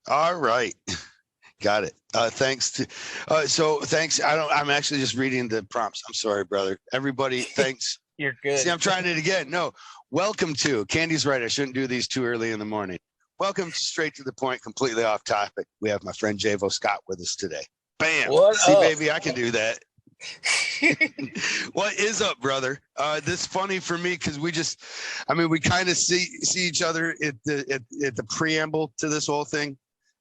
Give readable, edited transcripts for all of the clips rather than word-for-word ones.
All right. Got it. Thanks to, thanks. I'm actually just reading the prompts. I'm sorry, brother. Everybody, thanks. You're good. See, I'm trying it again. No, welcome to, Candy's right. I shouldn't do these too early in the morning. Welcome to Straight to the Point, completely off topic. We have my friend Jayvo Scott with us today. Bam. What See, up? baby, I can do that. What is up, brother? This funny for me because we kind of see each other at the preamble to this whole thing,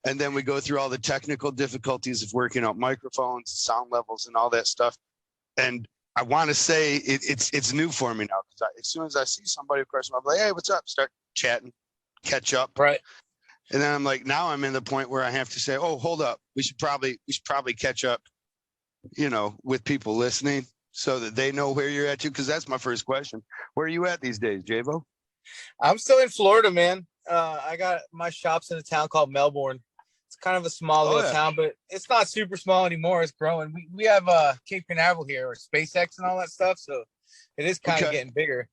and then we go through all the technical difficulties of working out microphones, sound levels, and all that stuff. And I want to say it's new for me now because as soon as I see somebody, of course, I'm like, hey, what's up? Start chatting, catch up, Right. and then I'm like, now I'm in the point where I have to say, oh, hold up, we should probably catch up, with people listening so that they know where you're at too. Because that's my first question. Where are you at these days, Jayvo? I'm still in Florida, man. I got my shops in a town called Melbourne. It's kind of a small little town, but it's not super small anymore. It's growing. We have Cape Canaveral here, or SpaceX and all that stuff, so it is kind of getting bigger.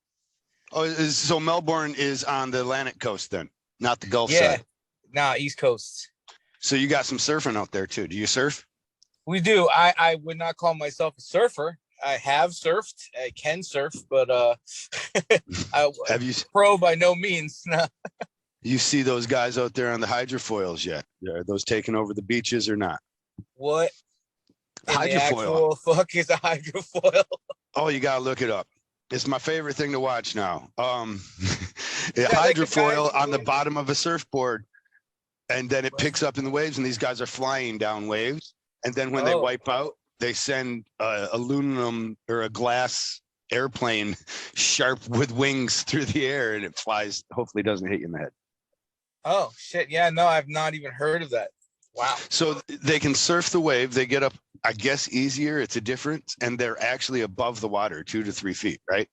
Oh, so Melbourne is on the Atlantic coast then, not the Gulf side? Nah, East Coast. So you got some surfing out there too. Do you surf? We do. I would not call myself a surfer. I have surfed. I can surf, but have you pro by no means. You see those guys out there on the hydrofoils yet? Are those taking over the beaches or not? What? Hydrofoil. Fuck is a hydrofoil? Oh, you gotta look it up. It's my favorite thing to watch now. Hydrofoil on the bottom of a surfboard, and then it picks up in the waves, and these guys are flying down waves. And then when they wipe out, they send aluminum or a glass airplane sharp with wings through the air, and it flies. Hopefully doesn't hit you in the head. Oh, shit. Yeah, no, I've not even heard of that. Wow. So they can surf the wave. They get up, I guess, easier. It's a difference. And they're actually above the water, 2 to 3 feet, right?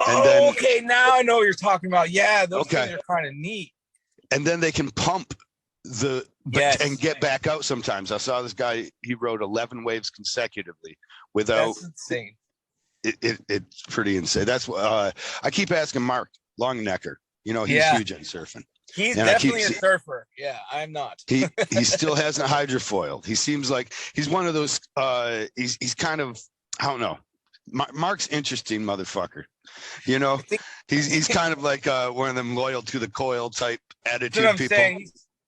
And then, okay. Now I know what you're talking about. Yeah, those things are kind of neat. And then they can pump and get back out sometimes. I saw this guy, he rode 11 waves consecutively without. That's insane. It's pretty insane. That's what I keep asking Mark Longnecker. He's huge on surfing. He's definitely a surfer. Yeah, I'm not. He still hasn't hydrofoiled. He seems like he's one of those. He's kind of, I don't know. Mark's interesting motherfucker. He's kind of like one of them loyal to the coil type attitude people.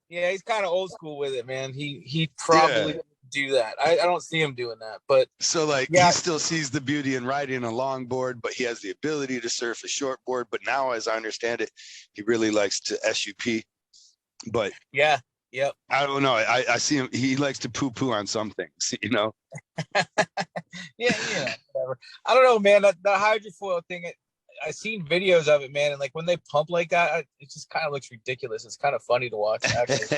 He's kind of old school with it, man. He probably do that. I don't see him doing that, but so he still sees the beauty in riding a longboard, but he has the ability to surf a shortboard. But now, as I understand it, he really likes to SUP. But I don't know. I see him. He likes to poo on some things, yeah, whatever. I don't know, man. That hydrofoil thing. I've seen videos of it, man, and when they pump like that, it just kind of looks ridiculous. It's kind of funny to watch, actually.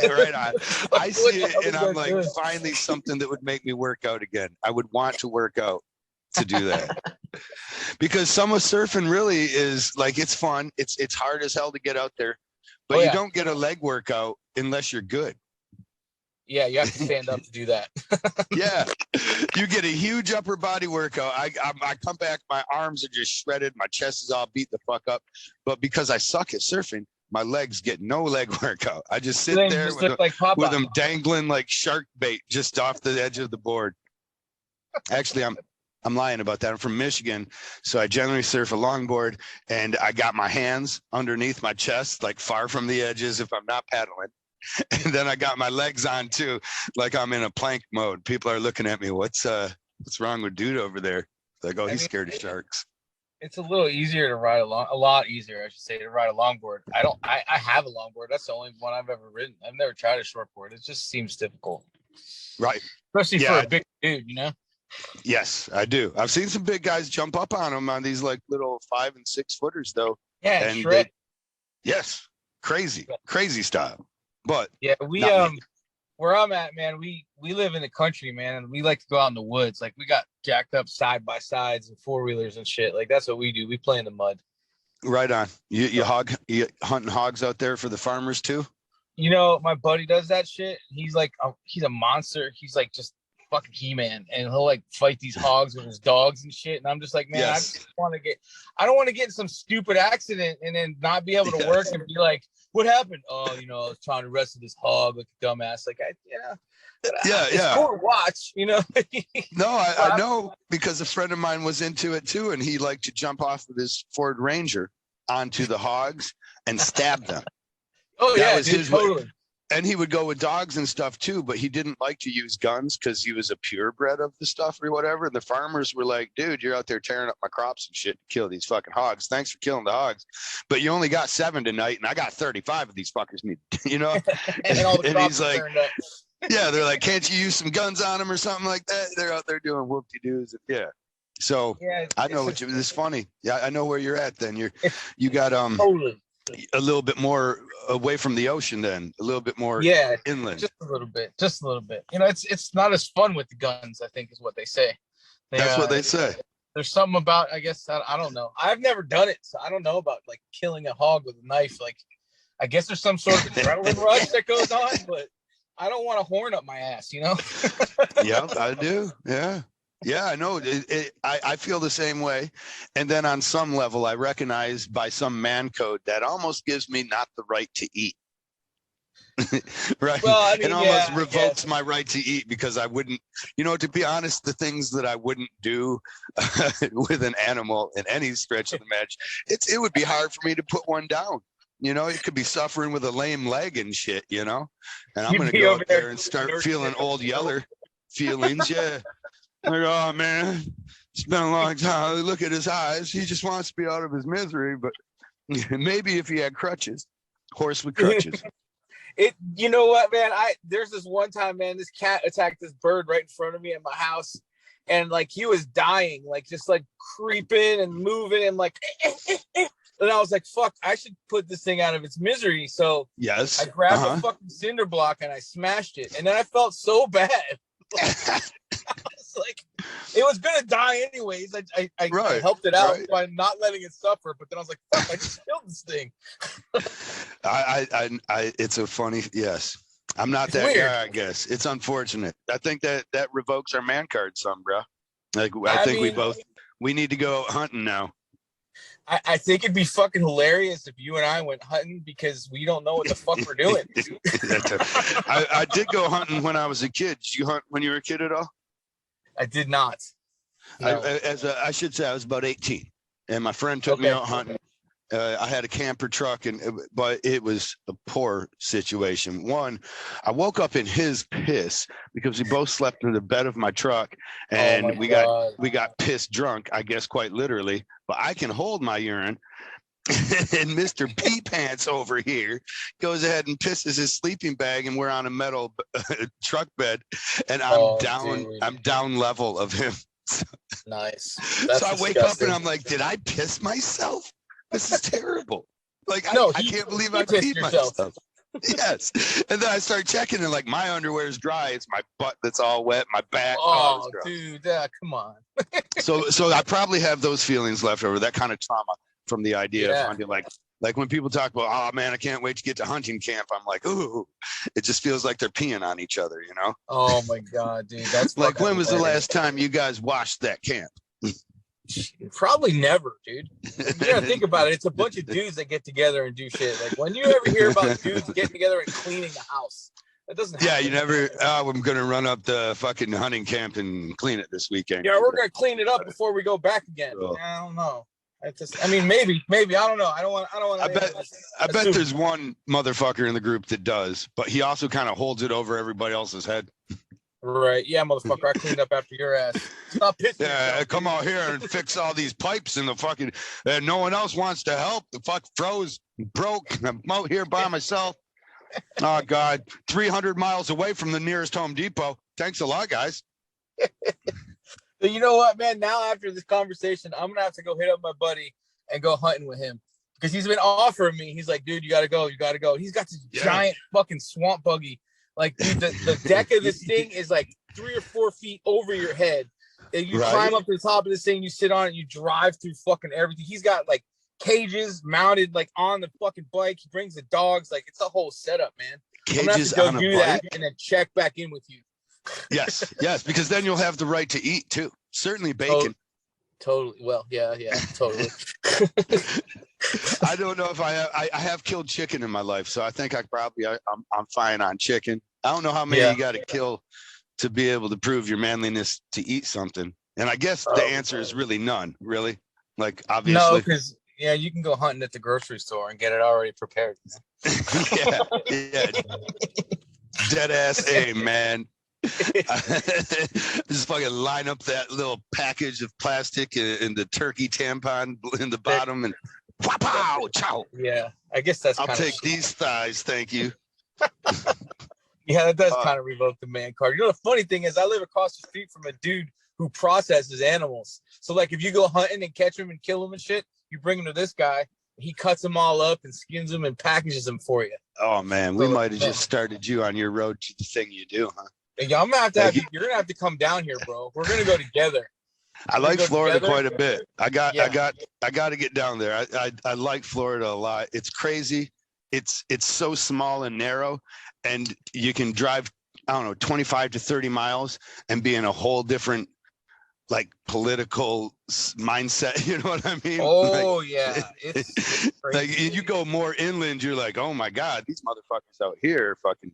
Right on. I see it, and I'm like, finally something that would make me work out again. I would want to work out to do that. Because some of surfing really is it's fun. It's hard as hell to get out there, but you don't get a leg workout unless you're good. Yeah, you have to stand up to do that. Yeah, you get a huge upper body workout. I come back, my arms are just shredded, my chest is all beat the fuck up. But because I suck at surfing, my legs get no leg workout. I just sit there with them dangling like shark bait just off the edge of the board. Actually, I'm lying about that. I'm from Michigan, so I generally surf a longboard, and I got my hands underneath my chest, far from the edges if I'm not paddling. And then I got my legs on too, like I'm in a plank mode. People are looking at me. What's wrong with dude over there? He's scared of sharks. It's a little easier to ride a lot easier, I should say, to ride a longboard. I have a longboard. That's the only one I've ever ridden. I've never tried a shortboard. It just seems difficult. Right. Especially for a big dude, Yes, I do. I've seen some big guys jump up on them on these little 5 and 6 footers though. Yeah, and crazy style. But yeah, where I'm at, man, we live in the country, man, and we like to go out in the woods. We got jacked up side by sides and 4-wheelers and shit. That's what we do. We play in the mud. Right on. You hunting hogs out there for the farmers too? My buddy does that shit. He's he's a monster. He's just fucking He-Man, and he'll like fight these hogs with his dogs and shit. And I'm just like, man, Yes. I don't want to get in some stupid accident and then not be able to work and be like, what happened? Oh, I was trying to wrestle this hog like a dumbass. Like, it's cool to watch, No, I know, because a friend of mine was into it too, and he liked to jump off of his Ford Ranger onto the hogs and stab them. Oh, that was his totally. Way. And he would go with dogs and stuff too, but he didn't like to use guns because he was a purebred of the stuff or whatever. And the farmers were like, dude, you're out there tearing up my crops and shit to kill these fucking hogs. Thanks for killing the hogs. But you only got 7 tonight, and I got 35 of these fuckers, and all the and he's like, yeah, they're like, can't you use some guns on them or something like that? They're out there doing whoop-de-doos. Yeah. So I know it's funny. Yeah, I know where you're at then. You got totally a little bit more away from the ocean, then a little bit more inland. Just a little bit. It's not as fun with the guns, I think, is what they say. That's what they say. There's something about, I guess, I don't know. I've never done it, so I don't know about like killing a hog with a knife. Like, I guess there's some sort of adrenaline rush that goes on, but I don't want a horn up my ass, Yeah, I do. Yeah, I know. I feel the same way. And then on some level, I recognize by some man code that almost gives me not the right to eat. Right. Well, I mean, it almost revokes my right to eat, because I wouldn't, to be honest, the things that I wouldn't do with an animal in any stretch of the match, it would be hard for me to put one down. It could be suffering with a lame leg and shit, and I'm going to go out there and start feeling old Yeller feelings. Yeah. Like, oh man, it's been a long time. Look at his eyes. He just wants to be out of his misery. But maybe if he had crutches, horse with crutches. You know what, man? There's this one time, man, this cat attacked this bird right in front of me at my house, and like he was dying, like just like creeping and moving and like, and I was like, fuck, I should put this thing out of its misery. So yes, I grabbed a fucking cinder block and I smashed it, and then I felt so bad. I was like, it was gonna die anyways. I helped it out by not letting it suffer, but then I was like, fuck, I just killed this thing. It's a funny, yes. I'm not that guy, I guess. It's unfortunate. I think that revokes our man card some, bro. Like, I think we need to go hunting now. I think it'd be fucking hilarious if you and I went hunting, because we don't know what the fuck we're doing. I did go hunting when I was a kid. Did you hunt when you were a kid at all? I did not. No. I should say I was about 18, and my friend took me out hunting. I had a camper truck, but it was a poor situation. One, I woke up in his piss because we both slept in the bed of my truck, and we got pissed drunk, I guess quite literally. But I can hold my urine. And Mr. Pee Pants over here goes ahead and pisses his sleeping bag, and we're on a metal truck bed, and I'm down level of him. Nice. So I wake up and I'm like, did I piss myself? This is terrible. Like, I can't believe I peed myself. Yes. And then I start checking, and like my underwear is dry. It's my butt that's all wet. My back. Oh, dude, come on. So I probably have those feelings left over, that kind of trauma from the idea of hunting. Like when people talk about, oh man, I can't wait to get to hunting camp. I'm like, ooh, it just feels like they're peeing on each other, Oh my God, dude. That's like, when was the last time you guys washed that camp? Probably never, dude. You gotta think about it. It's a bunch of dudes that get together and do shit. Like, when you ever hear about dudes getting together and cleaning a house, that doesn't happen. Yeah, you never. I'm gonna run up the fucking hunting camp and clean it this weekend. Yeah, we're gonna clean it up before we go back again. I don't know. Maybe. I don't know. I don't want. I bet there's one motherfucker in the group that does, but he also kind of holds it over everybody else's head. Right. Yeah, motherfucker. I cleaned up after your ass. Stop pissing. Yeah, come out here and fix all these pipes in the fucking. No one else wants to help. The fuck froze, broke. I'm out here by myself. Oh God, 300 miles away from the nearest Home Depot. Thanks a lot, guys. So you know what, man? Now after this conversation, I'm gonna have to go hit up my buddy and go hunting with him, because he's been offering me. He's like, dude, you gotta go. He's got this giant fucking swamp buggy. Like, dude, the deck of this thing is like 3 or 4 feet over your head. And you climb up to the top of this thing, you sit on it, you drive through fucking everything. He's got like cages mounted like on the fucking bike. He brings the dogs. Like, it's a whole setup, man. Cages on a bike? And then check back in with you. Yes, yes, because then you'll have the right to eat too. Certainly bacon. Totally. Well, yeah, totally. I don't know if I have killed chicken in my life, so I think I'm fine on chicken. I don't know how many you got to kill to be able to prove your manliness to eat something. And I guess the answer is really none, really. Like, obviously. No, because you can go hunting at the grocery store and get it already prepared. yeah. Dead ass A, man. Just fucking line up that little package of plastic and the turkey tampon in the bottom and pow, chow. Yeah, I guess that's. I'll take these thighs, thank you. Yeah, that does kind of revoke the man card. You know, the funny thing is, I live across the street from a dude who processes animals. So, like, if you go hunting and catch them and kill them and shit, you bring them to this guy. He cuts them all up and skins them and packages them for you. Oh man, we might have just started you on your road to the thing you do, huh? Yeah, I'm gonna have to you're gonna have to come down here, bro. We're gonna go together. I like Florida quite a bit. I got to get down there. I like Florida a lot. It's crazy. It's so small and narrow, and you can drive, I don't know, 25 to 30 miles and be in a whole different like political mindset. You know what I mean? Oh, like, yeah. It's like you go more inland, you're like, oh my God, these motherfuckers out here fucking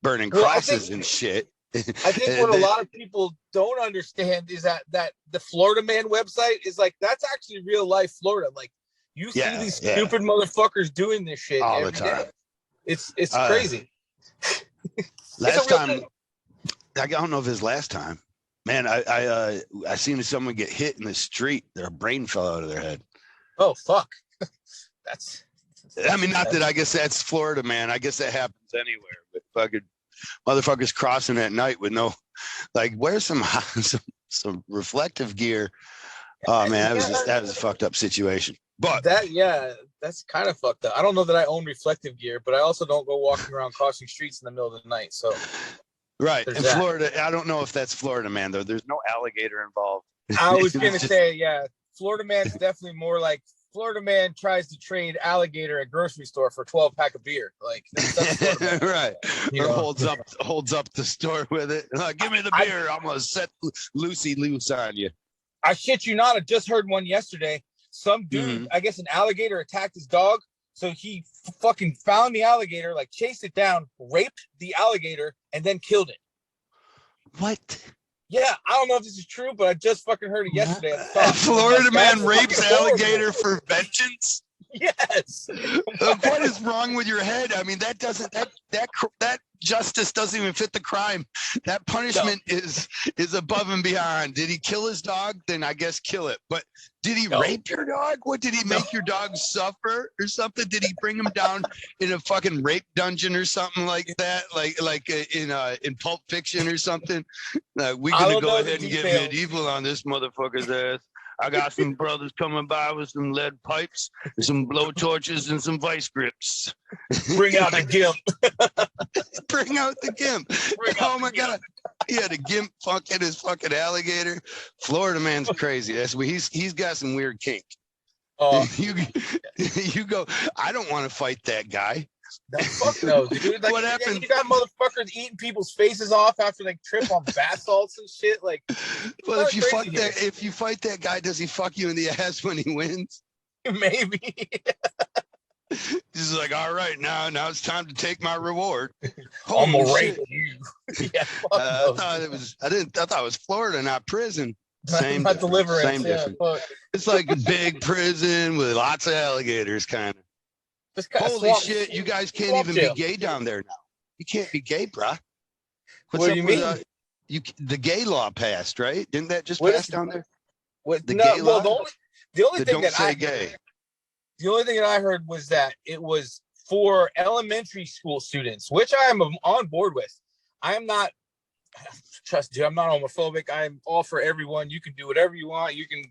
burning crosses and shit. I think what a lot of people don't understand is that the Florida Man website is like, that's actually real life Florida. Like, you see these stupid motherfuckers doing this shit all every the time. day. It's crazy. Last time, I don't know if it's last time. Man, I seen someone get hit in the street. Their brain fell out of their head. Oh fuck! I mean, not that I guess that's Florida, man. I guess that happens anywhere. But fucking motherfuckers crossing at night with no, like, wear some reflective gear. Oh man, that was a fucked up situation. But that's kind of fucked up. I don't know that I own reflective gear, but I also don't go walking around crossing streets in the middle of the night. So. Right. In Florida, I don't know if that's Florida Man, though. There's no alligator involved. I was going to say, Florida Man's definitely more like Florida Man tries to trade alligator at grocery store for 12-pack of beer. Like, that's right. Or holds up the store with it. Like, give me the beer. I'm going to set Lucy loose on you. I shit you not. I just heard one yesterday. Some dude, I guess an alligator attacked his dog. So he fucking found the alligator, like chased it down, raped the alligator, and then killed it. What? Yeah, I don't know if this is true, but I just fucking heard it yesterday. Florida Man rapes alligator for vengeance? Yes. What is wrong with your head? I mean, that justice doesn't even fit the crime. That punishment is above and beyond. Did he kill his dog? Then I guess kill it. But did he rape your dog? What, did he make your dog suffer or something? Did he bring him down in a fucking rape dungeon or something like that? Like in Pulp Fiction or something? We gonna go ahead and get medieval on this motherfucker's ass. I got some brothers coming by with some lead pipes, some blow torches, and some vice grips. Bring out the gimp. Bring out the gimp. Oh my God. He had a gimp fucking his fucking alligator. Florida Man's crazy. That's what he's got some weird kink. Oh, you go, I don't want to fight that guy. Fuck no, dude. Like, what happened? You got motherfuckers eating people's faces off after they trip on bath salts and shit. Like, well, if you fight that guy, does he fuck you in the ass when he wins? Maybe. He's like, all right, now it's time to take my reward. I'm gonna rape you. Yeah, I thought it was Florida, not prison. Same, not deliverance. Same difference. It's like a big prison with lots of alligators, kind of. Holy shit! You guys can't even be gay down there now. You can't be gay, bruh. What do you mean? The gay law passed, right? Didn't that just pass down there? The only thing that I heard was that it was for elementary school students, which I am on board with. I am not. Trust you, I'm not homophobic. I'm all for everyone. You can do whatever you want. You can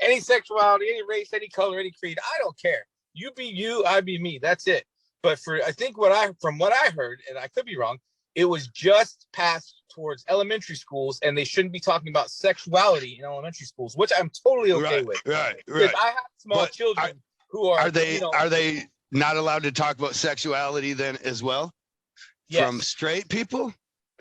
any sexuality, any race, any color, any creed. I don't care. You be you, I be me. That's it. But I think from what I heard, and I could be wrong, it was just passed towards elementary schools, and they shouldn't be talking about sexuality in elementary schools, which I'm totally okay with. Right. Because I have small children who are they not allowed to talk about sexuality then as well? Yes. From straight people?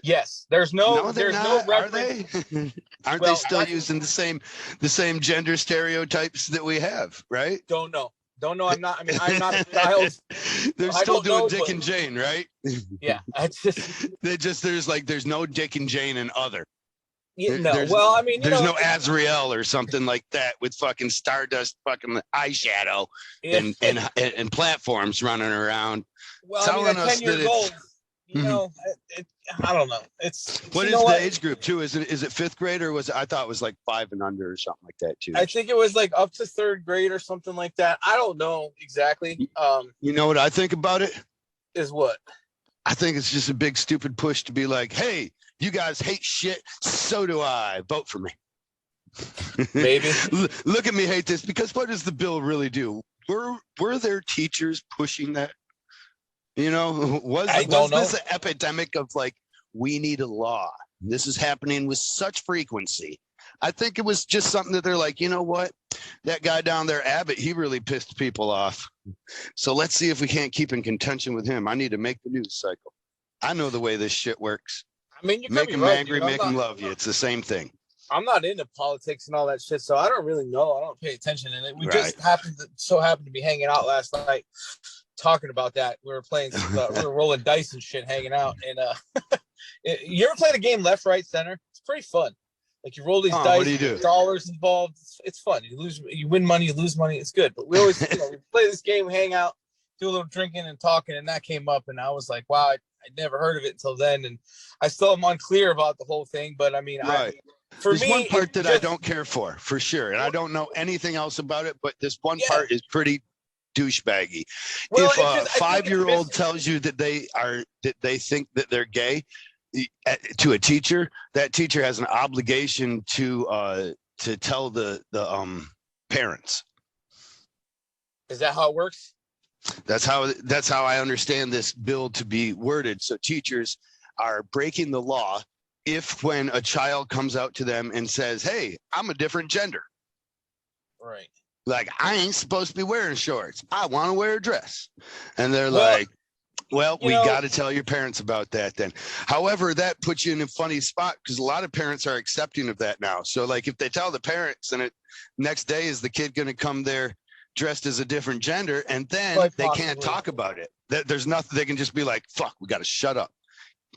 Yes, there's No, no they're there's no not. Are reference. they? Aren't they Well, still using the same gender stereotypes that we have? Right. don't know. Don't know. I'm not a child. They're I still don't doing know, Dick but and Jane, right? yeah, I just there's no Dick and Jane and other. no. There's Well, I mean, there's no Azrael or something like that with fucking stardust, fucking eyeshadow, yeah. and platforms running around Well, I mean, telling at us 10 that years old, it's. you know, I don't know. It's What you is know the what? age group too? Is it fifth grade or was it, I thought it was like 5 and under or something like that too? I think it was like up to third grade or something like that. I don't know exactly. You know what I think about it? Is what? I think it's just a big stupid push to be like, hey, you guys hate shit, so do I. Vote for me. Maybe. Look at me hate this, because what does the bill really do? Were there teachers pushing that? You know, was this an epidemic of like, we need a law? This is happening with such frequency. I think it was just something that they're like, you know what? That guy down there, Abbott, he really pissed people off. So let's see if we can't keep in contention with him. I need to make the news cycle. I know the way this shit works. I mean, you make them right, angry, make them love you. It's the same thing. I'm not into politics and all that shit, so I don't really know. I don't pay attention in it. We just happened to be hanging out last night, talking about that. We were playing, we were rolling dice and shit, hanging out. And you ever played a game left, right, center? It's pretty fun. Like you roll these dice, what do you do? Dollars involved. It's fun. You win money, you lose money. It's good. But we always we play this game, hang out, do a little drinking and talking, and that came up, and I was like, wow, I never heard of it until then, and I still am unclear about the whole thing. But I mean, there's one part that I don't care for sure, and I don't know anything else about it, but this one part is pretty douchebaggy. Well, if a 5-year-old tells you that they think that they're gay to a teacher, that teacher has an obligation to tell the parents. Is that how it works? That's how I understand this bill to be worded. So teachers are breaking the law when a child comes out to them and says, hey, I'm a different gender. Right. Like, I ain't supposed to be wearing shorts. I want to wear a dress. And they're like, well, we got to tell your parents about that then. However, that puts you in a funny spot because a lot of parents are accepting of that now. So like if they tell the parents and next day is the kid going to come there dressed as a different gender and then they can't talk about it. There's nothing, they can just be like, fuck, we got to shut up.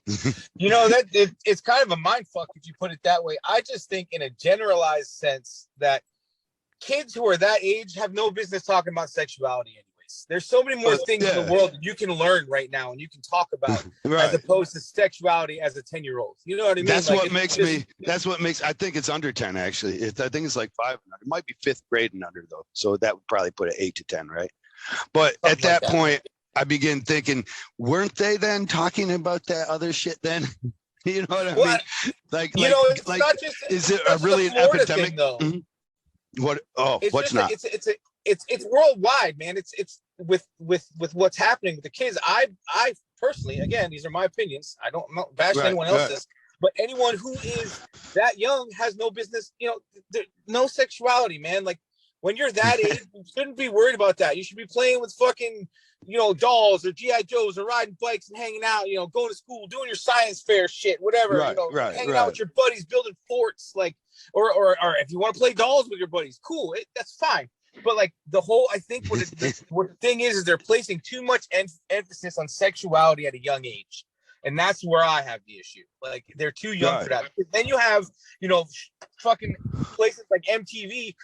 It's kind of a mind fuck if you put it that way. I just think in a generalized sense that kids who are that age have no business talking about sexuality anyways. There's so many more things in the world that you can learn right now and you can talk about as opposed to sexuality as a 10-year-old. You know what I mean? That's what makes I think it's under 10 actually. I think it's like 5 and under. It might be 5th grade and under though. So that would probably put it 8 to 10, right? But at that point, I begin thinking, weren't they then talking about that other shit then? You know what I mean? Like, it's not just, is it really an epidemic? Thing, though. Mm-hmm. What? Oh, it's what's not? It's worldwide, man. It's with what's happening with the kids. I personally, again, these are my opinions. I don't bash anyone else's, but anyone who is that young has no business. No sexuality, man. Like when you're that age, you shouldn't be worried about that. You should be playing with fucking dolls or GI Joes or riding bikes and hanging out. Going to school, doing your science fair shit, whatever. Hanging out with your buddies, building forts, like or if you want to play dolls with your buddies, cool. That's fine. But like I think what the thing is they're placing too much emphasis on sexuality at a young age. And that's where I have the issue. Like they're too young for that. Then you have, fucking places like MTV.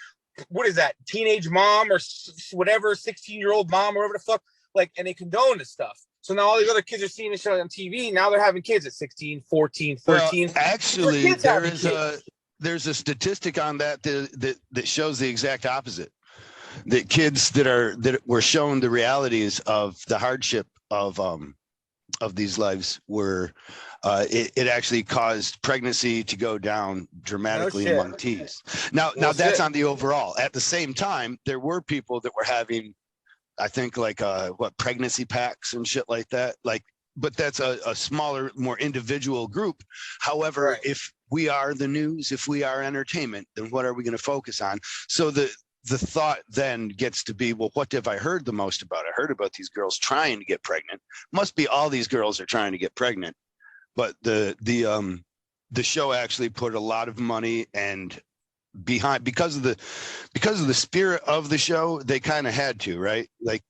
What is that? Teenage mom or whatever, 16-year-old mom or whatever the fuck. Like, and they condone this stuff. So now all these other kids are seeing this show on TV. Now they're having kids at 16, 14, 13. Well, actually, there's a statistic on that shows the exact opposite. That kids that were shown the realities of the hardship of these lives were it actually caused pregnancy to go down dramatically among teens. Now that's on the overall. At the same time, there were people that were having, I think, like pregnancy packs and shit like that. Like, but that's a smaller, more individual group. However, if we are the news, if we are entertainment, then what are we going to focus on? So the thought then gets to be, well, what have I heard the most about? I heard about these girls trying to get pregnant. Must be all these girls are trying to get pregnant. but the show actually put a lot of money and behind because of the spirit of the show. They kind of had to, right? Like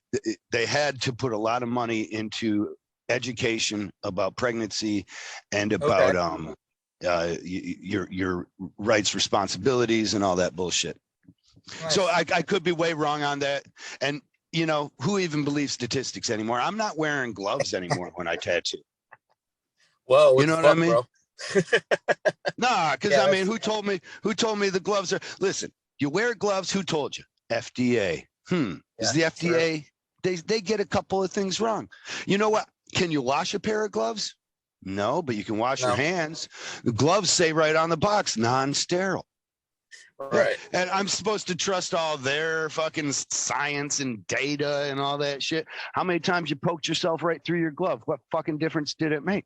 they had to put a lot of money into education about pregnancy and about your rights, responsibilities, and all that bullshit. Nice. So I could be way wrong on that. And you know, who even believes statistics anymore? I'm not wearing gloves anymore when I tattoo. Whoa, you know what I mean? Nah, because I mean, who told me the gloves are? Listen, you wear gloves. Who told you? FDA. Is the FDA? They get a couple of things wrong. You know what? Can you wash a pair of gloves? No, but you can wash your hands. The gloves say right on the box, non-sterile. Right. And I'm supposed to trust all their fucking science and data and all that shit. How many times you poked yourself right through your glove? What fucking difference did it make?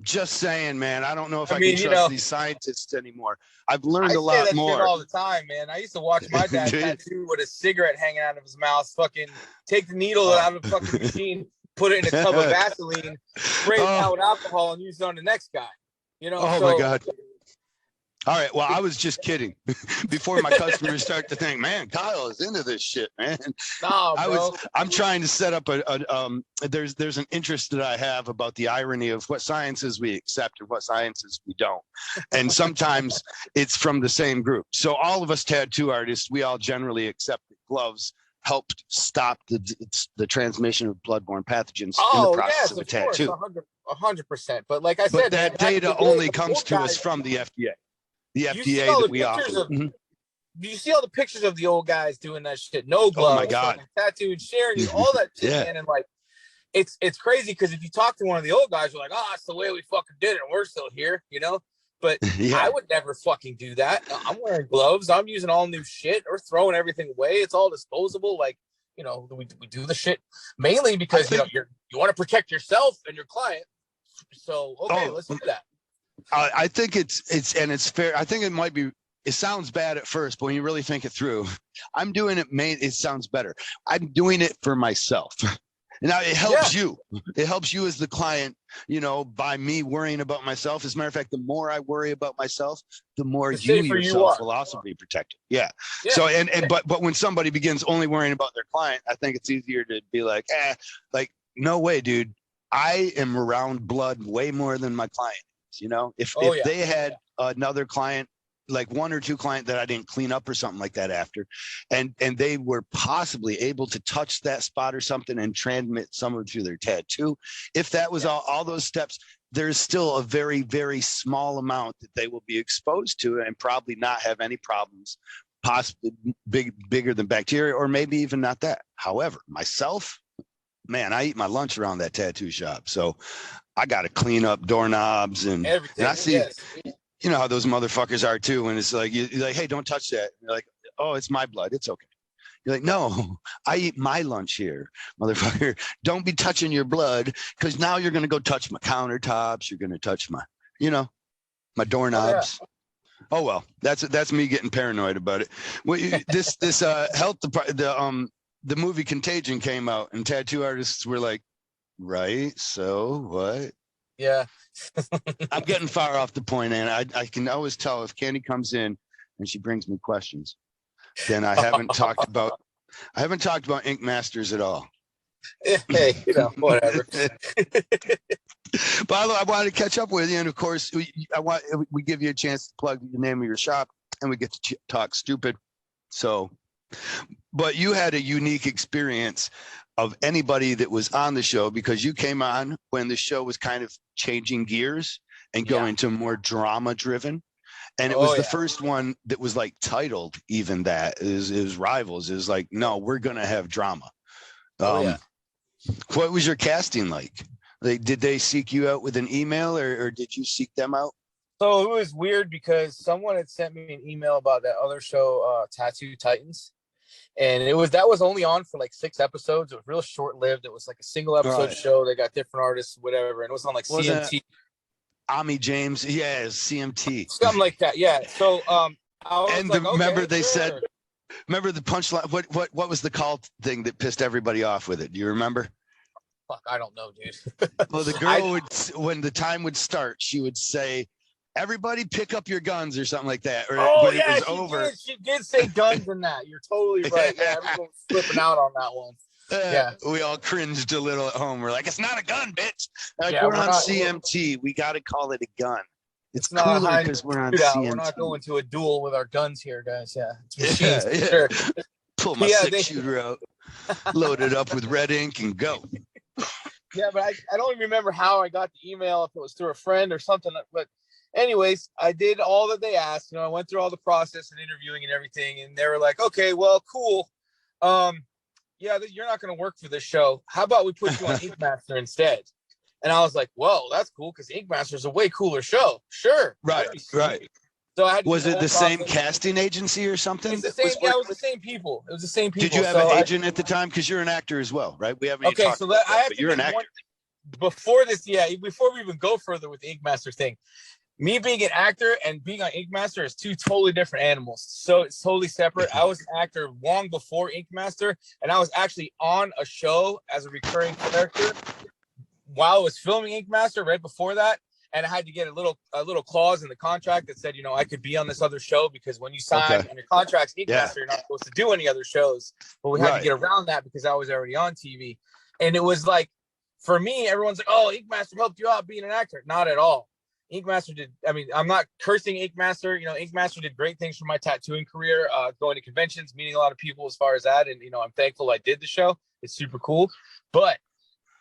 Just saying, man. I don't know if I can trust these scientists anymore. I've learned a lot more. Shit all the time, man. I used to watch my dad tattoo with a cigarette hanging out of his mouth. Fucking take the needle out of the fucking machine, put it in a tub of Vaseline, spray it out with alcohol, and use it on the next guy. You know? Oh my God. All right. Well, I was just kidding. Before my customers start to think, man, Kyle is into this shit, man. No, bro. I'm trying to set up there's an interest that I have about the irony of what sciences we accept and what sciences we don't. And sometimes it's from the same group. So all of us tattoo artists, we all generally accept that gloves helped stop the transmission of bloodborne pathogens in the process of a tattoo. 100%. But like I said, that data only comes to us from the FDA. The FDA that we offer. Do you see all the pictures of the old guys doing that shit? No gloves. Oh my God. Tattooed, sharing you, all that shit, man. And like, it's crazy because if you talk to one of the old guys, you're like, oh, that's the way we fucking did it. And we're still here, you know? But I would never fucking do that. I'm wearing gloves. I'm using all new shit or throwing everything away. It's all disposable. Like, you know, we do the shit mainly because, you want to protect yourself and your client. So, let's do that. I think it's fair. I think it sounds bad at first, but when you really think it through, I'm doing it. It sounds better. I'm doing it for myself. Now it helps you. It helps you as the client, you know, by me worrying about myself. As a matter of fact, the more I worry about myself, the more you yourself will also be protected. Yeah. So, but when somebody begins only worrying about their client, I think it's easier to be like, no way, dude. I am around blood way more than my client. You know, if they had another client, like one or two client that I didn't clean up or something like that after, and they were possibly able to touch that spot or something and transmit someone through their tattoo. If that was all those steps, there's still a very, very small amount that they will be exposed to and probably not have any problems, possibly bigger than bacteria, or maybe even not that. However, myself, man, I eat my lunch around that tattoo shop. So I got to clean up doorknobs and everything. And I see, you know how those motherfuckers are too. And it's like, you're like, hey, don't touch that. And you're like, oh, it's my blood. It's okay. You're like, no, I eat my lunch here, motherfucker. Don't be touching your blood because now you're going to go touch my countertops. You're going to touch my, my doorknobs. Oh, well, that's me getting paranoid about it. Well, this health department, the movie Contagion came out and tattoo artists were like, right, so what? Yeah. I'm getting far off the point, and I can always tell if Candy comes in and she brings me questions, then I haven't talked about Ink Masters at all. Hey, whatever. By the way, I wanted to catch up with you, and of course, we give you a chance to plug the name of your shop, and we get to talk stupid. So, but you had a unique experience of anybody that was on the show because you came on when the show was kind of changing gears and going to more drama driven. And it was the first one that was like titled even that is Rivals. It was like, no, we're going to have drama. What was your casting like? Did they seek you out with an email or did you seek them out? So it was weird because someone had sent me an email about that other show, Tattoo Titans. And that was only on for like 6 episodes. It was real short lived. It was like a single episode show. They got different artists, whatever. And it was on like CMT. Ami James, CMT. Something like that, yeah. So remember they said, remember the punchline? What was the call thing that pissed everybody off with it? Do you remember? Fuck, I don't know, dude. Well, the girl would, when the time would start, she would say, "Everybody pick up your guns" or something like that. Or when it was over, she did say guns in that. You're totally right. Yeah, everyone was flipping out on that one. Yeah, we all cringed a little at home. We're like, "It's not a gun, bitch." Like, yeah, we're on CMT. We got to call it a gun. It's cooler because we're on CMT. We're not going to a duel with our guns here, guys. Yeah, it's machines. Sure. Pull my 6-shooter out, load it up with red ink, and go. Yeah, but I don't even remember how I got the email, if it was through a friend or something. But anyways, I did all that they asked. I went through all the process and interviewing and everything, and they were like, "Okay, well, cool. Yeah, you're not going to work for this show. How about we put you on Ink Master instead?" And I was like, "Well, that's cool because Ink Master is a way cooler show." Sure. Right. So I had was it the same casting agency or something? It's the same. Yeah, it was the same people. It was the same people. Did you have an agent at the time? Because you're an actor as well, right? We haven't. Okay, so I have to. You're an actor. Before this, before we even go further with the Ink Master thing, me being an actor and being on Ink Master is two totally different animals. So it's totally separate. I was an actor long before Ink Master, and I was actually on a show as a recurring character while I was filming Ink Master right before that. And I had to get a little clause in the contract that said, I could be on this other show because when you sign on your contracts, Ink Master, you're not supposed to do any other shows. But we had to get around that because I was already on TV. And it was like, for me, everyone's like, "Oh, Ink Master helped you out being an actor." Not at all. Ink Master did. I mean, I'm not cursing Ink Master. Ink Master did great things for my tattooing career, going to conventions, meeting a lot of people as far as that. And, I'm thankful I did the show. It's super cool. But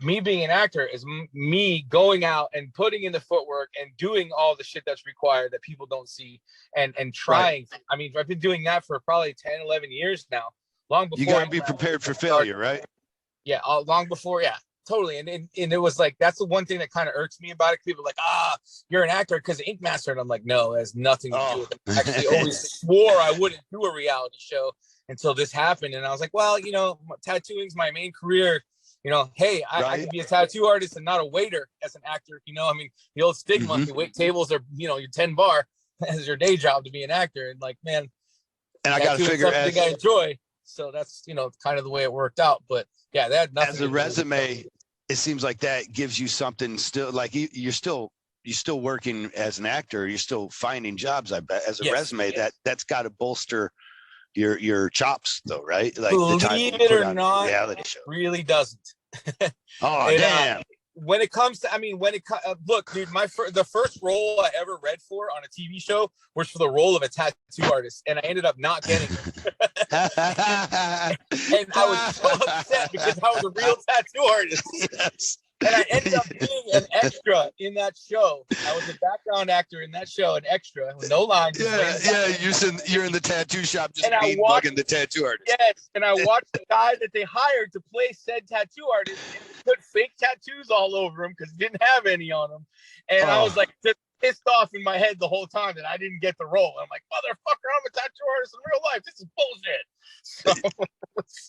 me being an actor is me going out and putting in the footwork and doing all the shit that's required that people don't see and trying. Right. I mean, I've been doing that for probably 10, 11 years now. Long before. You got to be prepared for failure, right? Yeah. Long before. Yeah, totally. And it was like, that's the one thing that kind of irks me about it. People are like, you're an actor because of Ink Master. And I'm like, no, it has nothing to do with it. I actually always swore I wouldn't do a reality show until this happened. And I was like, well, tattooing's my main career. Hey, I can be a tattoo artist and not a waiter as an actor. I mean, the old stigma, you wait tables are, your 10 bar as your day job to be an actor. And like, man, and I got to figure something I enjoy. So that's, kind of the way it worked out. But yeah, that nothing as a resume, it seems like that gives you something still, like you're still working as an actor. You're still finding jobs. I bet as a resume that's got to bolster your chops though, right? Like believe the time you it put or on not, reality show. Really doesn't. Oh, damn. When it comes to, look, dude, the first role I ever read for on a TV show was for the role of a tattoo artist, and I ended up not getting it. And I was so upset because I was a real tattoo artist. Yes. And I ended up being an extra in that show. I was a background actor in that show, an extra with no lines. You're in the tattoo shop just mugging the tattoo artist. Yes, and I watched the guy that they hired to play said tattoo artist and put fake tattoos all over him because he didn't have any on him. And I was like, just pissed off in my head the whole time that I didn't get the role. I'm like, motherfucker, I'm a tattoo artist in real life. This is bullshit. So,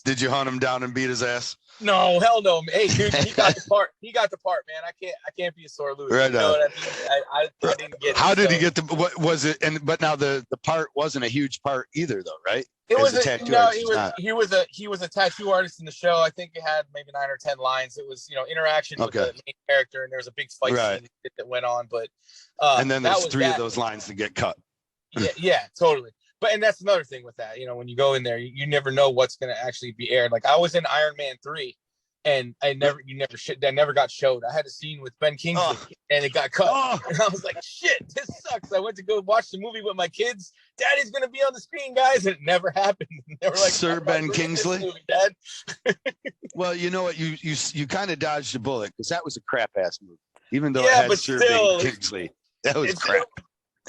did you hunt him down and beat his ass? No, hell no. Hey, dude, he got the part. He got the part, man. I can't be a sore loser. Right. You know what I mean? I didn't get it. How did he get the? What was it? But now the part wasn't a huge part either, though, right? He was a tattoo artist in the show. I think it had maybe 9 or 10 lines. It was interaction with the main character, and there was a big fight scene that went on. But and then there's 3 of those lines that get cut. Yeah, totally. And that's another thing with that. When you go in there, you never know what's going to actually be aired. Like I was in Iron Man 3, and that never got showed. I had a scene with Ben Kingsley, and it got cut. And I was like, shit, this sucks. I went to go watch the movie with my kids. Daddy's going to be on the screen, guys. And it never happened. They were like, Sir Ben Kingsley. Movie, Dad. Well, you know what? You kind of dodged a bullet because that was a crap ass movie. Even though it had Sir Ben Kingsley, that was crap.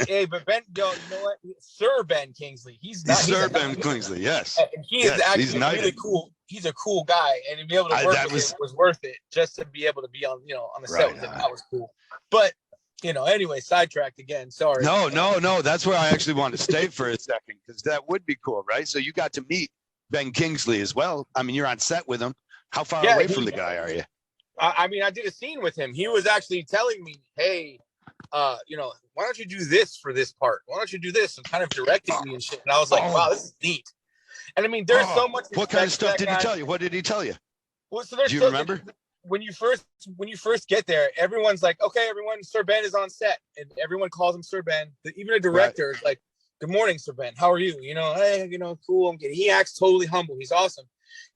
Hey, but Ben, you know what? Sir Ben Kingsley. He's Sir Ben Kingsley, yes. And he is actually really cool. He's a cool guy, and to be able to work with him was worth it. Just to be able to be on the set with him, that was cool. But anyway, sidetracked again. Sorry. No. That's where I actually want to stay for a second because that would be cool, right? So you got to meet Ben Kingsley as well. I mean, you're on set with him. How far away from the guy are you? I mean, I did a scene with him. He was actually telling me, hey, why don't you do this for this part? Why don't you do this? And kind of directing me and shit. And I was like, wow, this is neat. And I mean, there's so much. What kind of stuff did he tell you? What did he tell you? Well, so do you remember? when you first get there, everyone's like, okay, everyone, Sir Ben is on set, and everyone calls him Sir Ben. Even a director is like, good morning, Sir Ben. How are you? Hey, cool. He acts totally humble. He's awesome.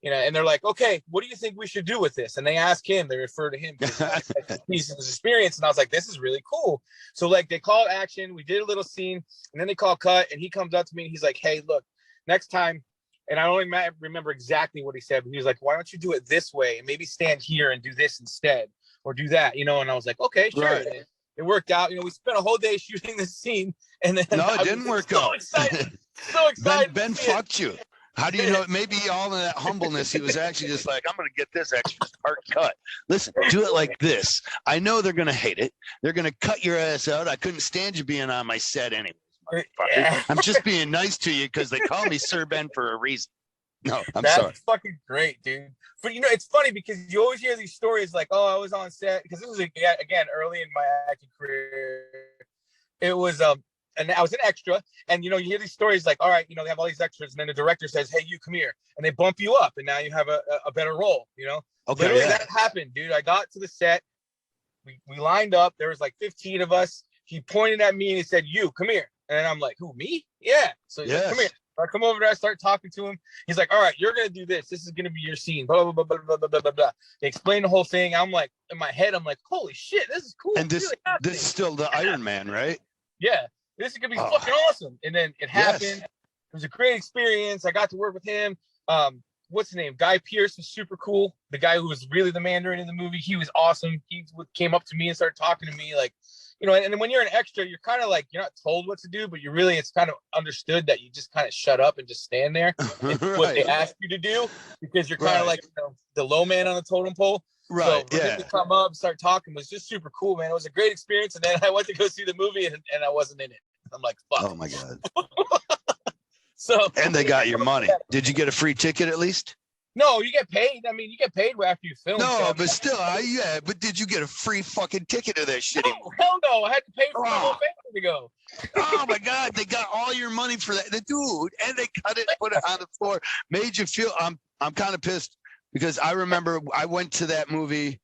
And they're like, okay, what do you think we should do with this? And they ask him, they refer to him because he's his experience. And I was like, this is really cool. So like they called action, we did a little scene, and then they call cut, and he comes up to me and he's like, hey, look, next time, and I don't remember exactly what he said, but he was like, why don't you do it this way and maybe stand here and do this instead or do that, and I was like, okay, sure. Right. It worked out. We spent a whole day shooting this scene, and then it didn't work out. So excited. Ben fucked you. How do you know? Maybe all in that humbleness, he was actually just like, I'm going to get this extra part cut. Listen, do it like this. I know they're going to hate it. They're going to cut your ass out. I couldn't stand you being on my set anyways. Yeah. I'm just being nice to you because they call me Sir Ben for a reason. No, That's sorry. Fucking great, dude. But it's funny because you always hear these stories like, oh, I was on set, because this was again early in my acting career. It was and I was an extra, and you hear these stories like, all right, they have all these extras, and then the director says, hey, you come here, and they bump you up, and now you have a better role. Okay, literally that happened, dude. I got to the set, we lined up, there was like 15 of us. He pointed at me and he said, you come here, and I'm like, who, me? Yeah. So he's like, come here. I come over there, I start talking to him. He's like, all right, you're going to do this. This is going to be your scene. Blah, blah, blah, blah, blah, blah, blah, blah. They explain the whole thing. I'm like, in my head, I'm like, holy shit, this is cool. And this is still the Iron Man, right? Yeah. This is going to be fucking awesome. And then it happened. Yes. It was a great experience. I got to work with him. What's his name? Guy Pearce was super cool. The guy who was really the Mandarin in the movie. He was awesome. He came up to me and started talking to me like, and when you're an extra, you're kind of like, you're not told what to do, but it's kind of understood that you just kind of shut up and just stand there and do what they ask you to do, because you're kind of like the low man on the totem pole. Right. So for him to come up and start talking was just super cool, man. It was a great experience. And then I went to go see the movie and I wasn't in it. I'm like, fuck. Oh my God. And they got your money. Did you get a free ticket at least? No, you get paid. I mean, you get paid after you film. No, but still, but did you get a free fucking ticket to that shit? No, hell no. I had to pay for my whole family to go. Oh my God, they got all your money for that, dude, and they cut it, put it on the floor, made you feel. I'm kind of pissed because I remember I went to that movie,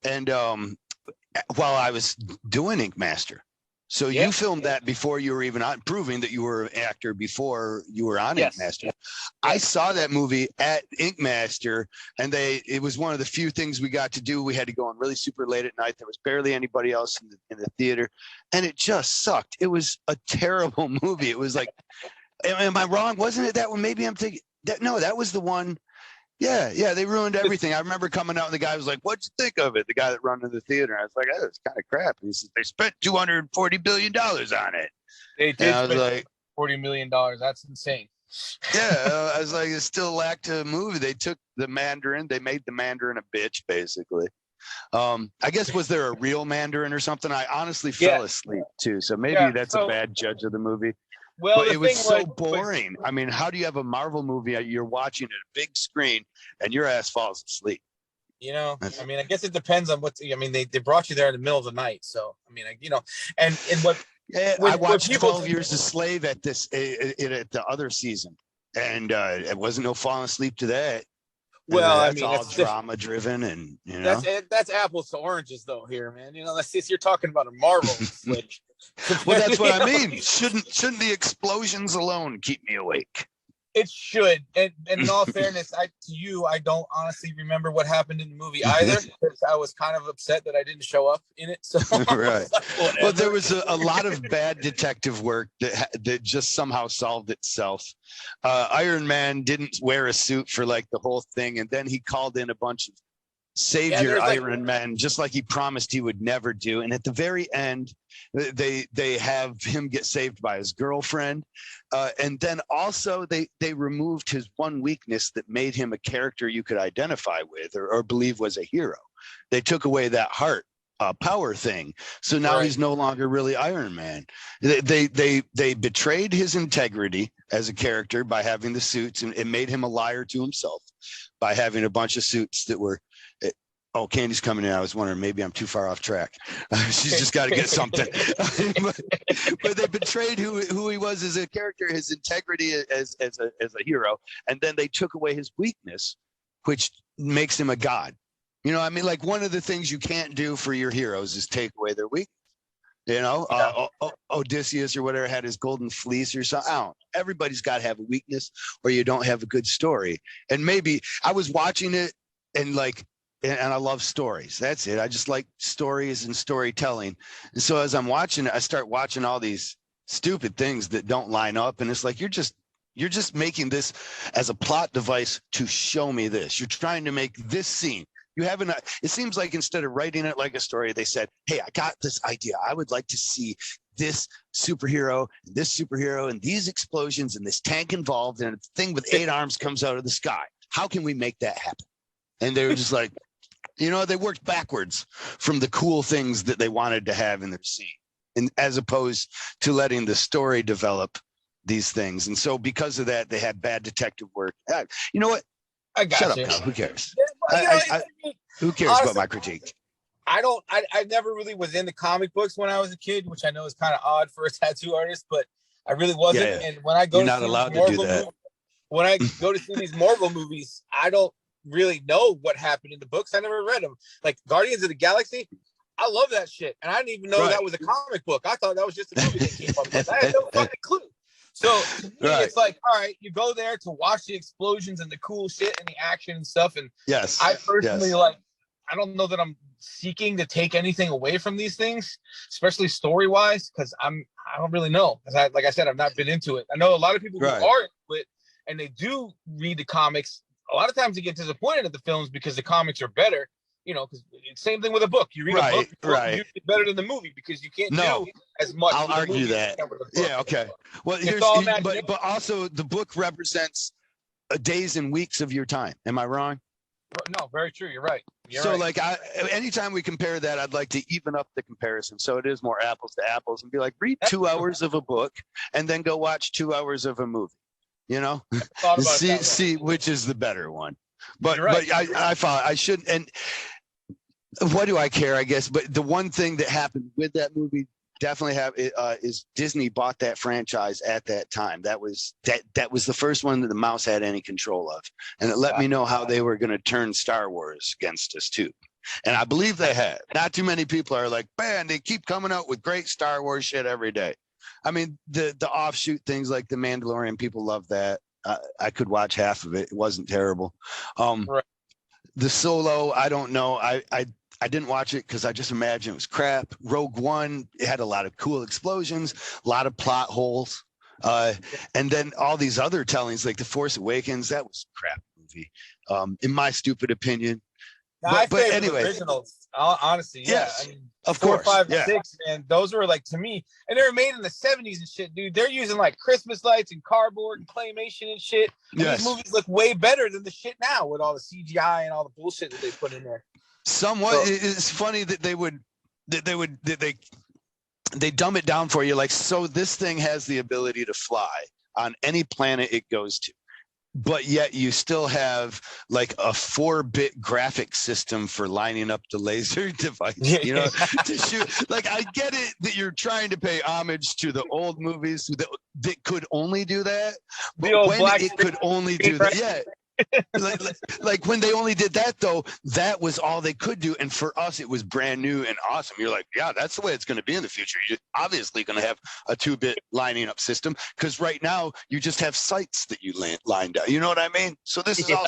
and while I was doing Ink Master. So you filmed that before you were even on, proving that you were an actor before you were on Ink Master. I saw that movie at Ink Master, and it was one of the few things we got to do. We had to go on really super late at night. There was barely anybody else in the theater, and it just sucked. It was a terrible movie. It was like, am I wrong? Wasn't it that one? Maybe I'm thinking that. No, that was the one. Yeah, they ruined everything. I remember coming out and the guy was like, what'd you think of it? The guy that ran to the theater. I was like, oh, it's kind of crap. And he said, they spent $240 billion on it. They did spend like $40 million. That's insane. Yeah, I was like, it still lacked a movie. They took the Mandarin. They made the Mandarin a bitch, basically. I guess, was there a real Mandarin or something? I honestly fell asleep, too. So maybe that's a bad judge of the movie. Well, but it was so boring. I mean, how do you have a Marvel movie you're watching at a big screen and your ass falls asleep? I mean, I guess it depends on they brought you there in the middle of the night. So, I mean, and what. Yeah, I watched 12 Years a Slave at the other season, and it wasn't no falling asleep to that. Well, I mean, all drama driven, and that's apples to oranges, though. Here, man, you're talking about a Marvel flick. Well, that's what I mean. Shouldn't the explosions alone keep me awake? It should. And in all fairness, I don't honestly remember what happened in the movie either, because I was kind of upset that I didn't show up in it. So right. Well, there was a lot of bad detective work that just somehow solved itself. Iron Man didn't wear a suit for like the whole thing, and then he called in a bunch of savior Iron Man, just like he promised he would never do. And at the very end, they have him get saved by his girlfriend, and then also they removed his one weakness that made him a character you could identify with or believe was a hero. They took away that heart power thing, so now he's no longer really Iron Man. They betrayed his integrity as a character by having the suits, and it made him a liar to himself by having a bunch of suits that were. Oh, Candy's coming in. I was wondering, maybe I'm too far off track. She's just got to get something. but they betrayed who he was as a character, his integrity as a hero, and then they took away his weakness, which makes him a god. You know, I mean, like one of the things you can't do for your heroes is take away their weakness. You know, Odysseus or whatever had his golden fleece or something. I don't know. Everybody's got to have a weakness or you don't have a good story. And maybe I was watching it and like, and I love stories. That's it. I just like stories and storytelling. And so as I'm watching it, I start watching all these stupid things that don't line up. And it's like, you're just making this as a plot device to show me this. You're trying to make this scene. You haven't, it seems like instead of writing it like a story, they said, hey, I got this idea. I would like to see this superhero and these explosions and this tank involved and a thing with 8 arms comes out of the sky. How can we make that happen? And they were just like, you know, they worked backwards from the cool things that they wanted to have in their scene, and as opposed to letting the story develop these things. And so because of that, they had bad detective work. You know what? I got Shut you. up, Kyle. Who cares? Yeah, Who cares honestly, about my critique? I never really was into comic books when I was a kid, which I know is kind of odd for a tattoo artist, but I really wasn't. Yeah. And when I go You're to not see allowed these to do Marvel that. movies, when I go to see these Marvel movies, I don't really know what happened in the books. I never read them. Like Guardians of the Galaxy, I love that shit. And I didn't even know that was a comic book. I thought that was just a movie they came up with. I had no fucking clue. So to me, it's like, all right, you go there to watch the explosions and the cool shit and the action and stuff. And I personally I don't know that I'm seeking to take anything away from these things, especially story wise, because I don't really know. Because like I said, I've not been into it. I know a lot of people who are into it and they do read the comics. A lot of times they get disappointed at the films because the comics are better. You know, because same thing with a book. You read a book, it's usually better than the movie because you can't do as much. I'll argue that. Yeah, okay. Well, but also the book represents days and weeks of your time. Am I wrong? No, very true. You're right. Like anytime we compare that, I'd like to even up the comparison. So it is more apples to apples and be like, read 2 hours of a book and then go watch 2 hours of a movie, you know, see which is the better one. But I shouldn't. And what do I care, I guess? But the one thing that happened with that movie definitely is Disney bought that franchise at that time. That was the first one that the mouse had any control of. And it let me know how they were going to turn Star Wars against us too. And I believe they had. Not too many people are like, man, they keep coming out with great Star Wars shit every day. I mean, the offshoot things like The Mandalorian, people love that. I could watch half of it. It wasn't terrible. The Solo, I don't know. I didn't watch it because I just imagined it was crap. Rogue One, it had a lot of cool explosions, a lot of plot holes. And then all these other tellings like The Force Awakens, that was a crap movie, in my stupid opinion. But anyway, the originals, honestly, yes, I mean, of 4, course, 5, and 6, and those were like, to me, and they were made in the 70s and shit, dude. They're using like Christmas lights and cardboard and claymation and shit. And these movies look way better than the shit now with all the CGI and all the bullshit that they put in there. Somewhat, it's funny that they dumb it down for you. Like, so this thing has the ability to fly on any planet it goes to, but yet you still have like a 4-bit graphic system for lining up the laser device, you know, to shoot. Like, I get it that you're trying to pay homage to the old movies that could only do that, but when it could only do that, like when they only did that though, that was all they could do, and for us it was brand new and awesome. You're like, yeah, that's the way it's going to be in the future. You're obviously going to have a 2-bit lining up system, because right now you just have sights that you lined up, you know what I mean? So this is all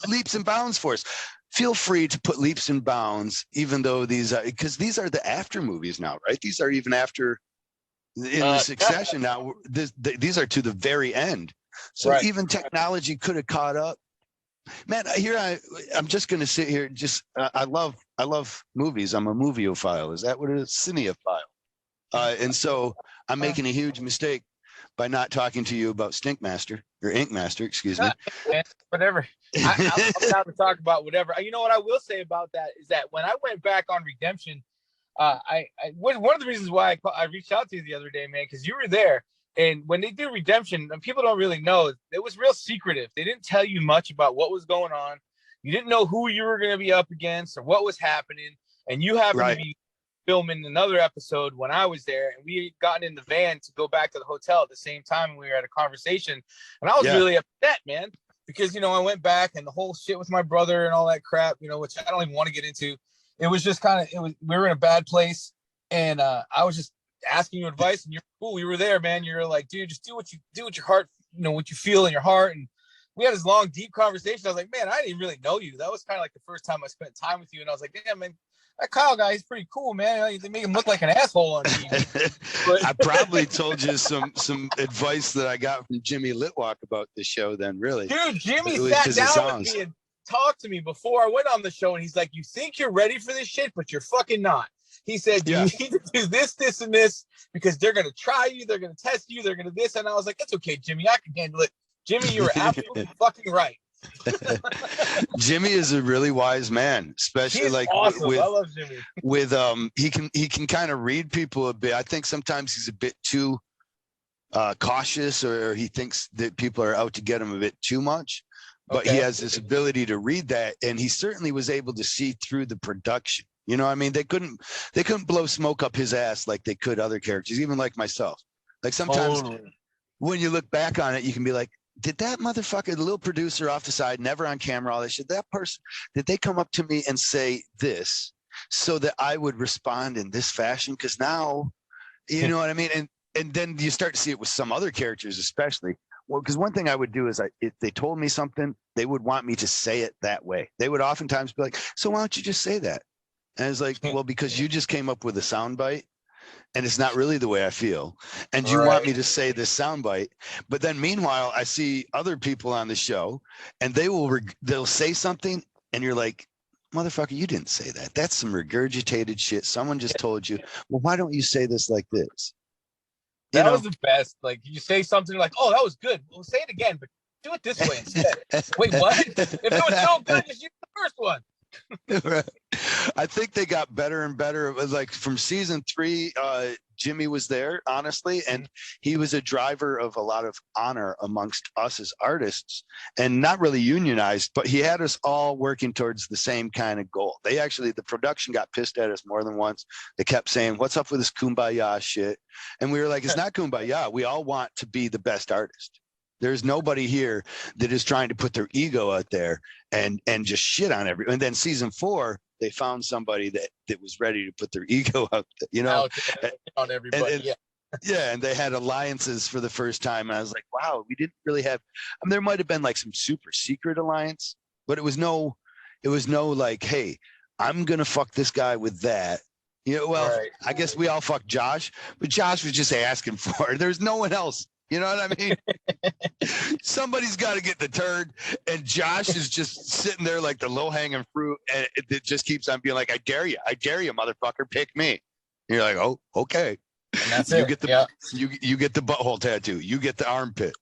leaps and bounds for us. Feel free to put leaps and bounds, even though these are, because these are the after movies now, right? These are even after in the succession now. These are to the very end. So even technology could have caught up. Man, I'm just going to sit here. I love movies. I'm a movieophile. Is that what it is? Cineophile. And so I'm making a huge mistake by not talking to you about Stinkmaster or Inkmaster, excuse me. Whatever. I'm down to talk about whatever. You know what I will say about that is that when I went back on Redemption, one of the reasons why I reached out to you the other day, man, because you were there. And when they do Redemption, and people don't really know, it was real secretive. They didn't tell you much about what was going on. You didn't know who you were going to be up against or what was happening. And you happened to be filming another episode when I was there, and we had gotten in the van to go back to the hotel at the same time, and we were at a conversation. And I was really upset, man, because, I went back and the whole shit with my brother and all that crap, which I don't even want to get into. It was just we were in a bad place, and I was just asking you advice, and you're cool. You were there, man. You're like, dude, just do what your heart, what you feel in your heart. And we had this long, deep conversation. I was like, man, I didn't really know you. That was kind of like the first time I spent time with you. And I was like, damn, man, that Kyle guy, he's pretty cool, man. They make him look like an asshole on TV. But I probably told you some advice that I got from Jimmy Litwalk about the show then, really. Dude, Jimmy sat down with me and talked to me before I went on the show, and he's like, you think you're ready for this shit, but you're fucking not. He said, you need to do this, this, and this, because they're going to try you, they're going to test you, they're going to this. And I was like, it's okay, Jimmy, I can handle it. Jimmy, you were absolutely fucking right. Jimmy is a really wise man, especially He's like awesome. with I love Jimmy. With he can kind of read people a bit. I think sometimes he's a bit too cautious, or he thinks that people are out to get him a bit too much. But he has this ability to read that, and he certainly was able to see through the production. You know what I mean? They couldn't blow smoke up his ass like they could other characters, even like myself. Like sometimes when you look back on it, you can be like, did that motherfucker, the little producer off the side, never on camera, all that shit, that person, did they come up to me and say this so that I would respond in this fashion? Because now, you know what I mean? And then you start to see it with some other characters, especially. Well, because one thing I would do is if they told me something, they would want me to say it that way. They would oftentimes be like, so why don't you just say that? And it's like, well, because you just came up with a soundbite, and it's not really the way I feel. And you want me to say this soundbite. But then meanwhile, I see other people on the show, and they'll say something, and you're like, motherfucker, you didn't say that. That's some regurgitated shit. Someone just told you, well, why don't you say this like this? That was the best. Like, you say something like, oh, that was good. Well, say it again, but do it this way instead. Wait, what? If it was so good, just use the first one. I think they got better and better. It was like from season 3, Jimmy was there, honestly, and he was a driver of a lot of honor amongst us as artists, and not really unionized, but he had us all working towards the same kind of goal. The production got pissed at us more than once. They kept saying, what's up with this kumbaya shit? And we were like, it's not kumbaya. We all want to be the best artist. There's nobody here that is trying to put their ego out there and just shit on everyone. And then season 4, they found somebody that was ready to put their ego out there, on everybody. And they had alliances for the first time. And I was like, wow, we didn't really have, there might've been like some super secret alliance, but it was no like, hey, I'm going to fuck this guy with that. I guess we all fucked Josh, but Josh was just asking for it. There's no one else. You know what I mean? Somebody's got to get the turd, and Josh is just sitting there like the low-hanging fruit, and it just keeps on being like, I dare you, motherfucker, pick me. And you're like, oh, okay. And that's you get the you get the butthole tattoo, you get the armpit,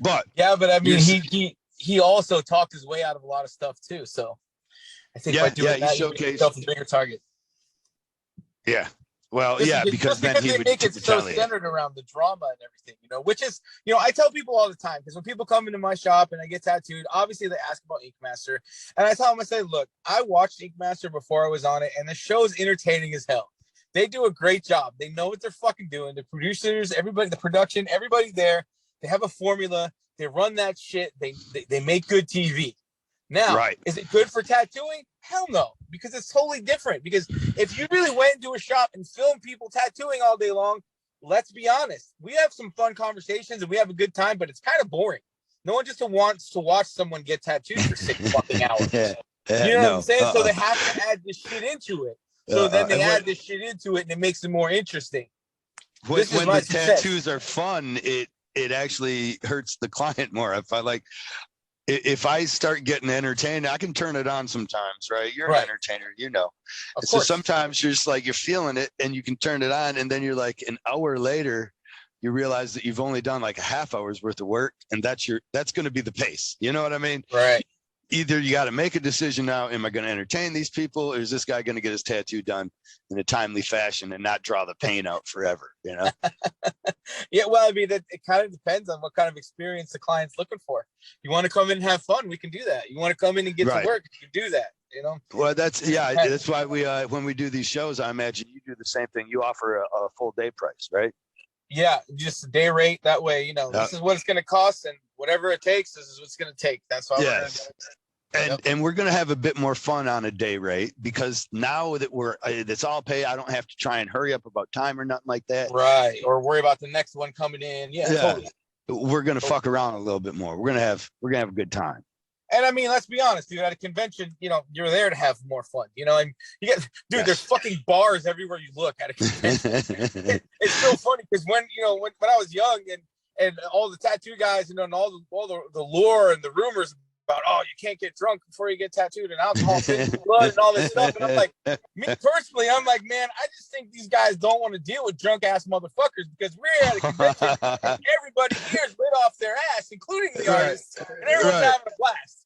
But I mean, he also talked his way out of a lot of stuff too. So I think by doing that, you make yourself a bigger target. Yeah. Well, because then he would make it so centered around the drama and everything, which is, I tell people all the time, because when people come into my shop and I get tattooed, obviously they ask about Ink Master, and I tell them, I say, look, I watched Ink Master before I was on it, and the show is entertaining as hell. They do a great job. They know what they're fucking doing. The producers, everybody, the production, everybody there, they have a formula. They run that shit. They make good TV. Now, Is it good for tattooing? Hell no, because it's totally different. Because if you really went into a shop and filmed people tattooing all day long, let's be honest, we have some fun conversations and we have a good time, but it's kind of boring. No one just wants to watch someone get tattooed for 6 fucking hours. You know what I'm saying? So they have to add this shit into it. So then they add this shit into it, and it makes it more interesting. When the tattoos are fun, it actually hurts the client more. If I start getting entertained, I can turn it on sometimes, right? You're an entertainer, So sometimes you're just like, you're feeling it and you can turn it on. And then you're like, an hour later, you realize that you've only done like a half hour's worth of work. And that's going to be the pace. You know what I mean? Right. Either you got to make a decision now, am I going to entertain these people, or is this guy going to get his tattoo done in a timely fashion and not draw the pain out forever, Yeah, well, I mean, it kind of depends on what kind of experience the client's looking for. You want to come in and have fun, we can do that. You want to come in and get to work, you can do that, Well, that's why we when we do these shows, I imagine you do the same thing. You offer a full day price, right? Yeah, just a day rate. That way, you know, this is what it's going to cost, and whatever it takes, this is what's going to take. That's why we're going to do it. And we're going to have a bit more fun on a day rate, because now that it's all pay, I don't have to try and hurry up about time or nothing like that. Right. Or worry about the next one coming in. Yeah. Totally. We're going to fuck around a little bit more. We're going to have a good time. And I mean, let's be honest, dude, at a convention, you know, you're there to have more fun, you know, and you get, dude, there's fucking bars everywhere you look at a convention. It's so funny because when I was young and all the tattoo guys, you know, and all the lore and the rumors about, oh, you can't get drunk before you get tattooed and alcohol blood and all this stuff. And I'm like, me personally, I'm like, man, I just think these guys don't want to deal with drunk ass motherfuckers, because we're at a convention and everybody here is lit off their ass, including the artists, and everyone's having a blast.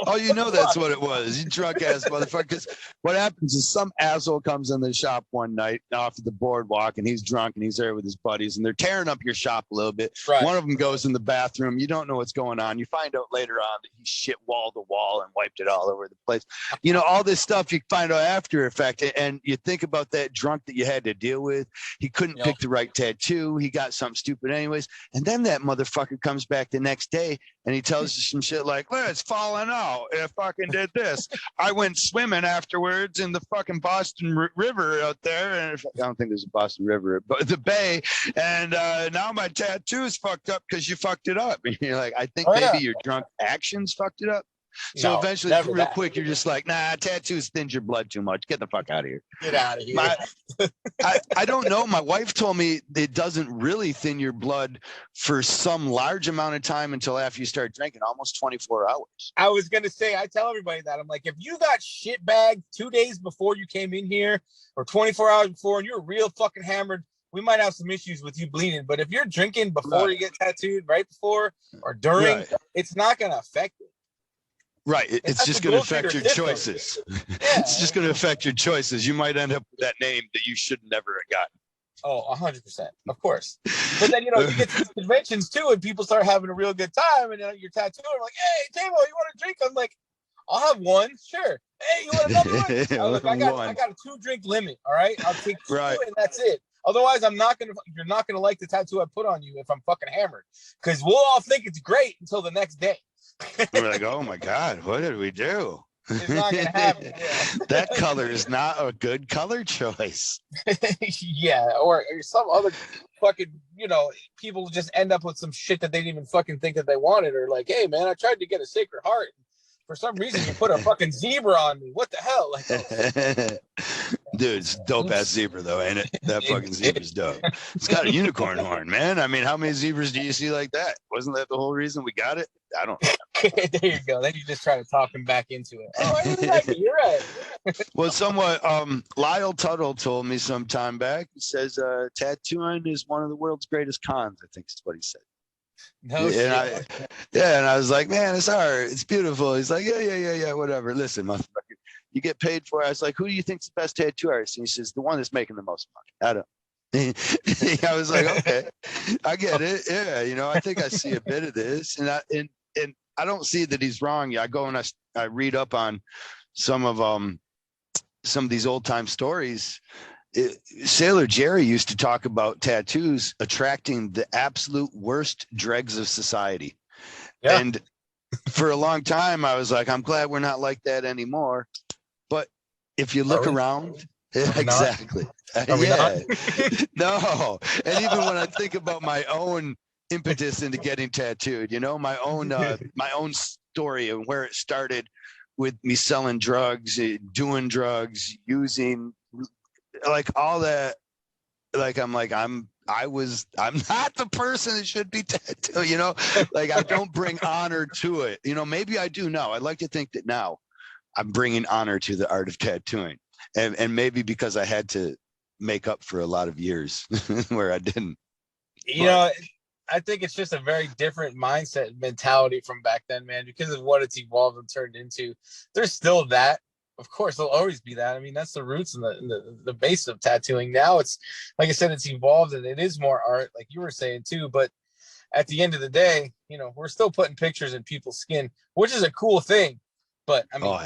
Oh, you know that's what it was. You drunk ass motherfucker. Because what happens is some asshole comes in the shop one night off of the boardwalk, and he's drunk and he's there with his buddies, and they're tearing up your shop a little bit. Right. One of them goes in the bathroom. You don't know what's going on. You find out later on that he shit wall to wall and wiped it all over the place. You know, all this stuff you find out after effect, and you think about that drunk that you had to deal with. He couldn't pick the right tattoo. He got something stupid anyways. And then that motherfucker comes back the next day and he tells you some shit like, "Well, it's falling out. I fucking did this. I went swimming afterwards in the fucking Boston River out there." And I don't think there's a Boston River, but the bay. And now my tattoo's fucked up because you fucked it up. And you're like, I think maybe your drunk actions fucked it up. So eventually, real quick, you're just like, nah, tattoos thins your blood too much. Get the fuck out of here. Get out of here. I don't know. My wife told me it doesn't really thin your blood for some large amount of time until after you start drinking, almost 24 hours. I was going to say, I tell everybody that. I'm like, if you got shit bagged 2 days before you came in here or 24 hours before and you're real fucking hammered, we might have some issues with you bleeding. But if you're drinking before you get tattooed, right before or during, it's not going to affect it. Right. It's just going to affect your choices. It's just going to affect your choices. You might end up with that name that you should never have gotten. Oh, 100%. Of course. But then, you know, you get to these conventions too, and people start having a real good time. And you're tattooing. I'm like, hey, Jayvo, you want a drink? I'm like, I'll have one. Sure. Hey, you want another one? Like, I got a 2-drink limit. All right. I'll take 2 and that's it. Otherwise, you're not going to like the tattoo I put on you if I'm fucking hammered, because we'll all think it's great until the next day. We're like, oh my God, what did we do? It's not gonna happen. Yeah. That color is not a good color choice. Yeah, or some other fucking, you know, people just end up with some shit that they didn't even fucking think that they wanted, or like, hey man, I tried to get a Sacred Heart. For some reason, you put a fucking zebra on me. What the hell? Like, dude, it's dope ass zebra though, ain't it? That fucking zebra's dope. It's got a unicorn horn, man. I mean, how many zebras do you see like that? Wasn't that the whole reason we got it? I don't know. There you go. Then you just try to talk him back into it. Oh, I didn't like it. You're right. Well, somewhat. Lyle Tuttle told me some time back. He says tattooing is one of the world's greatest cons. I think is what he said. No shit. And I was like, man, it's art. It's beautiful. He's like, yeah, whatever. Listen, motherfucker, you get paid for it. I was like, who do you think's the best tattoo artist? And he says, the one that's making the most money. I don't. I was like, okay, I get it. Yeah, you know, I think I see a bit of this, and I don't see that he's wrong. Yeah, I go and I read up on some of these old time stories. Sailor Jerry used to talk about tattoos attracting the absolute worst dregs of society. Yeah. And for a long time, I was like, I'm glad we're not like that anymore. But if you look around, exactly. Yeah. No. And even when I think about my own impetus into getting tattooed, you know, my own story and where it started with me selling drugs, doing drugs, using, like all that, like I'm not the person that should be tattooed, you know, like I don't bring honor to it, you know. Maybe I do now. I'd like to think that now I'm bringing honor to the art of tattooing, and maybe because I had to make up for a lot of years where I didn't. You know, I think it's just a very different mindset mentality from back then, man, because of what it's evolved and turned into. There's still that. Of course, there'll always be that. I mean, that's the roots and the base of tattooing. Now it's, like I said, it's evolved and it is more art, like you were saying too. But at the end of the day, you know, we're still putting pictures in people's skin, which is a cool thing. But I mean,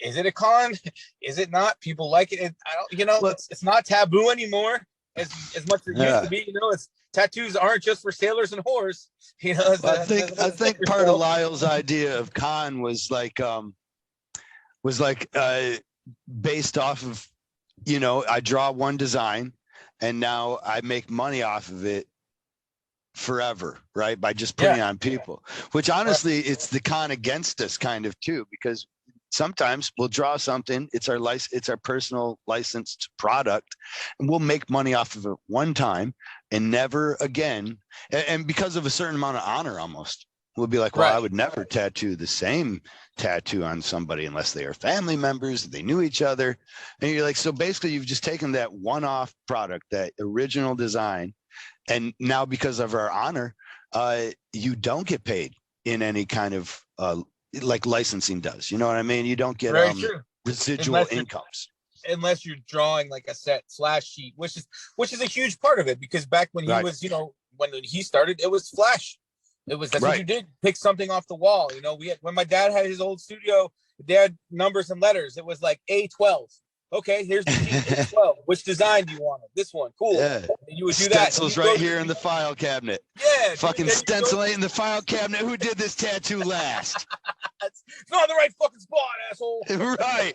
is it a con? Is it not? People like it. I don't, you know, it's not taboo anymore as much as it used to be. You know, tattoos aren't just for sailors and whores. You know, well, I think part of Lyle's idea of con was based off of, I draw one design and now I make money off of it forever, right? By just putting it on people, which honestly, it's the con against us kind of too, because sometimes we'll draw something, it's our personal licensed product, and we'll make money off of it one time and never again. And because of a certain amount of honor, almost, we'll be like, well, I would never tattoo the same tattoo on somebody unless they are family members, they knew each other. And you're like, so basically you've just taken that one-off product, that original design, and now because of our honor, you don't get paid in any kind of like licensing does. You know what I mean? You don't get residual incomes. Unless you're drawing like a set flash sheet, which is a huge part of it, because back when he was, when he started, it was flash. That's what you did. Pick something off the wall. When my dad had his old studio, they had numbers and letters. It was like A12. Okay, here's the sheet, A12. Which design do you want? This one. Cool. Yeah. And you would do that. Stencils right here in the file cabinet. Yeah. Fucking stenciling in the file cabinet. Who did this tattoo last? It's not in the right fucking spot, asshole. Right.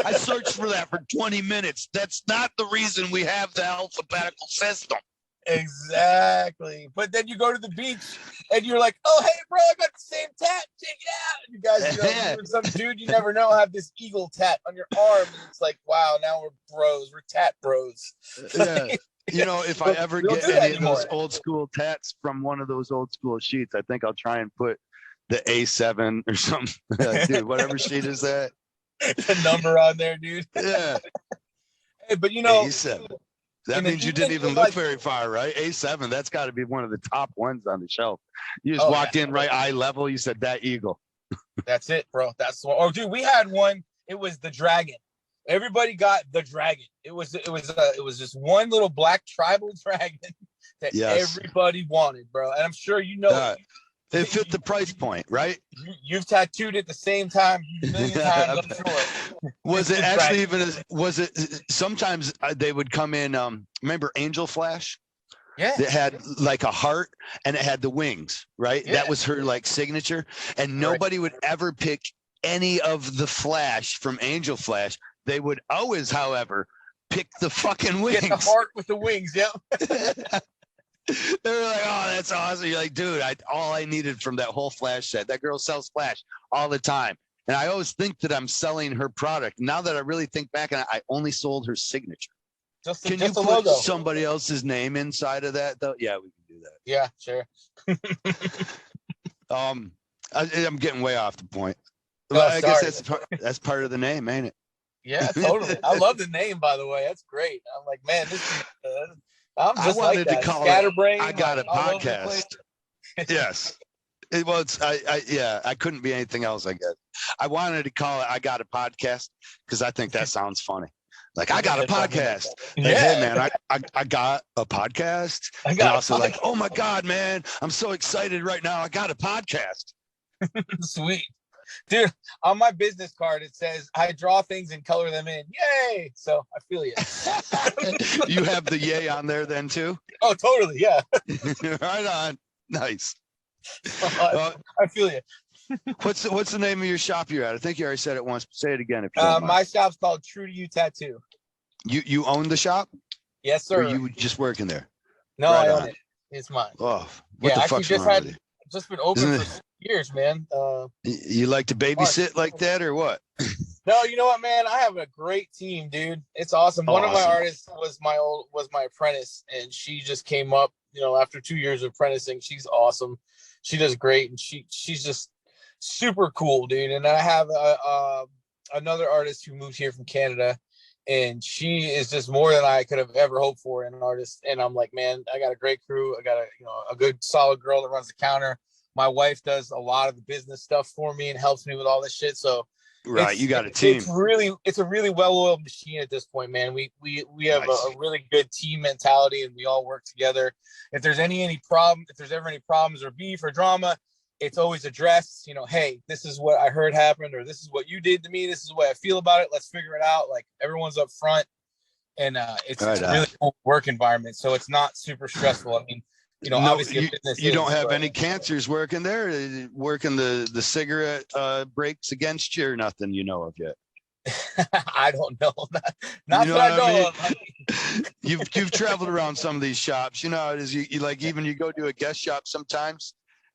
I searched for that for 20 minutes. That's not the reason we have the alphabetical system. Exactly. But then you go to the beach and you're like, oh, hey, bro, I got the same tat. Check it out. You guys, some dude you never know have this eagle tat on your arm. And it's like, wow, now we're bros. We're tat bros. Yeah. If I ever get any of those old school tats from one of those old school sheets, I think I'll try and put the A7 or something. Dude, whatever sheet is that? The number on there, dude. Yeah. Hey, but A7. That means you didn't even look very far, right? A7, that's got to be one of the top ones on the shelf. You just walked in right eye level. You said that eagle. That's it, bro. That's the one. Oh, dude, we had one. It was the dragon. Everybody got the dragon. It was just one little black tribal dragon that everybody wanted, bro. And I'm sure it fit the price point, right? You've tattooed it the same time a million times, I'm sure. Was it actually sometimes they would come in, remember Angel Flash? Yeah. That had like a heart and it had the wings, right? Yeah. That was her like signature. And nobody would ever pick any of the Flash from Angel Flash. They would always, however, pick the fucking wings. Get the heart with the wings, yep. They were like, oh, that's awesome. You're like, dude, all I needed from that whole Flash set. That girl sells Flash all the time. And I always think that I'm selling her product. Now that I really think back, and I only sold her signature. Can you put logo. Somebody else's name inside of that, though? Yeah, we can do that. Yeah, sure. I'm getting way off the point. Well, I guess that's part of the name, ain't it? Yeah, totally. I love the name, by the way. That's great. I'm like, man, this I'm just I wanted like to call Scatterbrain, it I Got a Podcast. Yes. I couldn't be anything else, I guess. I wanted to call it I Got a Podcast because I think that sounds funny. Like, I got a podcast. Like, hey, man, I got a podcast. And also like, oh, my God, man, I'm so excited right now. I got a podcast. Sweet. Dude, on my business card, it says, I draw things and color them in. Yay. So I feel you. You have the yay on there then, too? Oh, totally. Yeah. Right on. Nice. I feel you. What's the name of your shop you're at? I think you already said it once. Say it again. If you don't mind. My shop's called True to You Tattoo. You own the shop? Yes, sir. Or you just working there? No, I own it. It's mine. Oh, what the fuck's wrong with you? Just been open for years, man. You like to babysit like that or what? No, you know what, man? I have a great team, dude. It's awesome. One of my artists was my apprentice, and she just came up, after 2 years of apprenticing. She's awesome. She does great, and she's just super cool, dude. And I have another artist who moved here from Canada, and she is just more than I could have ever hoped for in an artist. And I'm like, man, I got a great crew. I got a good solid girl that runs the counter. My wife does a lot of the business stuff for me and helps me with all this shit. So you got a team. It's a really well-oiled machine at this point, man. We have a really good team mentality, and we all work together. If there's any problem, if there's ever any problems or beef or drama, it's always addressed. Hey, this is what I heard happened, or this is what you did to me. This is the way I feel about it. Let's figure it out. Like, everyone's up front, and it's a really cool work environment. So it's not super stressful. I mean, obviously a business you don't have any cancers working there, working the cigarette breaks against you or nothing you know of yet. I don't know. Not you know that I know of. You've traveled around some of these shops. You know how it is. You like even you go to a guest shop sometimes,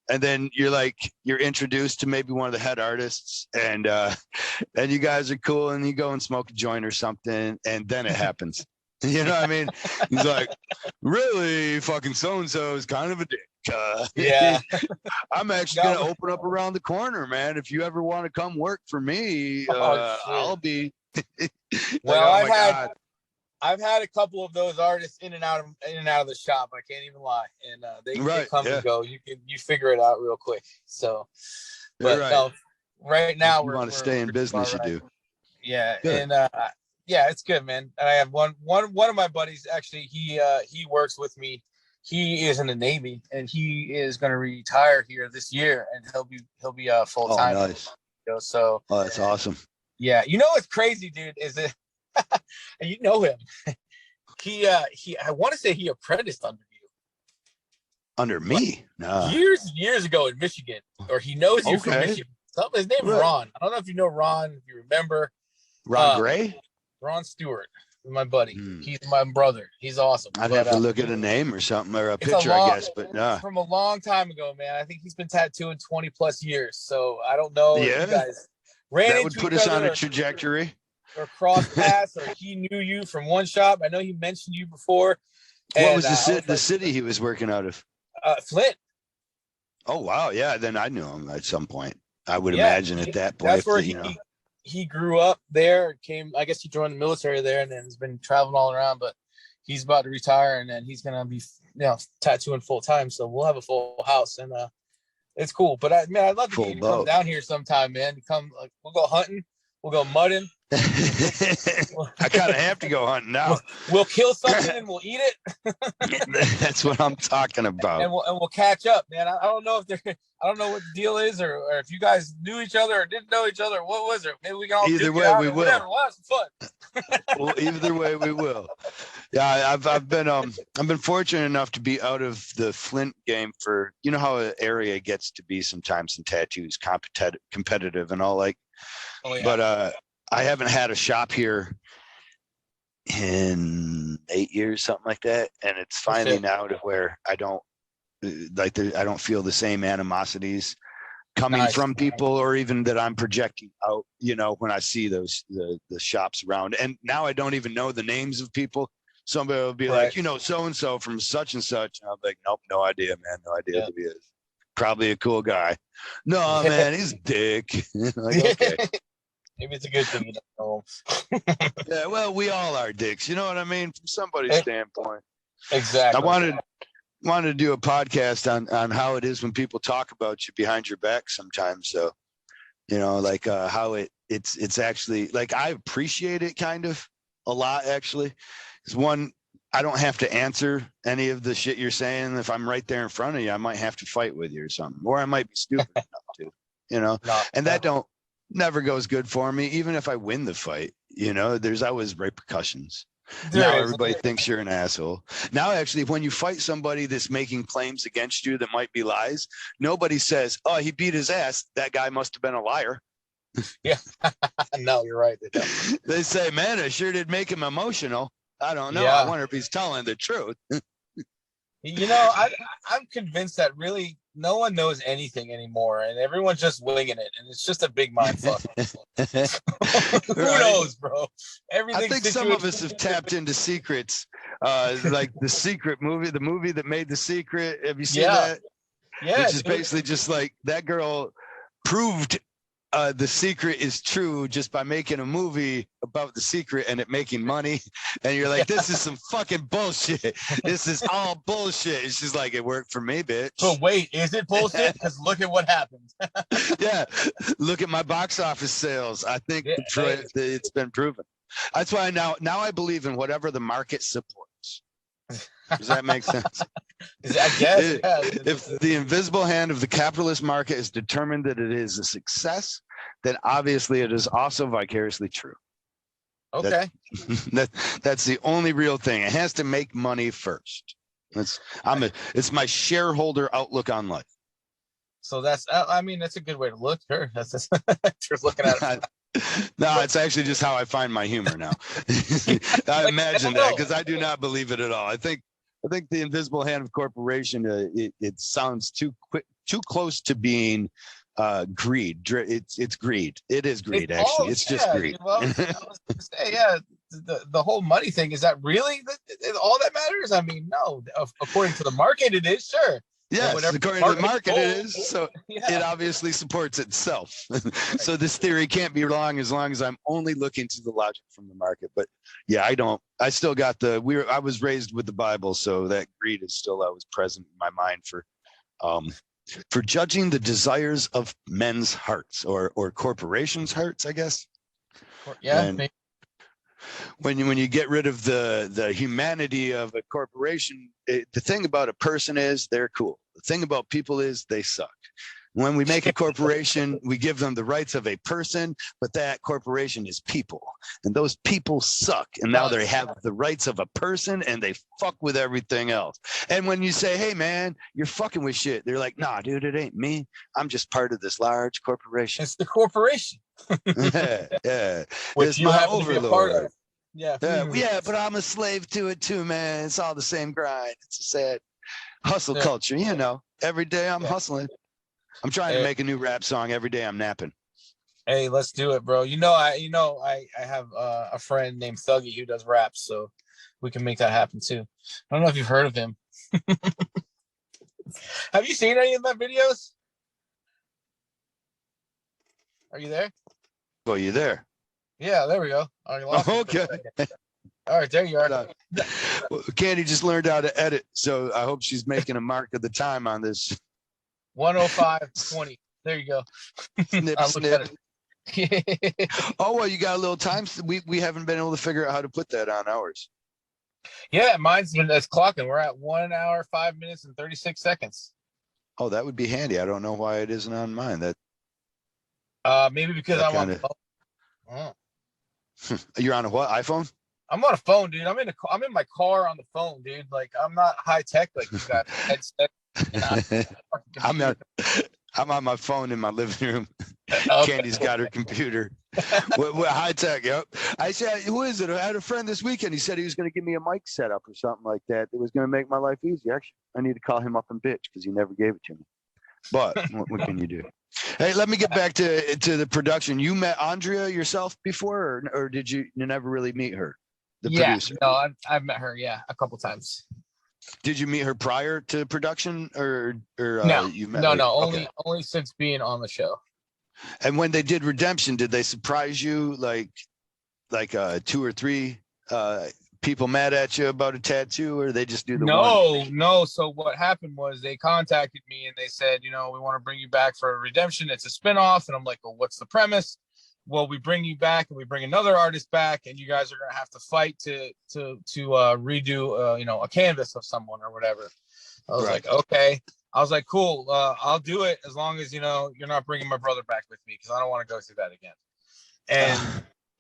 and then you're introduced to maybe one of the head artists, and you guys are cool, and you go and smoke a joint or something, and then it happens. You know what I mean? He's like, really, fucking so-and-so is kind of a dick. Yeah. I'm actually going to open up around the corner, man. If you ever want to come work for me, I'll be. Well, I've had a couple of those artists in and out of the shop. I can't even lie. And they come and go. You figure it out real quick. So, but no, right now we want to stay in business. You do. Yeah. Good. And yeah, it's good, man. And I have one of my buddies, actually, he works with me. He is in the Navy, and he is going to retire here this year, and he'll be full time. Oh, nice. So that's awesome. Yeah, what's crazy, dude, is that you know him. He I want to say he apprenticed under you. Under me? No. Years ago in Michigan, or he knows you from Michigan. His name is Ron. I don't know if you know Ron, if you remember. Ron Gray? Ron Stewart, my buddy. He's my brother. He's awesome. I'd have to look at a name or something, or a picture, I guess, but no. From a long time ago, man. I think he's been tattooing 20 plus years. So I don't know if you guys ran into each other. That would put us on a trajectory. Or cross paths, or he knew you from one shop. I know he mentioned you before. What was the city he was working out of? Flint. Oh, wow. Yeah, then I knew him at some point. I would imagine at that point. That's where he grew up there. I guess he joined the military there, and then has been traveling all around. But he's about to retire, and then he's gonna be tattooing full time. So we'll have a full house, and it's cool. But I'd love to get you to come down here sometime, man. We'll go hunting. We'll go mudding. I kind of have to go hunting now. We'll kill something and we'll eat it. That's what I'm talking about. And we'll catch up, man. I don't know what the deal is, or if you guys knew each other or didn't know each other. What was it? Maybe we can all either way we will. Whatever. We'll have some fun. Well, either way we will. Yeah, I've been fortunate enough to be out of the Flint game for how an area gets to be sometimes in tattoos, competitive and all like. Oh, yeah. But I haven't had a shop here in 8 years, something like that, and it's finally now to where I don't feel the same animosities coming from people, or even that I'm projecting out. When I see the shops around, and now I don't even know the names of people. Somebody will be like, so and so from such and such, and I'm like, nope, no idea, man, no idea who he is. Probably a cool guy. No, man, he's a dick. Like, okay. Maybe it's a good thing you don't know. Yeah, well, we all are dicks. You know what I mean? From somebody's standpoint. Exactly. I wanted to do a podcast on how it is when people talk about you behind your back sometimes. So, how it's actually, like, I appreciate it kind of a lot, actually. Because one, I don't have to answer any of the shit you're saying. If I'm right there in front of you, I might have to fight with you or something, or I might be stupid enough to, and that never goes good for me. Even if I win the fight, there's always repercussions. Now everybody thinks you're an asshole. Now, actually, when you fight somebody that's making claims against you that might be lies, nobody says, oh, he beat his ass. That guy must have been a liar. Yeah. No, you're right. They say, man, it sure did make him emotional. I don't know. Yeah. I wonder if he's telling the truth. I'm convinced that really no one knows anything anymore, and everyone's just winging it, and it's just a big mind fuck. Who knows, bro? I think some of us have tapped into secrets, like The Secret movie, the movie that made The Secret. Have you seen that? Yeah, which is basically just like that girl proved The Secret is true just by making a movie about The Secret and it making money. And you're like, this is some fucking bullshit. This is all bullshit. And she's like, it worked for me, bitch. But wait, is it bullshit? Because look at what happened. Yeah. Look at my box office sales. I think it's been proven. That's why now I believe in whatever the market supports. Does that make sense? I guess. If the invisible hand of the capitalist market is determined that it is a success, then obviously it is also vicariously true. Okay. That's the only real thing. It has to make money first. It's my shareholder outlook on life. So that's, I mean, that's a good way to look. Sure, that's just, just looking at it. No, it's actually just how I find my humor now. I imagine that because I do not believe it at all. I think the invisible hand of corporation. It sounds too close to being greed. It's greed. It is greed. Actually, it's just greed. Well, I was gonna say, yeah, the whole money thing, is that really all that matters? I mean, no. According to the market, it is, sure. Yes, according to the market, it is. So it obviously supports itself. So this theory can't be wrong as long as I'm only looking to the logic from the market. But yeah, I still got I was raised with the Bible, so that greed is still always present in my mind for judging the desires of men's hearts or corporations' hearts, I guess. Yeah. And when you get rid of the humanity of a corporation, the thing about a person is they're cool. The thing about people is they suck. When we make a corporation, we give them the rights of a person, but that corporation is people, and those people suck. And now they have the rights of a person, and they fuck with everything else. And when you say, "Hey, man, you're fucking with shit," they're like, "Nah, dude, it ain't me. I'm just part of this large corporation." It's the corporation. Yeah, Which it's you my happen to be a part overlord. of. Yeah. Yeah, but I'm a slave to it too, man. It's all the same grind. It's a sad hustle culture, you know. Every day I'm hustling. I'm trying to make a new rap song every day. I'm napping. Hey, let's do it, bro. I have a friend named Thuggy who does raps, so we can make that happen too. I don't know if you've heard of him. Have you seen any of my videos? Are you there? Well, you there? Yeah, there we go. Okay. All right, there you are. Well, Candy just learned how to edit, so I hope she's making a mark of the time on this. 105:20. There you go. Snip, snip. Oh, well, you got a little time. We haven't been able to figure out how to put that on ours. Yeah, that's clocking. We're at 1 hour, 5 minutes, and 36 seconds. Oh, that would be handy. I don't know why it isn't on mine. Maybe because I'm on the phone. Oh. You're on a what? iPhone? I'm on a phone, dude. I'm in my car on the phone, dude. Like, I'm not high tech like you got headset. I'm on my phone in my living room. Okay. Candy's got her computer. We're high tech. Yep. I said, who is it? I had a friend this weekend. He said he was going to give me a mic setup or something like that. It was going to make my life easy. Actually, I need to call him up and bitch because he never gave it to me. But what can you do? Hey, let me get back to the production. You met Andrea yourself before, or did you never really meet her? The producer. No, I've met her. Yeah, a couple times. Did you meet her prior to production, or no? You met no, her? no. Only since being on the show. And when they did Redemption, did they surprise you like 2 or 3 people mad at you about a tattoo, or they just do the one? No. So what happened was they contacted me and they said, we want to bring you back for Redemption. It's a spinoff. And I'm like, well, what's the premise? Well, we bring you back and we bring another artist back, and you guys are going to have to fight to redo, a canvas of someone or whatever. I was like, okay. I was like, cool. I'll do it as long as, you're not bringing my brother back with me, because I don't want to go through that again.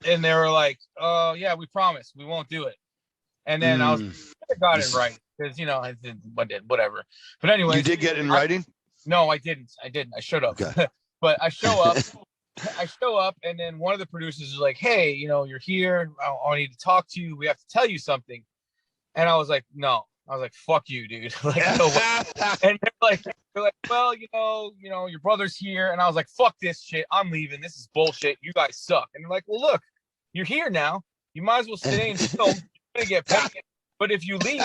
And they were like, oh, yeah, we promise we won't do it. And then I got it right because, I did whatever. But anyway, you did get in writing? No, I didn't. I should have. Okay. But I show up, and then one of the producers is like, hey, you're here. I need to talk to you. We have to tell you something. And I was like, no. I was like, fuck you, dude. Like, no way. And they're like, well, your brother's here. And I was like, fuck this shit. I'm leaving. This is bullshit. You guys suck. And they're like, well, look, you're here now. You might as well stay and film. You're gonna get paid. But if you leave,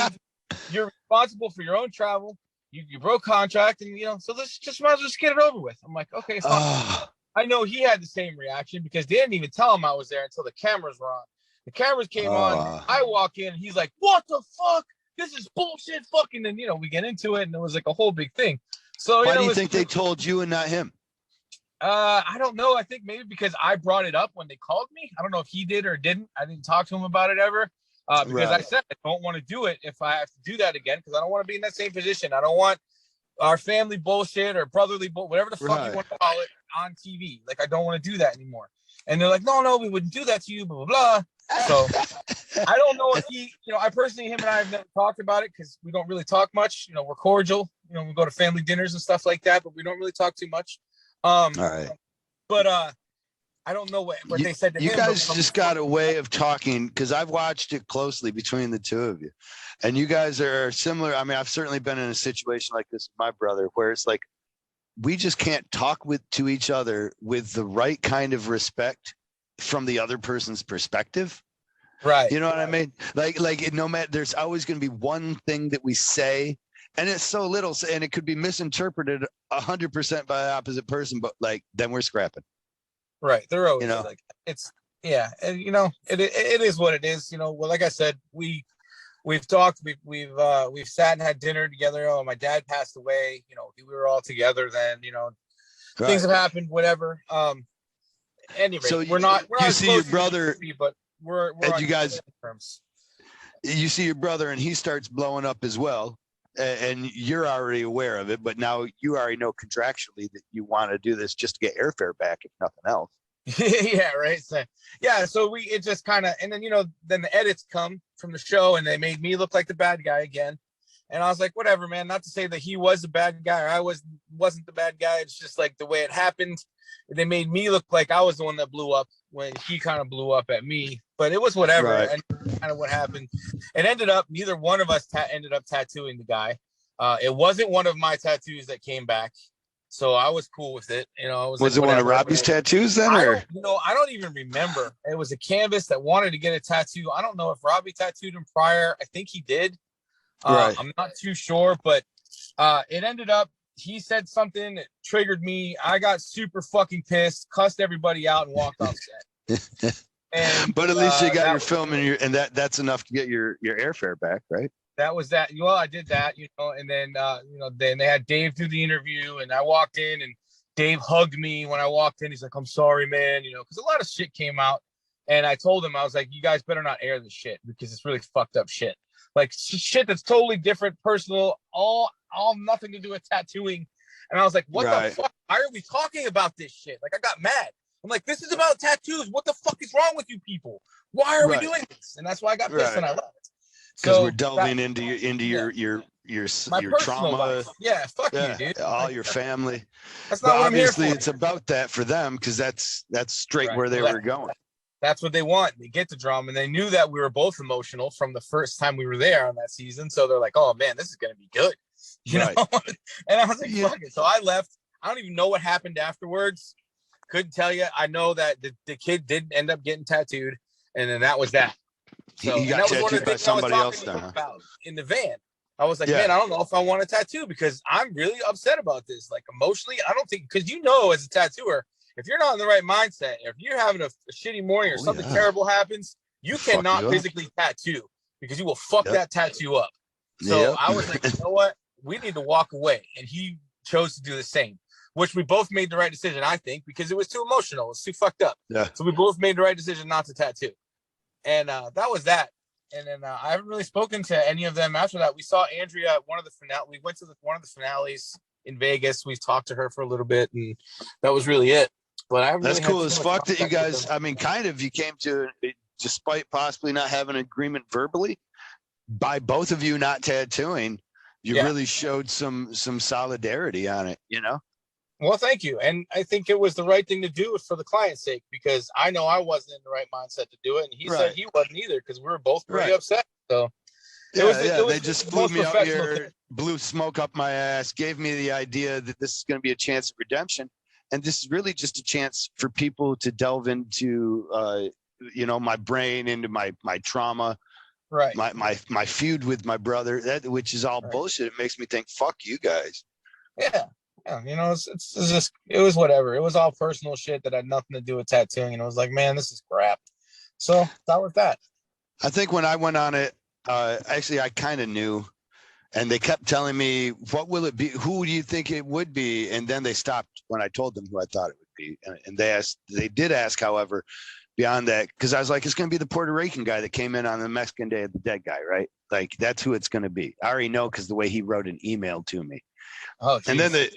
you're responsible for your own travel. You broke contract, and so let's might as well just get it over with. I'm like, okay, fine. I know he had the same reaction because they didn't even tell him I was there until the cameras were on. The cameras came on. I walk in. He's like, what the fuck? This is bullshit. Fucking. And, we get into it, and it was like a whole big thing. So why do you think they told you and not him? I don't know. I think maybe because I brought it up when they called me. I don't know if he did or didn't. I didn't talk to him about it ever. Because I said I don't want to do it if I have to do that again, because I don't want to be in that same position. I don't want our family bullshit or brotherly bullshit, whatever the fuck you want to call it, on TV. Like, I don't want to do that anymore. And they're like, no, we wouldn't do that to you, blah, blah, blah. So I don't know if he, I personally, him and I have never talked about it because we don't really talk much. We're cordial. We go to family dinners and stuff like that, but we don't really talk too much. All right. But I don't know what they said to him. You guys just got a way of talking, because I've watched it closely between the two of you, and you guys are similar. I mean, I've certainly been in a situation like this with my brother, where it's like we just can't talk to each other with the right kind of respect from the other person's perspective. Right. You know what I mean? Like no matter, there's always going to be one thing that we say, and it's so little, and it could be misinterpreted 100% by the opposite person, but like then we're scrapping. Right. They're always like, it's, yeah. And, it is what it is. Well, like I said, we've talked, we've sat and had dinner together. Oh, my dad passed away. We were all together then, Right. Things have happened, whatever. Anyway, so we're not you see your brother, but we're on you guys terms. You see your brother and he starts blowing up as well, and you're already aware of it, but now you already know contractually that you want to do this just to get airfare back, if nothing else. Yeah, right. So it just kind of, and then then the edits come from the show and they made me look like the bad guy again. And I was like, whatever, man. Not to say that he was the bad guy or I wasn't the bad guy. It's just like the way it happened. They made me look like I was the one that blew up when he kind of blew up at me. But it was whatever. Right. And kind of what happened. It ended up, neither one of us ended up tattooing the guy. It wasn't one of my tattoos that came back. So I was cool with it. Was it one of Robbie's tattoos then? I don't even remember. It was a canvas that wanted to get a tattoo. I don't know if Robbie tattooed him prior. I think he did. Right. I'm not too sure, but it ended up, he said something that triggered me. I got super fucking pissed, cussed everybody out, and walked off set. But at least you got your film and that's enough to get your airfare back, right? That was that. Well, I did that, and then then they had Dave do the interview, and I walked in, and Dave hugged me when I walked in. He's like, "I'm sorry, man," because a lot of shit came out, and I told him, I was like, "You guys better not air this shit because it's really fucked up shit." Like shit that's totally different, personal, all nothing to do with tattooing. And I was like, what the fuck? Why are we talking about this shit? Like, I got mad. I'm like, this is about tattoos. What the fuck is wrong with you people? Why are we doing this? And that's why I got pissed and I left. Because we're delving into your trauma. Life. Yeah, fuck you, dude. All your family. That's not what I'm here for. Obviously, it's about that for them because that's straight where they were going. That's what they want. They get the drama, and they knew that we were both emotional from the first time we were there on that season. So they're like, "Oh man, this is gonna be good," know. And I was like, "Fuck it." So I left. I don't even know what happened afterwards. Couldn't tell you. I know that the kid did end up getting tattooed, and then that was that. So he got tattooed by somebody else then, about in the van. I was like, man, I don't know if I want a tattoo because I'm really upset about this. Like emotionally, I don't think, because as a tattooer, if you're not in the right mindset, if you're having a shitty morning or something terrible happens, you cannot physically tattoo because you will fuck that tattoo up. So I was like, you know what? We need to walk away. And he chose to do the same, which we both made the right decision, I think, because it was too emotional. It was too fucked up. Yeah. So we both made the right decision not to tattoo. And that was that. And then I haven't really spoken to any of them after that. We saw Andrea at one of the finale. We went to one of the finales in Vegas. We talked to her for a little bit, and that was really it. But I that's cool as fuck that you guys. I mean, kind of you came to, despite possibly not having an agreement verbally, by both of you not tattooing, you really showed some solidarity on it. Well, thank you. And I think it was the right thing to do for the client's sake, because I know I wasn't in the right mindset to do it. And he said he wasn't either, because we were both pretty upset. So they just flew me out here, blew smoke up my ass, gave me the idea that this is going to be a chance of redemption. And this is really just a chance for people to delve into, my brain, into my trauma, my feud with my brother, which is all bullshit. It makes me think, fuck you guys. Yeah. Yeah, it's just, it was whatever. It was all personal shit that had nothing to do with tattooing. And I was like, man, this is crap. So that was that. I think when I went on it, actually, I kind of knew, and they kept telling me, what will it be? Who do you think it would be? And then they stopped when I told them who I thought it would be. And they did ask, however, beyond that, because I was like, it's going to be the Puerto Rican guy that came in on the Mexican Day of the Dead guy, right? Like, that's who it's going to be. I already know because the way he wrote an email to me. Oh, geez. And then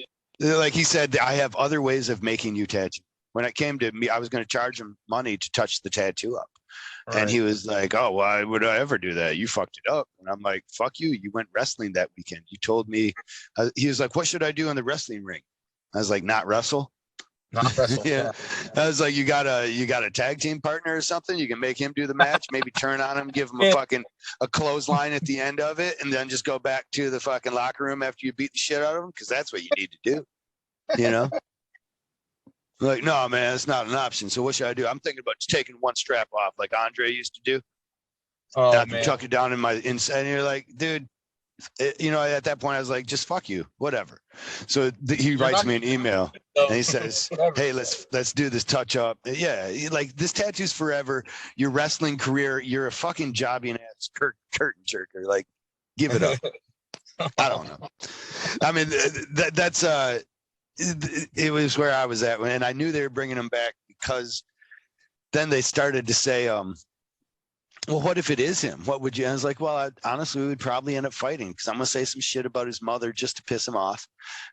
like he said, I have other ways of making you tattoo. When it came to me, I was going to charge him money to touch the tattoo up. Right. And he was like, oh, why would I ever do that? You fucked it up. And I'm like, fuck you. You went wrestling that weekend. You told me. He was like, what should I do in the wrestling ring? I was like, not wrestle. Not wrestle. Yeah. I was like, you got a tag team partner or something? You can make him do the match, maybe turn on him, give him a clothesline at the end of it, and then just go back to the fucking locker room after you beat the shit out of him, because that's what you need to do. You know? Like, no, man, it's not an option. So what should I do? I'm thinking about just taking one strap off like Andre used to do. Oh, I can tuck it down in my inside. And you're like, dude, at that point I was like, just fuck you, whatever. So he writes me an email and he says, hey, let's do this touch up. Yeah, like, this tattoo's forever. Your wrestling career, you're a fucking jobbing ass curtain jerker. Like, give it up. I don't know. I mean, that's it was where I was at, and I knew they were bringing him back, because then they started to say, well, what if it is him? What would you? And I was like, well, honestly, we would probably end up fighting, because I'm going to say some shit about his mother just to piss him off.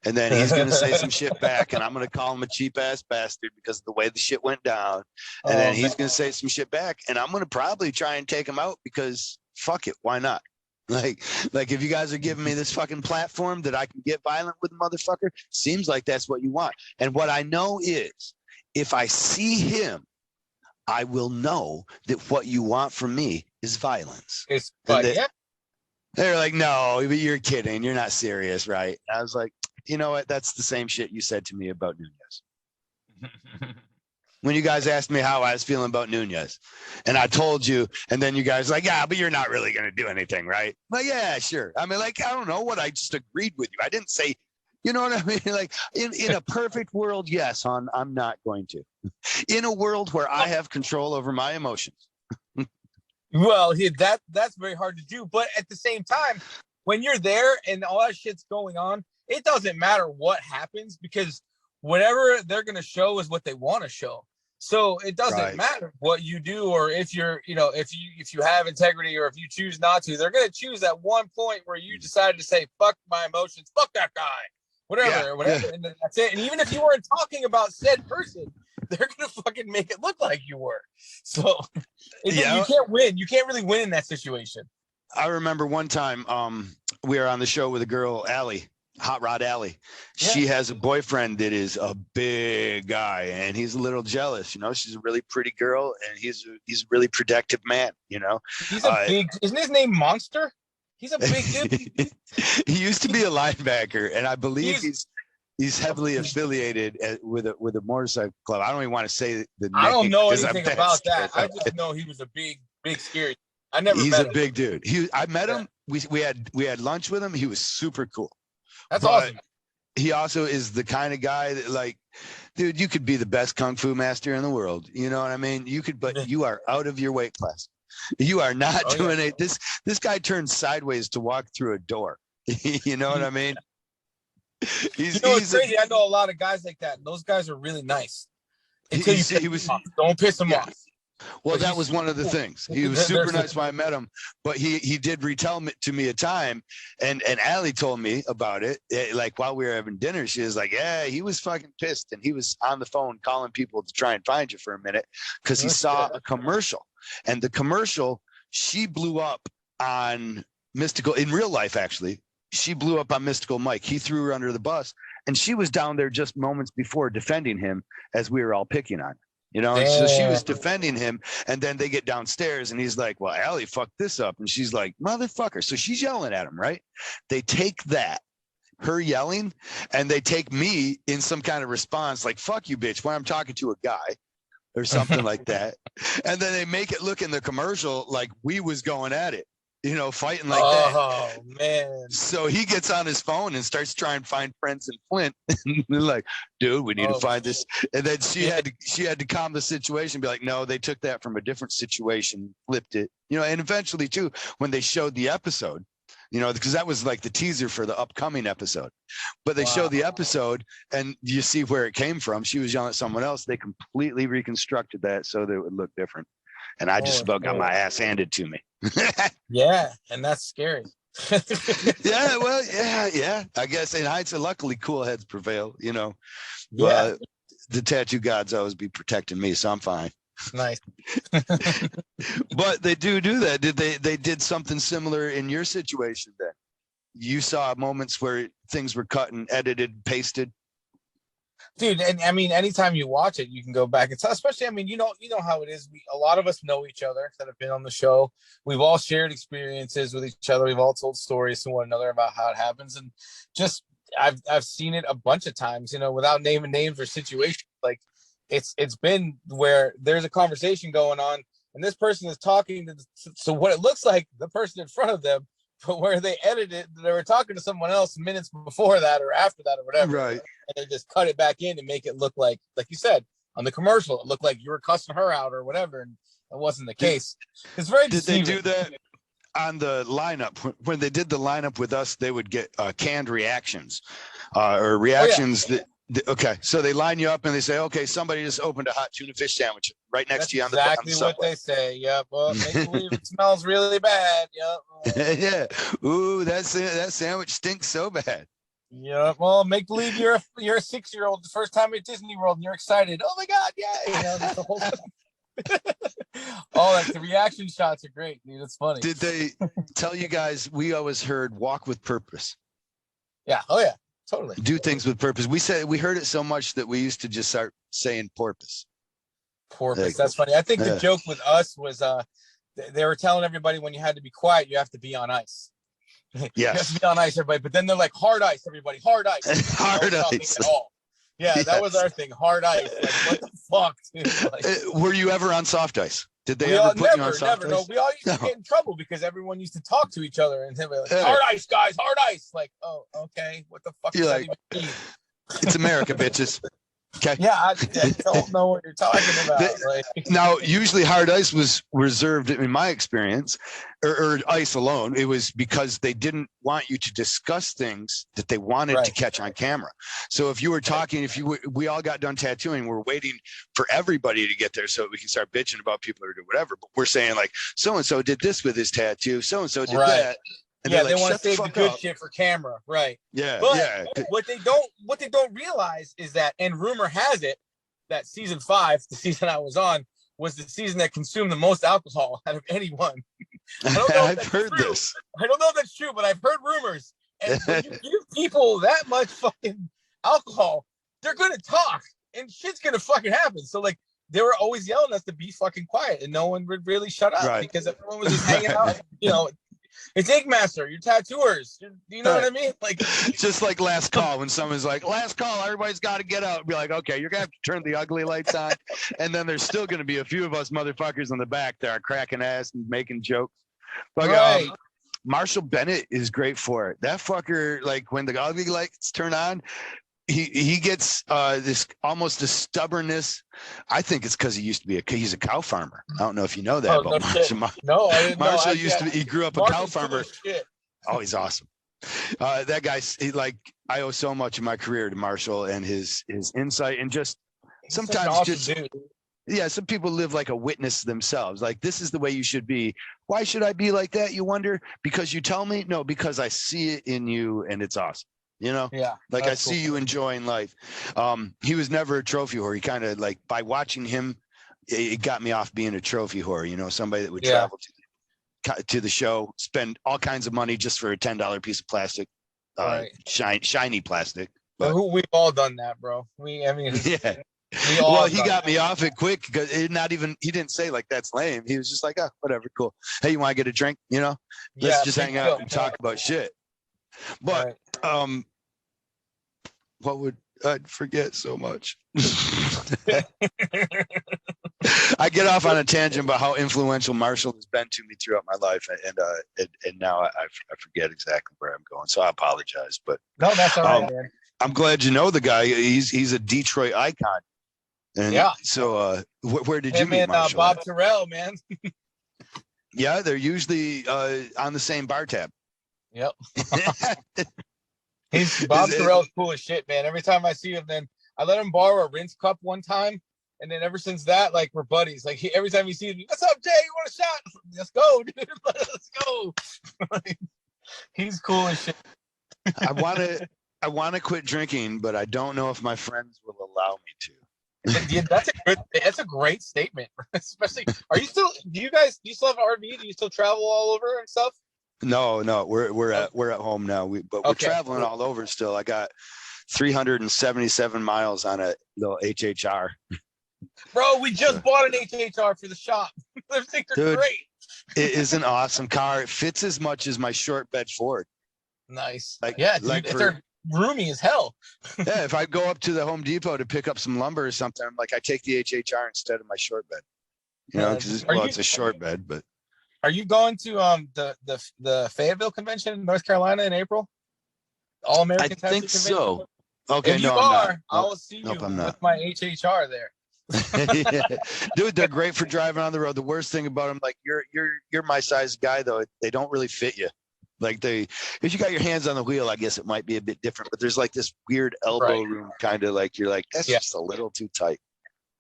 And then he's going to say some shit back, and I'm going to call him a cheap ass bastard because of the way the shit went down. And then he's going to say some shit back, and I'm going to probably try and take him out, because fuck it. Why not? Like if you guys are giving me this fucking platform that I can get violent with a motherfucker, seems like that's what you want. And what I know is, if I see him, I will know that what you want from me is violence. They're like, no, you're kidding. You're not serious, right? And I was like, you know what? That's the same shit you said to me about Nunez. When you guys asked me how I was feeling about Nunez, and I told you, and then you guys like, yeah, but you're not really going to do anything, right? Like, yeah, sure. I mean, like, I don't know what, I just agreed with you. I didn't say, you know what I mean? Like, in a perfect world, yes, I'm not going to. In a world where I have control over my emotions. Well, that's very hard to do. But at the same time, when you're there and all that shit's going on, it doesn't matter what happens, because whatever they're going to show is what they want to show. So it doesn't matter what you do, or if you're, if you have integrity, or if you choose not to. They're going to choose that one point where you decide to say, fuck my emotions, fuck that guy, whatever. And that's it. And even if you weren't talking about said person, they're going to fucking make it look like you were. So you can't win. You can't really win in that situation. I remember one time we were on the show with a girl, Allie. Hot Rod Alley. She has a boyfriend that is a big guy, and he's a little jealous. She's a really pretty girl, and he's a really protective man. He's a big. Isn't his name Monster? He's a big dude. He used to be a linebacker, and I believe he's heavily affiliated with a motorcycle club. I don't even want to say the name. I don't know anything about that. I just know he was a big scary. I never. He's met him. A big dude. I met him. We had lunch with him. He was super cool. That's awesome. He also is the kind of guy that, like, dude, you could be the best kung fu master in the world. You know what I mean? You could, but you are out of your weight class. You are not doing it. This guy turns sideways to walk through a door. You know what I mean? It's crazy. I know a lot of guys like that. Those guys are really nice. Until don't piss them off. Well, that was one of the things. He was super nice when I met him, but he did retell to me a time, and Allie told me about it. Like, while we were having dinner, she was like, yeah, he was fucking pissed, and he was on the phone calling people to try and find you for a minute, because he saw a commercial, and the commercial, she blew up on Mystical, in real life, actually. She blew up on Mystical Mike. He threw her under the bus, and she was down there just moments before defending him as we were all picking on him. And so she was defending him, and then they get downstairs, and he's like, well, Allie fucked this up. And she's like, motherfucker. So she's yelling at him, right? They take that, her yelling, and they take me in some kind of response, like, fuck you, bitch, when I'm talking to a guy or something like that. And then they make it look in the commercial like we was going at it. Fighting like that. Oh, man. So he gets on his phone and starts trying to find friends in Flint. And they're like, dude, we need to find this. And then she had to calm the situation, be like, no, they took that from a different situation, flipped it. And eventually, too, when they showed the episode, because that was like the teaser for the upcoming episode. But they showed the episode, and you see where it came from. She was yelling at someone else. They completely reconstructed that so that it would look different. And I just about got my ass handed to me. Yeah, and that's scary. Yeah, well, yeah. I guess in hindsight, luckily, cool heads prevail. The tattoo gods always be protecting me, so I'm fine. Nice. But they do that. They did something similar in your situation then? You saw moments where things were cut and edited, pasted. Dude, and I mean, anytime you watch it, you can go back. It's especially, I mean, you know how it is. A lot of us know each other that have been on the show. We've all shared experiences with each other. We've all told stories to one another about how it happens, and just I've seen it a bunch of times. Without naming names or situations, like it's been where there's a conversation going on, and this person is talking to. So what it looks like the person in front of them, but where they edited it, they were talking to someone else minutes before that or after that or whatever. Right. And they just cut it back in and make it look like you said, on the commercial, it looked like you were cussing her out or whatever. And it wasn't the case. It's very deceiving. Did they do that on the lineup? When they did the lineup with us, they would get canned reactions or reactions okay, so they line you up and they say, okay, somebody just opened a hot tuna fish sandwich right next to you on the exactly what they say. Yep. Well, make believe it smells really bad. Yep. Yeah. Ooh, that sandwich stinks so bad. Yeah. Well, make believe you're a 6-year-old the first time at Disney World and you're excited. Oh my God, yeah. That's the whole thing. Oh, like the reaction shots are great, dude. It's funny. Did they tell you guys? We always heard walk with purpose. Yeah. Oh yeah. Totally. Do things with purpose. We heard it so much that we used to just start saying porpoise. Porpoise. That's funny. I think the joke with us was they were telling everybody when you had to be quiet, you have to be on ice. Yes. You have to be on ice, everybody. But then they're like hard ice, everybody. Hard ice. Hard ice. At all. Yeah, yes. That was our thing. Hard ice. Like, what the fuck, dude? Like, were you ever on soft ice? Did they ever put you on soft ice? No, we all used to get in trouble because everyone used to talk to each other and they were like, hard ice, guys, hard ice. Like, oh, okay. What the fuck does that even mean? It's America, bitches. Okay. Yeah, I don't know what you're talking about. Now, usually hard ice was reserved, in my experience, or ice alone. It was because they didn't want you to discuss things that they wanted to catch on camera. So if you were talking, we all got done tattooing, we're waiting for everybody to get there so we can start bitching about people or do whatever. But we're saying like, so-and-so did this with his tattoo, so-and-so did that. And yeah, they want to save the good shit for camera, right? Yeah, but what they don't realize is that, and rumor has it that season 5, the season I was on, was the season that consumed the most alcohol out of anyone. I don't know. I've heard this. I don't know if that's true, but I've heard rumors. And when you give people that much fucking alcohol, they're gonna talk, and shit's gonna fucking happen. So like, they were always yelling at us to be fucking quiet, and no one would really shut up because everyone was just hanging out, It's Ink Master, your tattooers. You know what I mean? Like, just like last call, when someone's like, last call, everybody's got to get out. Be like, okay, you're gonna have to turn the ugly lights on, and then there's still gonna be a few of us motherfuckers in the back that are cracking ass and making jokes. But Marshall Bennett is great for it. That fucker, like when the ugly lights turn on, he gets this almost a stubbornness. I think it's because he's a cow farmer. I don't know if you know that, but no, I didn't Marshall know. He grew up a cow farmer. Oh, he's awesome. That guy's I owe so much of my career to Marshall and his insight, and just sometimes awesome dude. Yeah, some people live like a witness themselves. Like, this is the way you should be. Why should I be like that? You wonder? Because you tell me? No, because I see it in you, and it's awesome. Yeah, like I see you enjoying life. He was never a trophy whore. He kind of like, by watching him, it got me off being a trophy whore. Somebody that would travel to the show, spend all kinds of money just for a $10 piece of plastic, shiny plastic. But we've all done that, bro. Yeah. Well, he got me off it quick because he didn't say like, that's lame. He was just like, whatever, cool. Hey, you want to get a drink? Let's just hang out and talk about shit. But I'd forget so much. I get off on a tangent about how influential Marshall has been to me throughout my life, and now I forget exactly where I'm going. So I apologize, but no, that's all right, man. I'm glad you know the guy. He's a Detroit icon. And so where did you meet Marshall? Bob Terrell, man. Yeah, they're usually on the same bar tab. Yep. Bob Terrell's cool as shit, man. Every time I see him, then I let him borrow a rinse cup one time, and then ever since that, like, we're buddies. Like, every time he sees me, what's up, Jay? You want a shot? Let's go, dude. Let's go. He's cool as shit. I want to quit drinking, but I don't know if my friends will allow me to. That's a great statement. Especially, do you still have an RV? Do you still travel all over and stuff? No, we're at home now. We're traveling all over still. I got 377 miles on a little HHR. Bro, we just bought an HHR for the shop. Those things are great. It is an awesome car. It fits as much as my short bed Ford. Nice. Dude, they're roomy as hell. Yeah, if I go up to the Home Depot to pick up some lumber or something, I'm like, I take the HHR instead of my short bed. You know, because it's a short bed, but. Are you going to the Fayetteville convention in North Carolina in April? All American I think convention? So. Okay, if you are, I will see you with my HHR there. Yeah. Dude, they're great for driving on the road. The worst thing about them, like you're my size guy though, they don't really fit you. Like if you got your hands on the wheel, I guess it might be a bit different, but there's like this weird elbow room kind of like, you're like, that's just a little too tight.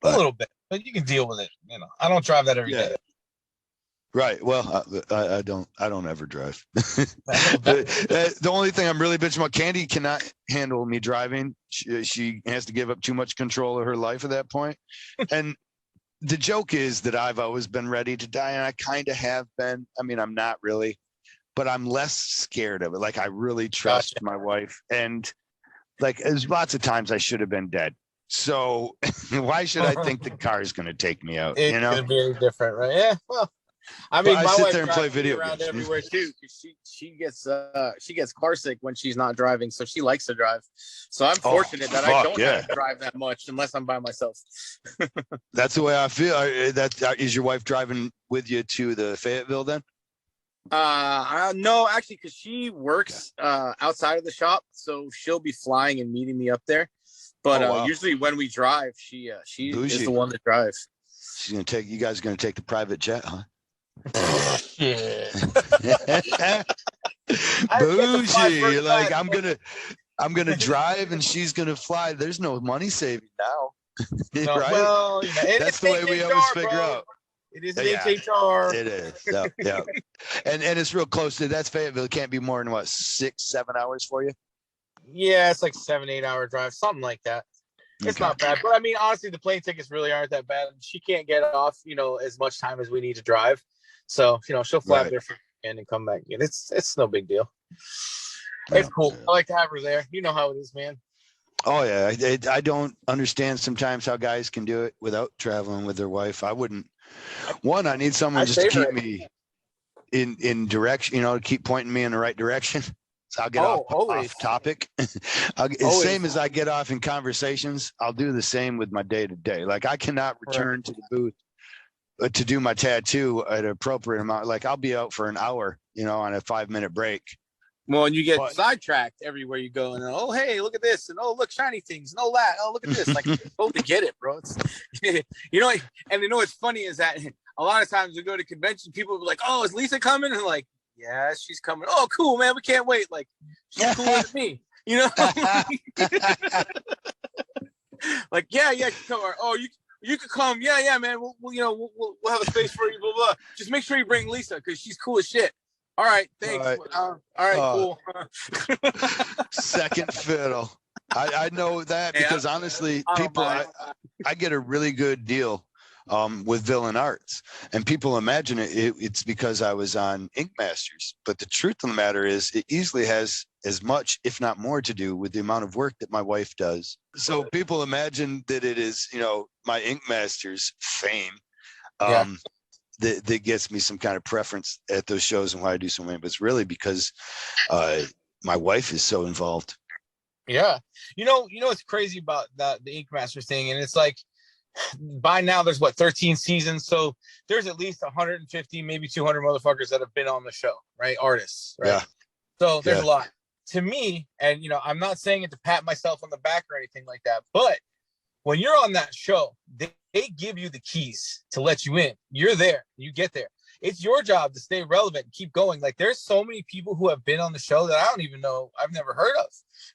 A little bit, but you can deal with it. You know, I don't drive that every day. Right. Well, I don't ever drive. The only thing I'm really bitching about, Candy cannot handle me driving. She has to give up too much control of her life at that point. And the joke is that I've always been ready to die, and I kind of have been. I mean, I'm not really, but I'm less scared of it. Like I really trust my wife, and like there's lots of times I should have been dead. So why should I think the car is going to take me out? It could be different, right? Yeah. Well. I mean, my wife drives me around everywhere too, because she gets car sick when she's not driving, so she likes to drive. So I'm fortunate that I don't have to drive that much unless I'm by myself. That's the way I feel. Is your wife driving with you to the Fayetteville then? No, actually, because she works outside of the shop, so she'll be flying and meeting me up there. But usually when we drive, she is the one that drives. She's gonna take you guys. Are gonna take the private jet, huh? Yeah. Bougie. You're like, I'm gonna drive and she's gonna fly. There's no money saving now. No, right? Well, that's the way we always figure out. It is an HHR. It is. Yeah. And it's real close to that's Fayetteville. It can't be more than 6-7 hours for you. Yeah, it's like 7-8 hour drive, something like that. It's not bad, but I mean, honestly, the plane tickets really aren't that bad. She can't get off, as much time as we need to drive. So, she'll fly there for and come back. It's no big deal. It's cool. I like to have her there. You know how it is, man. Oh yeah, I don't understand sometimes how guys can do it without traveling with their wife. I wouldn't. One, I need someone just to keep me in direction. To keep pointing me in the right direction. So I'll get off topic. Same as I get off in conversations, I'll do the same with my day to day. Like I cannot return to the booth to do my tattoo at an appropriate amount. Like I'll be out for an hour, on a 5-minute break. Well, and you get sidetracked everywhere you go, and hey, look at this, and look, shiny things, and that, look at this. Like you totally get it, bro. It's, and what's funny is that a lot of times we go to convention, people will be like, "Oh, is Lisa coming?" And like, yeah, she's coming. Oh, cool, man. We can't wait. Like, she's cool with me. Like, yeah, come on. Oh, you could come. Yeah, man. We'll have a space for you. Blah blah. Just make sure you bring Lisa because she's cool as shit. All right, thanks. All right, cool. Second fiddle. I know that because honestly, people, I get a really good deal with Villain Arts, and people imagine it's because I was on Ink Masters, but the truth of the matter is it easily has as much, if not more, to do with the amount of work that my wife does. So people imagine that it is, my Ink Masters fame that gets me some kind of preference at those shows and why I do so many, but it's really because my wife is so involved. Yeah. What's crazy about the Ink Masters thing, and it's like, by now there's 13 seasons, so there's at least 150 maybe 200 motherfuckers that have been on the show, right? Artists, right? Yeah. So there's a lot to me, and I'm not saying it to pat myself on the back or anything like that, but when you're on that show, they give you the keys to let you in. You're there, you get there. It's your job to stay relevant and keep going. Like there's so many people who have been on the show that I don't even know, I've never heard of,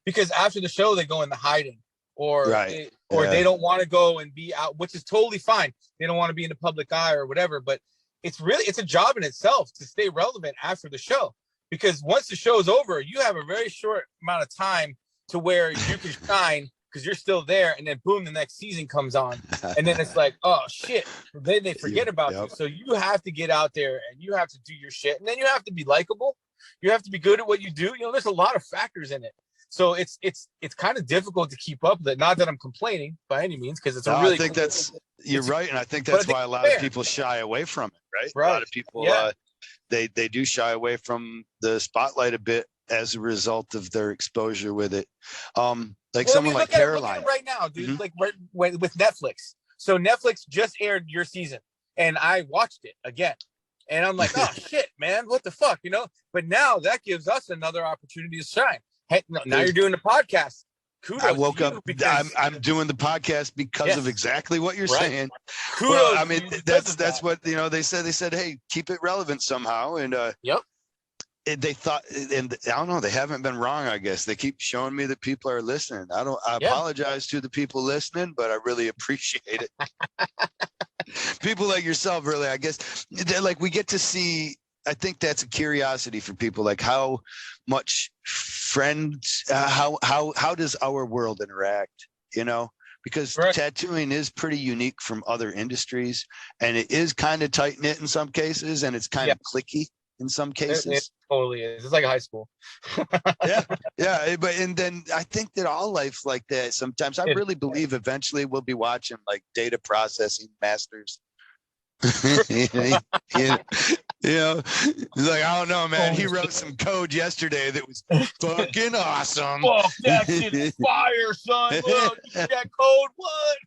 because after the show they go into hiding. Or they don't want to go and be out, which is totally fine. They don't want to be in the public eye or whatever, but it's a job in itself to stay relevant after the show, because once the show is over, you have a very short amount of time to where you can shine because you're still there, and then boom, the next season comes on, and then it's like, oh shit, then they forget about you. So you have to get out there and you have to do your shit, and then you have to be likable. You have to be good at what you do. You know, there's a lot of factors in it. So it's kind of difficult to keep up with it. Not that I'm complaining by any means, because it's a really. I think you're right, and I think that's why a lot of people shy away from it. Right. A lot of people, they do shy away from the spotlight a bit as a result of their exposure with it. Someone like Caroline right now, dude. Like with Netflix. So Netflix just aired your season, and I watched it again. And I'm like, oh shit, man, what the fuck, you know? But now that gives us another opportunity to shine. Hey, now you're doing the podcast. Kudos. I woke up. I'm doing the podcast because of exactly what you're saying. Kudos. Well, I mean, that's what they said. They said, hey, keep it relevant somehow. And they thought, and I don't know, they haven't been wrong. I guess they keep showing me that people are listening. I apologize to the people listening, but I really appreciate it. People like yourself, really, I guess, like we get to see. I think that's a curiosity for people, like how much friends, how does our world interact, you know, because tattooing is pretty unique from other industries, and it is kind of tight knit in some cases, and it's kind of cliquey in some cases. It totally is. It's like a high school. And then I think that all life's like that sometimes. I really believe eventually we'll be watching like data processing masters. You know, he's like, I don't know, man. He wrote some code yesterday that was fucking awesome. Fuck, that shit is fire, son. Look, you see that code? What?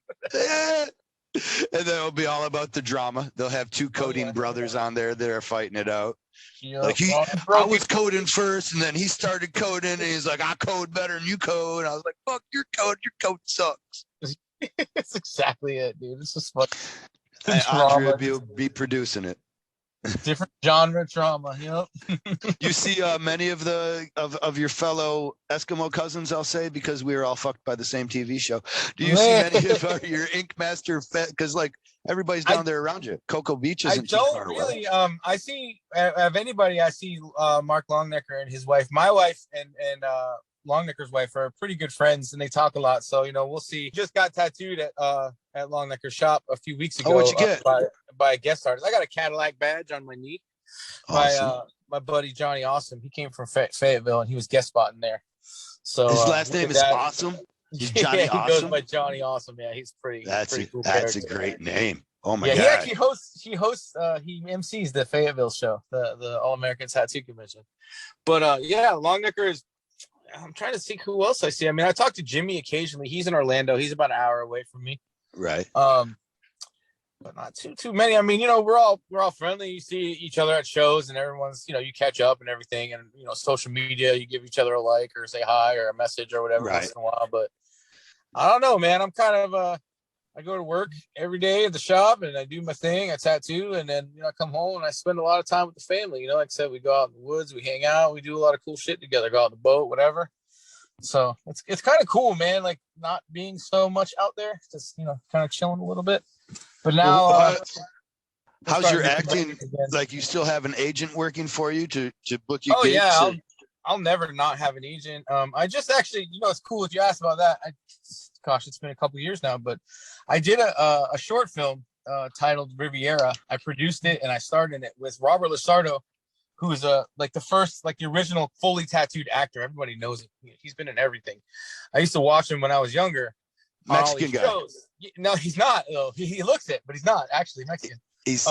And then it'll be all about the drama. They'll have two coding brothers on there that are fighting it out. Like I was coding first, and then he started coding, and he's like, I code better than you code. And I was like, fuck your code sucks. That's exactly it, dude. It's just fucking. Andre will be producing it. Different genre drama, You see many of your fellow Eskimo cousins, I'll say, because we were all fucked by the same TV show. Do you see many of your Ink Master? Because like everybody's down there around you. Cocoa Beach isn't too far away. I don't really. I see of anybody. I see Mark Longnecker and his wife. My wife and Longnecker's wife are pretty good friends, and they talk a lot. So we'll see. Just got tattooed at Longnecker's shop a few weeks ago. Oh, what'd you get? By a guest artist. I got a Cadillac badge on my knee. Awesome. By my buddy Johnny Awesome. He came from Fayetteville, and he was guest spotting there. So his last name is Awesome. He's Johnny Awesome. He goes by Johnny Awesome. Yeah, he's pretty. That's a great name. Oh my god. He actually hosts. He MCs the Fayetteville show, the All American Tattoo Convention. But Longnecker is. I'm trying to think who else I see. I mean, I talk to Jimmy occasionally. He's in Orlando. He's about an hour away from me. Right. But not too many. I mean, we're all friendly. You see each other at shows, and everyone's, you catch up and everything. And social media, you give each other a like or say hi or a message or whatever once in a while. But I don't know, man. I'm kind of I go to work every day at the shop, and I do my thing. I tattoo, and then I come home and I spend a lot of time with the family. Like I said, we go out in the woods, we hang out, we do a lot of cool shit together. Go out on the boat, whatever. So it's kind of cool, man. Like not being so much out there, just kind of chilling a little bit. But now, how's your acting? Like you still have an agent working for you to book you? Oh gigs, yeah, I'll never not have an agent. I just actually, it's cool if you asked about that. Gosh, it's been a couple years now, but I did a short film titled Riviera. I produced it and I starred in it with Robert Lasardo, who's the original fully tattooed actor. Everybody knows him. He's been in everything. I used to watch him when I was younger. Mexican guy. Shows. No, he's not. Though. He looks it, but he's not actually Mexican. He's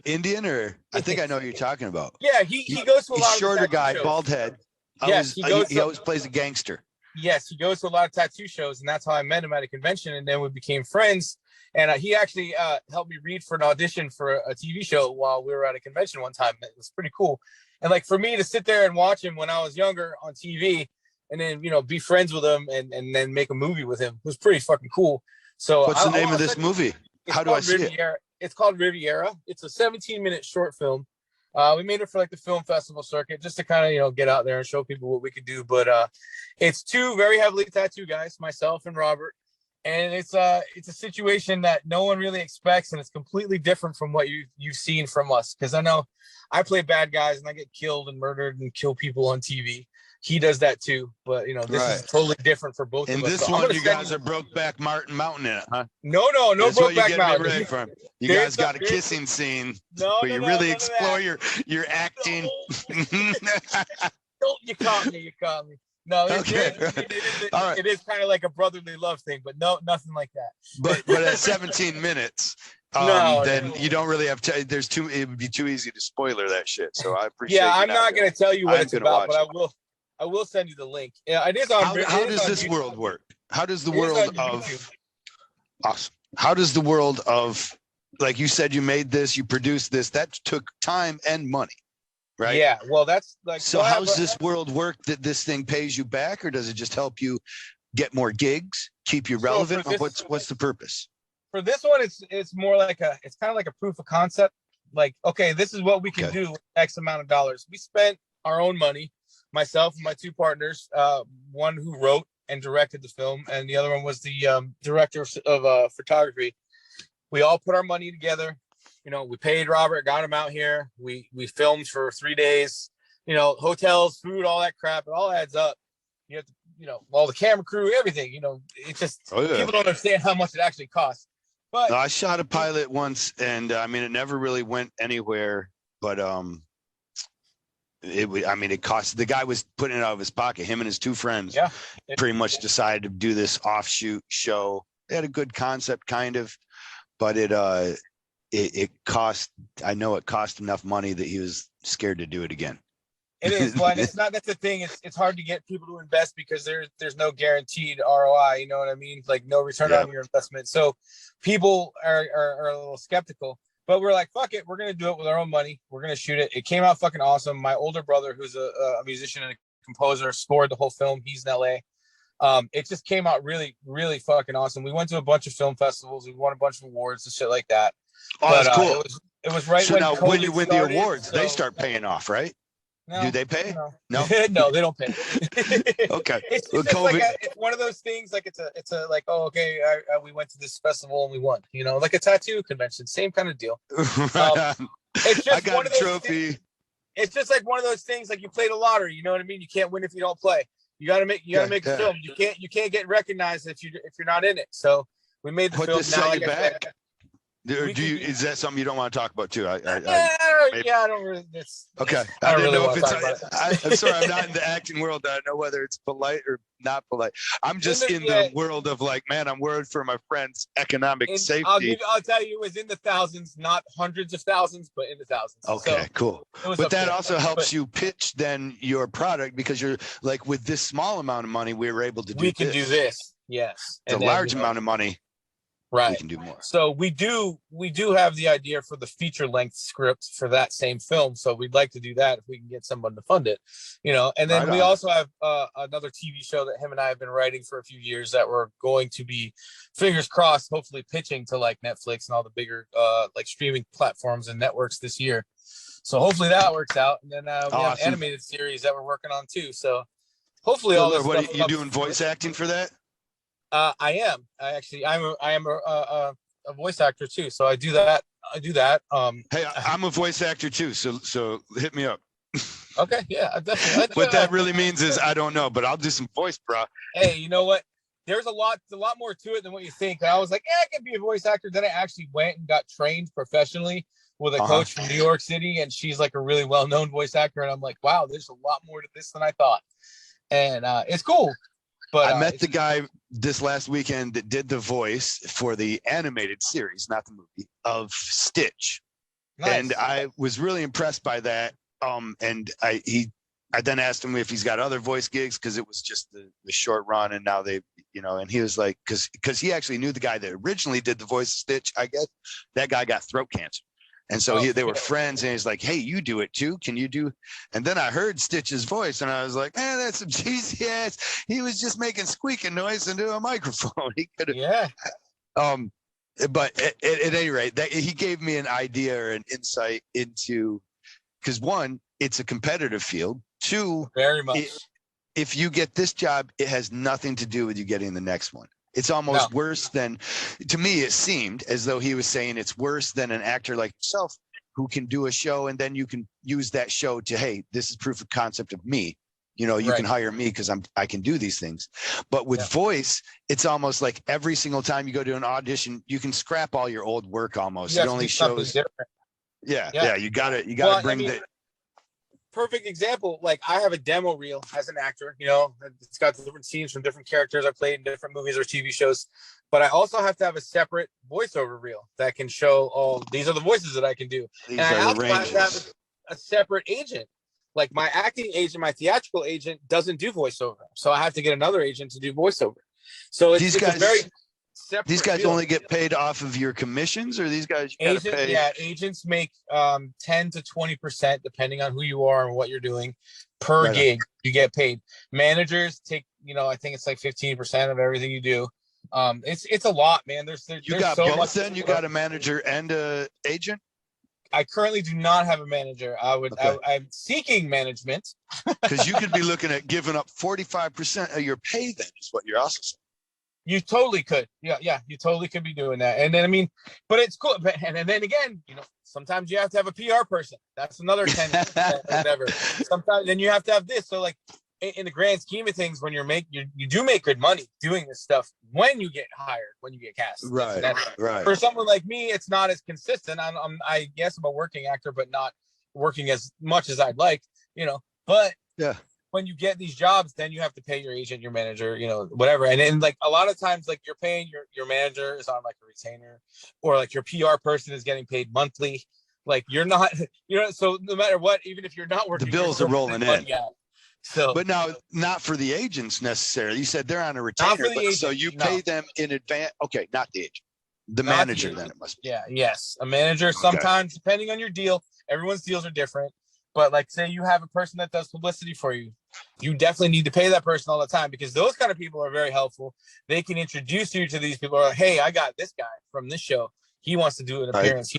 Indian, or I think I know what you're talking about. Yeah, he goes to a lot of shorter guy, shows. Bald head. He always plays a gangster. Yes, he goes to a lot of tattoo shows, and that's how I met him at a convention, and then we became friends. And he actually helped me read for an audition for a TV show while we were at a convention one time. It was pretty cool. And like for me to sit there and watch him when I was younger on TV, and then be friends with him and then make a movie with him was pretty fucking cool. So what's the name of this movie? How do I see Riviera. It's called Riviera. It's a 17-minute short film. We made it for like the film festival circuit just to kind of, get out there and show people what we could do. But it's two very heavily tattooed guys, myself and Robert. And it's a situation that no one really expects. And it's completely different from what you've seen from us. Because I know I play bad guys and I get killed and murdered and kill people on TV. he does that too. But you know, this is totally different for both in of us. this So one, you guys are Brokeback Mountain in it, huh? No That's what you Brokeback get Mountain. me ready for. You guys got a kissing scene where you really explore your acting. Don't you caught me? No, Okay. All right. It is kind of like a brotherly love thing, but no, nothing like that. But at 17 minutes, then you don't really have to. It would be too easy to spoiler that shit. So I appreciate. Yeah, I'm not going to tell you what it's about, but it. I will send you the link. Yeah, it is on. How does this world work? How does the world of awesome? How does the world of, like you said, you made this, you produced this, that took time and money. Right. Yeah. Well, that's like. So how's this world work that this thing pays you back, or does it just help you get more gigs, keep you relevant? What's the purpose? For this one, it's more like it's kind of like a proof of concept. Like, okay, this is what we can do with X amount of dollars. We spent our own money, myself and my two partners, one who wrote and directed the film, and the other one was the director of photography. We all put our money together. You know, we paid Robert, got him out here. We filmed for 3 days, you know, hotels, food, all that crap. It all adds up. You have to, you know, all the camera crew, everything, you know, it's just, people don't understand how much it actually costs. But I shot a pilot once, and I mean, it never really went anywhere, but it cost. The guy was putting it out of his pocket. Him and his two friends pretty much decided to do this offshoot show. They had a good concept, kind of, but it cost. I know it cost enough money that he was scared to do it again. It is, but it's not. That's the thing. It's hard to get people to invest because there's no guaranteed ROI. You know what I mean? Like no return on your investment. So people are a little skeptical. But we're like, fuck it. We're gonna do it with our own money. We're gonna shoot it. It came out fucking awesome. My older brother, who's a musician and a composer, scored the whole film. He's in LA. It just came out really, really fucking awesome. We went to a bunch of film festivals. We won a bunch of awards and shit like that. Oh, that's cool. It was right so when now COVID when you win started, the awards, they start paying off, right? No, do they pay? No, no, they don't pay. Okay. It's just like it's one of those things. Like it's a like, oh, okay, we went to this festival and we won. You know, like a tattoo convention, same kind of deal. It's just I got a trophy. It's just like one of those things. Like you played a lottery. You know what I mean? You can't win if you don't play. You gotta make a film. You can't get recognized if you're not in it. So we made the film. This now, like back. Is that something you don't want to talk about too? I don't really. Okay. I didn't know if it's. I'm sorry, I'm not in the acting world. I don't know whether it's polite or not polite. I'm just in the world of like, man, I'm worried for my friend's economic safety. I'll tell you, it was in the thousands, not hundreds of thousands, but in the thousands. Okay, cool. But that also helps you pitch then your product, because you're like, with this small amount of money, we were able to do. We can do this. Yes. It's a large amount of money. Right. We can do more. So we do have the idea for the feature length script for that same film. So we'd like to do that if we can get someone to fund it, you know. And then we also have another TV show that him and I have been writing for a few years that we're going to be, fingers crossed, hopefully pitching to like Netflix and all the bigger like streaming platforms and networks this year. So hopefully that works out. And then we have an animated series that we're working on too. So hopefully all this stuff. What are you doing? Voice acting for that? I am. I am a voice actor too. So I do that. Hey, I'm a voice actor too. So hit me up. Okay. Yeah, definitely. What that really means is I don't know, but I'll do some voice, bro. Hey, you know what? There's a lot more to it than what you think. I was like, I can be a voice actor. Then I actually went and got trained professionally with a coach from New York City, and she's like a really well-known voice actor. And I'm like, wow, there's a lot more to this than I thought. And it's cool. But I met the guy this last weekend that did the voice for the animated series, not the movie, of Stitch. Nice. And I was really impressed by that. And I then asked him if he's got other voice gigs, because it was just the short run, and now they, you know, and he was like, because he actually knew the guy that originally did the voice of Stitch. I guess that guy got throat cancer. And so they were friends, and he's like, hey, you do it too. Can you do? And then I heard Stitch's voice, and I was like, man, that's some cheesy ass. He was just making squeaking noise into a microphone. He could have. Yeah. But at any rate, he gave me an idea or an insight into, because one, it's a competitive field. Two, very much. If you get this job, it has nothing to do with you getting the next one. It's almost worse than, to me, it seemed as though he was saying it's worse than an actor like yourself who can do a show, and then you can use that show to, hey, this is proof of concept of me. You know, you can hire me because I can do these things. But with voice, it's almost like every single time you go to an audition, you can scrap all your old work almost. It only shows. Yeah. You gotta bring the perfect example. Like I have a demo reel as an actor, you know, it's got different scenes from different characters I played in different movies or TV shows. But I also have to have a separate voiceover reel that can show all these are the voices that I can do. These and I are also the have ranges. to have a separate agent. Like my acting agent, my theatrical agent doesn't do voiceover. So I have to get another agent to do voiceover. So it's a very separate these guys field. only get paid off of your commissions, or these guys you gotta pay? Yeah, agents make 10 to 20% depending on who you are and what you're doing per gig. You get paid. Managers take, you know, I think it's like 15% of everything you do. It's a lot, man. There's got so both much. Then you got a manager and a agent? I currently do not have a manager. I'm seeking management. Because you could be looking at giving up 45% of your pay. Then is what you're also saying. You totally could. Yeah. You totally could be doing that. And then, I mean, but it's cool. And then again, you know, sometimes you have to have a PR person. That's another 10 whatever. Sometimes then you have to have this. So like in the grand scheme of things, when you do make good money doing this stuff when you get hired, when you get cast. Right. For someone like me, it's not as consistent. I guess I'm a working actor, but not working as much as I'd like, you know, but yeah. When you get these jobs, then you have to pay your agent, your manager, you know, whatever. And then like a lot of times, like you're paying your manager is on like a retainer, or like your PR person is getting paid monthly. Like you're not, you know, so no matter what, even if you're not working, the bills are rolling in. So, but now not for the agents necessarily. You said they're on a retainer, so you pay them in advance. Okay, not the agent, the manager. Then it must be. Yeah, yes, a manager. Sometimes, depending on your deal, everyone's deals are different. But like, say you have a person that does publicity for you, you definitely need to pay that person all the time, because those kind of people are very helpful. They can introduce you to these people. Or, hey, I got this guy from this show. He wants to do an appearance.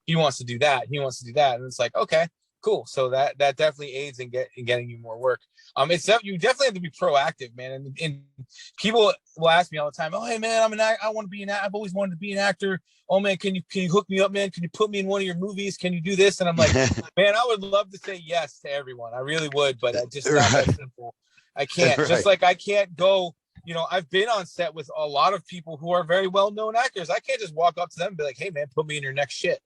He wants to do that. He wants to do that. And it's like, okay, cool. So that definitely aids in getting you more work. You definitely have to be proactive, man. And people will ask me all the time, oh, hey man, I want to be I've always wanted to be an actor. Oh man, can you hook me up, man? Can you put me in one of your movies? Can you do this? And I'm like, man, I would love to say yes to everyone. I really would, but I just not that simple. I can't. Just like I can't go, you know, I've been on set with a lot of people who are very well-known actors. I can't just walk up to them and be like, hey man, put me in your next shit.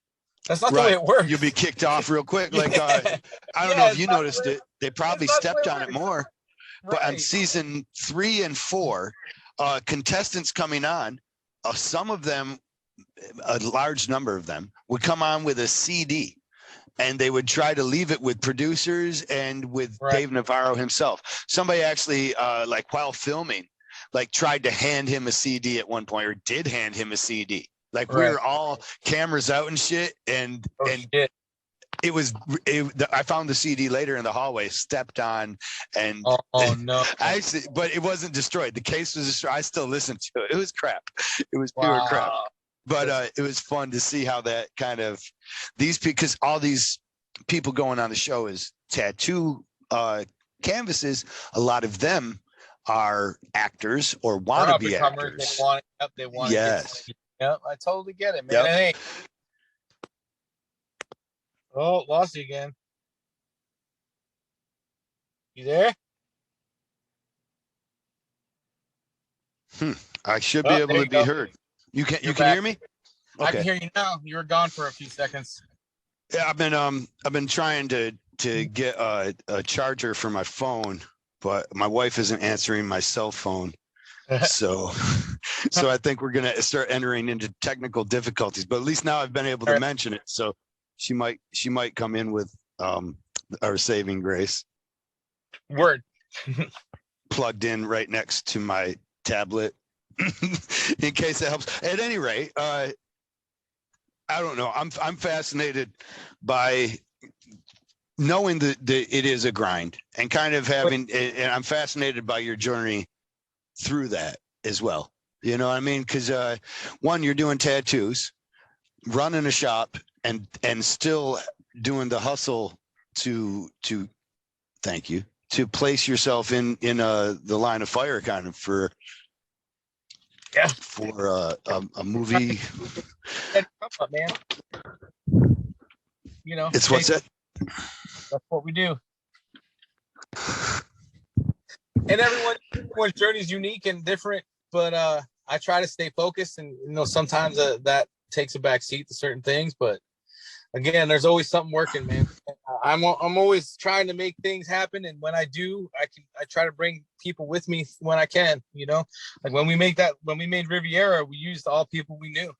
That's not the way it works. You'll be kicked off real quick. Like, I don't know if you noticed it. They probably stepped on it more. But on season 3 and 4, contestants coming on, some of them, a large number of them, would come on with a CD. And they would try to leave it with producers and with Dave Navarro himself. Somebody actually, like while filming, like tried to hand him a CD at one point, or did hand him a CD. Like we were all cameras out and shit, and it was. I found the CD later in the hallway, stepped on, and no! But it wasn't destroyed. The case was destroyed. I still listened to it. It was crap. It was pure crap. But it was fun to see how that kind of because all these people going on the show is tattoo canvases. A lot of them are actors or want to be actors. They want. Yes. Yep, I totally get it, man. Hey. Oh, lost you again. You there? I should be able to be heard. You can hear me? Okay. I can hear you now. You were gone for a few seconds. Yeah, I've been trying to get a charger for my phone, but my wife isn't answering my cell phone. So I think we're gonna start entering into technical difficulties, but at least now I've been able to mention it. So she might come in with our saving grace. Word. Plugged in right next to my tablet in case that helps. At any rate, I don't know. I'm fascinated by knowing that it is a grind, and kind of having, and I'm fascinated by your journey through that as well. You know what I mean? Because one, you're doing tattoos, running a shop, and still doing the hustle to place yourself in the line of fire, kind of for a movie. Man, you know, it's what's that? That's what we do. and everyone's journey is unique and different, but I try to stay focused, and sometimes that takes a back seat to certain things, but again, there's always something working, man. I'm always trying to make things happen, and when I do, I try to bring people with me when I can. Like when we made Riviera, we used all people we knew,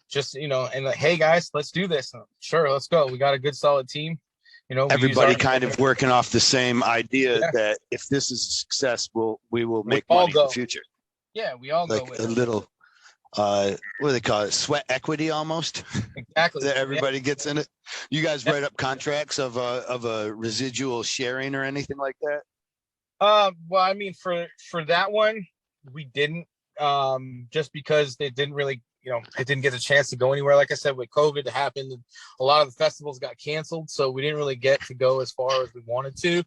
just and like, hey guys, let's do this. Sure, let's go. We got a good solid team. Everybody kind of working off the same idea that if this is a success, we will make money in the future. Yeah, we all like go with a little what do they call it, sweat equity almost. Exactly. That everybody gets in it. You guys write up contracts of a residual sharing or anything like that? Well, I mean, for that one we didn't, just because they didn't really, it didn't get a chance to go anywhere. Like I said, with COVID happened, a lot of the festivals got canceled, so we didn't really get to go as far as we wanted to.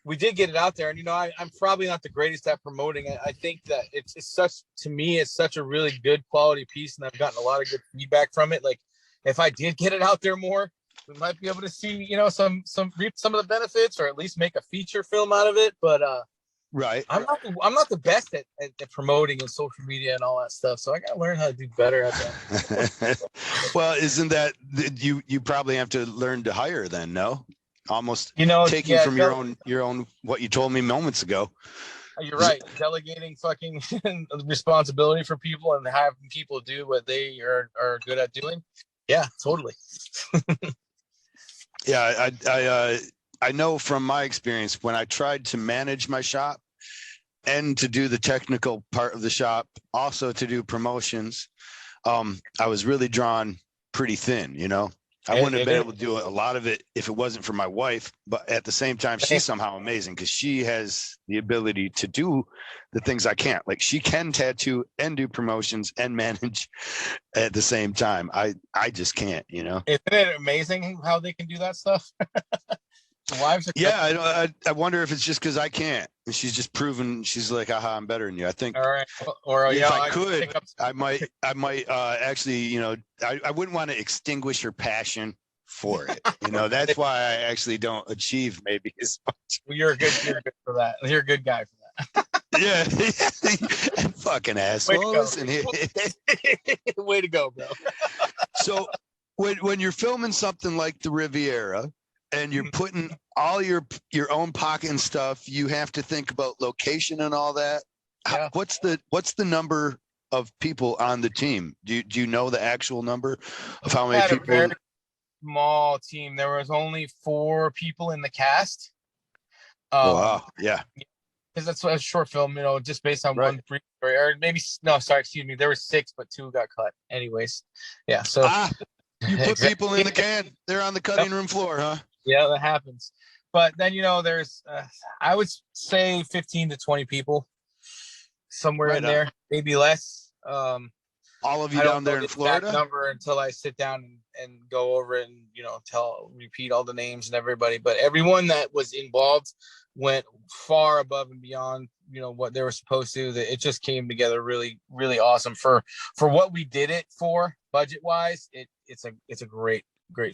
We did get it out there, and I'm probably not the greatest at promoting. I think that it's such a really good quality piece, and I've gotten a lot of good feedback from it. Like, if I did get it out there more, we might be able to see reap some of the benefits, or at least make a feature film out of it. But right, I'm not the best at promoting and social media and all that stuff, so I gotta learn how to do better at that. Well, isn't that you probably have to learn to hire then? No, almost taking from your own what you told me moments ago. You're right. Delegating fucking responsibility for people and having people do what they are good at doing. Yeah, totally. Yeah, I know from my experience, when I tried to manage my shop and to do the technical part of the shop, also to do promotions, I was really drawn pretty thin, I wouldn't have been able to do a lot of it if it wasn't for my wife, but at the same time, she's somehow amazing because she has the ability to do the things I can't. Like, she can tattoo and do promotions and manage at the same time. I just can't, Isn't it amazing how they can do that stuff? Wives are I wonder if it's just because I can't. And she's just proven, she's like, aha, I'm better than you. I think. All right. Or if I could, I might actually, I wouldn't want to extinguish her passion for it. That's why I actually don't achieve maybe as much. Well, you're good for that. You're a good guy for that. Yeah. Fucking asshole. Listen here. Way to go, bro. So when you're filming something like the Riviera, and you're putting all your own pocket and stuff, you have to think about location and all that. Yeah. What's the number of people on the team? Do you know the actual number of how many people? A very small team. There was only 4 people in the cast. Wow. Yeah. Because that's a short film, just based on one brief story. Or maybe excuse me. There were 6, but 2 got cut. Anyways, yeah. So you put people in the can. They're on the cutting room floor, huh? Yeah, that happens. But then, there's, I would say 15 to 20 people somewhere in there, maybe less. All of you down there in Florida? Number until I sit down and go over and, repeat all the names and everybody. But everyone that was involved went far above and beyond, what they were supposed to. It just came together really, really awesome for what we did it for, budget wise. It's a great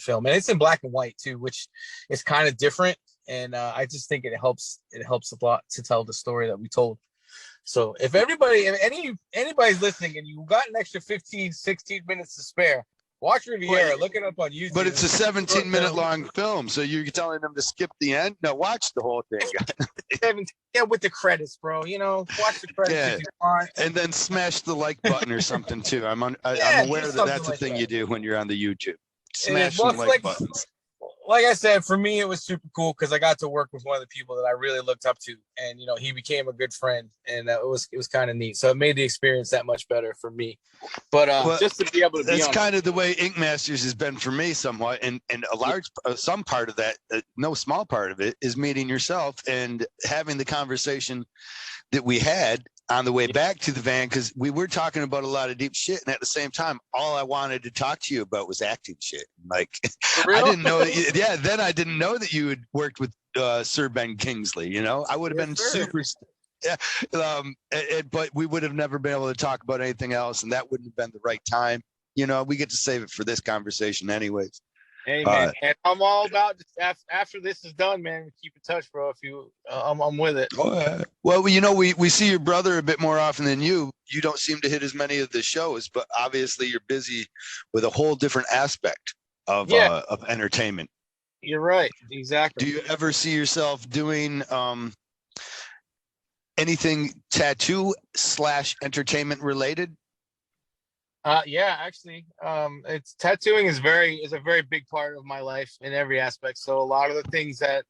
film, and it's in black and white too, which is kind of different, and I just think it helps a lot to tell the story that we told. So if anybody's listening and you got an extra 15-16 minutes to spare, watch Riviera. Look it up on YouTube. But it's a 17-minute long film, so you're telling them to skip the end? No, watch the whole thing. Yeah, with the credits, bro. Watch the credits if you want. And then smash the like button or something too. I'm aware that that's a thing you do when you're on the YouTube. Smash the like buttons. Like I said, for me, it was super cool because I got to work with one of the people that I really looked up to, and he became a good friend, and it was kind of neat. So it made the experience that much better for me. But just to be able to, that's kind of the way Ink Masters has been for me, somewhat, and a large some part of that, no small part of it, is meeting yourself and having the conversation that we had on the way back to the van, because we were talking about a lot of deep shit, and at the same time, all I wanted to talk to you about was acting shit. Like, I didn't know. Then I didn't know that you had worked with Sir Ben Kingsley. I would have been super. Yeah, but we would have never been able to talk about anything else, and that wouldn't have been the right time. We get to save it for this conversation, anyways. Hey man, and I'm all about just after this is done, man. Keep in touch, bro. If you, I'm with it. Well, you know, we see your brother a bit more often than you. You don't seem to hit as many of the shows, but obviously you're busy with a whole different aspect of entertainment. You're right, exactly. Do you ever see yourself doing anything tattoo / entertainment related? Yeah, actually, it's tattooing is a very big part of my life in every aspect. So a lot of the things that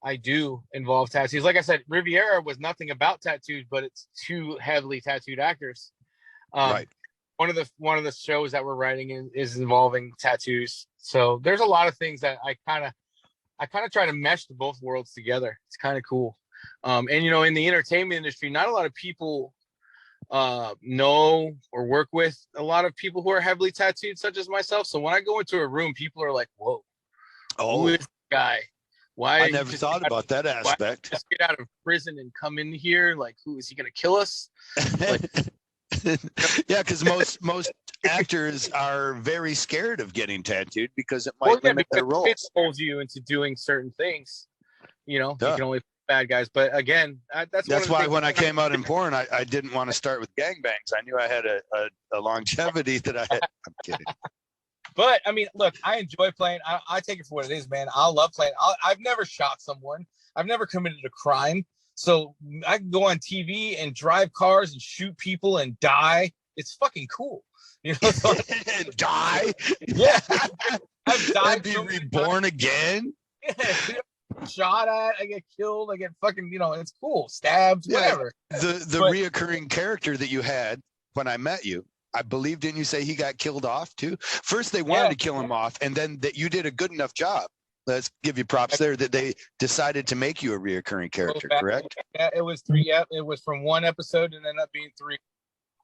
I do involve tattoos. Like I said, Riviera was nothing about tattoos, but it's two heavily tattooed actors. Right. One of the shows that we're writing is involving tattoos. So there's a lot of things that I kind of try to mesh the both worlds together. It's kind of cool. And you know, in the entertainment industry, not a lot of people know or work with a lot of people who are heavily tattooed, such as myself. So when I go into a room, people are like, "Whoa, who is this guy? Why?" I never thought about that aspect. Just get out of prison and come in here. Like, who is he going to kill us? Like, yeah, because most actors are very scared of getting tattooed because it might limit their roles. It holds you into doing certain things. You know, you can only bad guys. But again, that's why when I came out in porn, I didn't want to start with gangbangs. I knew I had a longevity that I had. I'm kidding. But I mean, look, I enjoy playing. I take it for what it is, man. I love playing. I've never shot someone. I've never committed a crime. So I can go on TV and drive cars and shoot people and die. It's fucking cool. You know, so and die? Yeah. I've died. And be reborn again? Yeah. Shot at, I get killed, I get fucking, you know, it's cool. Stabbed, whatever. The reoccurring character that you had when I met you, I believe, didn't you say he got killed off too? First they wanted to kill him off, and then that you did a good enough job. Let's give you props there that they decided to make you a reoccurring character, correct? Yeah, it was 3. It was from 1 episode and ended up being 3.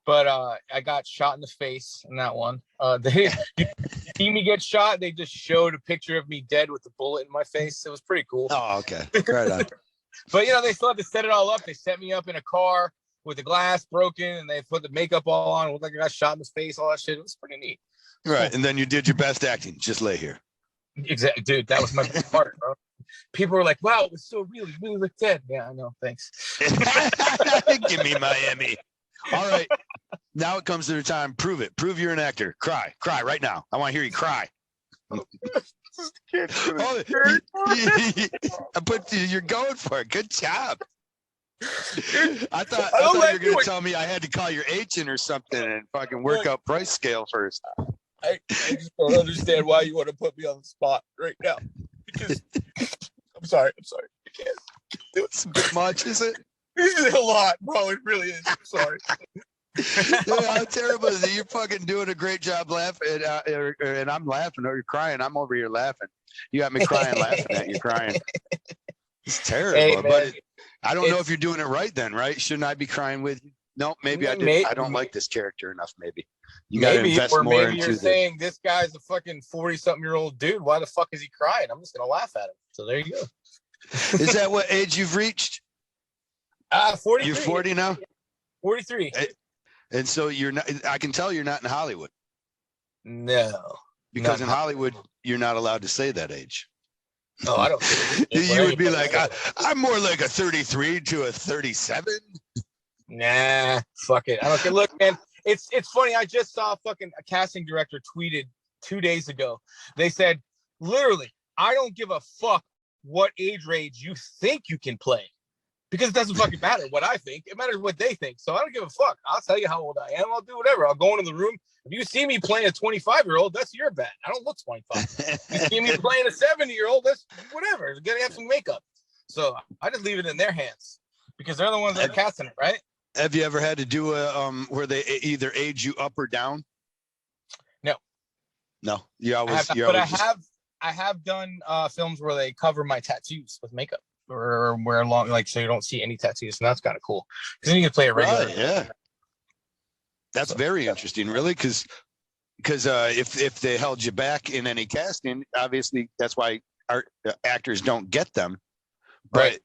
But I got shot in the face in that one. They see me get shot. They just showed a picture of me dead with the bullet in my face. It was pretty cool. Oh, okay. Right on. But you know, they still had to set it all up. They set me up in a car with the glass broken, and they put the makeup all on. It looked like I got shot in the face. All that shit. It was pretty neat. Right, and then you did your best acting. Just lay here. Exactly, dude. That was my best part, bro. People were like, "Wow, it was so real. You really look dead." Yeah, I know. Thanks. Give me Miami. All right. Now it comes to the time. Prove it. Prove you're an actor. Cry. Cry right now. I want to hear you cry. You're going for it. Good job. I thought you were going to tell me I had to call your agent or something and fucking work out price scale first. I just don't understand why you want to put me on the spot right now. Because I'm sorry. I can't do it. It's a bit much, is it? This is a lot, bro. It really is. I'm sorry. Dude, how terrible is it? You're fucking doing a great job laughing, and I'm laughing, or you're crying. I'm over here laughing. You got me crying, laughing at you crying. It's terrible, hey, but I don't know if you're doing it right then, right? Shouldn't I be crying with you? No, maybe I did. I don't like this character enough. Maybe you got to invest more maybe into you're saying this guy's a fucking 40-something-year-old dude. Why the fuck is he crying? I'm just gonna laugh at him. So there you go. Is that what age you've reached? 43. You're 40 now? 43. And so you're not, I can tell you're not in Hollywood. No. Because in Hollywood, you're not allowed to say that age. No, I don't. You would be like, I'm more like a 33 to a 37. Nah, fuck it. I don't care. Look, man, it's funny. I just saw a casting director tweeted 2 days ago. They said, literally, I don't give a fuck what age range you think you can play. Because it doesn't fucking matter what I think. It matters what they think. So I don't give a fuck. I'll tell you how old I am. I'll do whatever. I'll go into the room. If you see me playing a 25-year-old, that's your bad. I don't look 25. If you see me playing a 70-year-old, that's whatever. It's going to have some makeup. So I just leave it in their hands because they're the ones that are casting it, right? Have you ever had to do a where they either age you up or down? No. No. You always. I have done films where they cover my tattoos with makeup. Or wear long, like, so you don't see any tattoos, and that's kind of cool because then you can play a regular. Right, yeah, that's very interesting, really, because if they held you back in any casting, obviously that's why our actors don't get them. But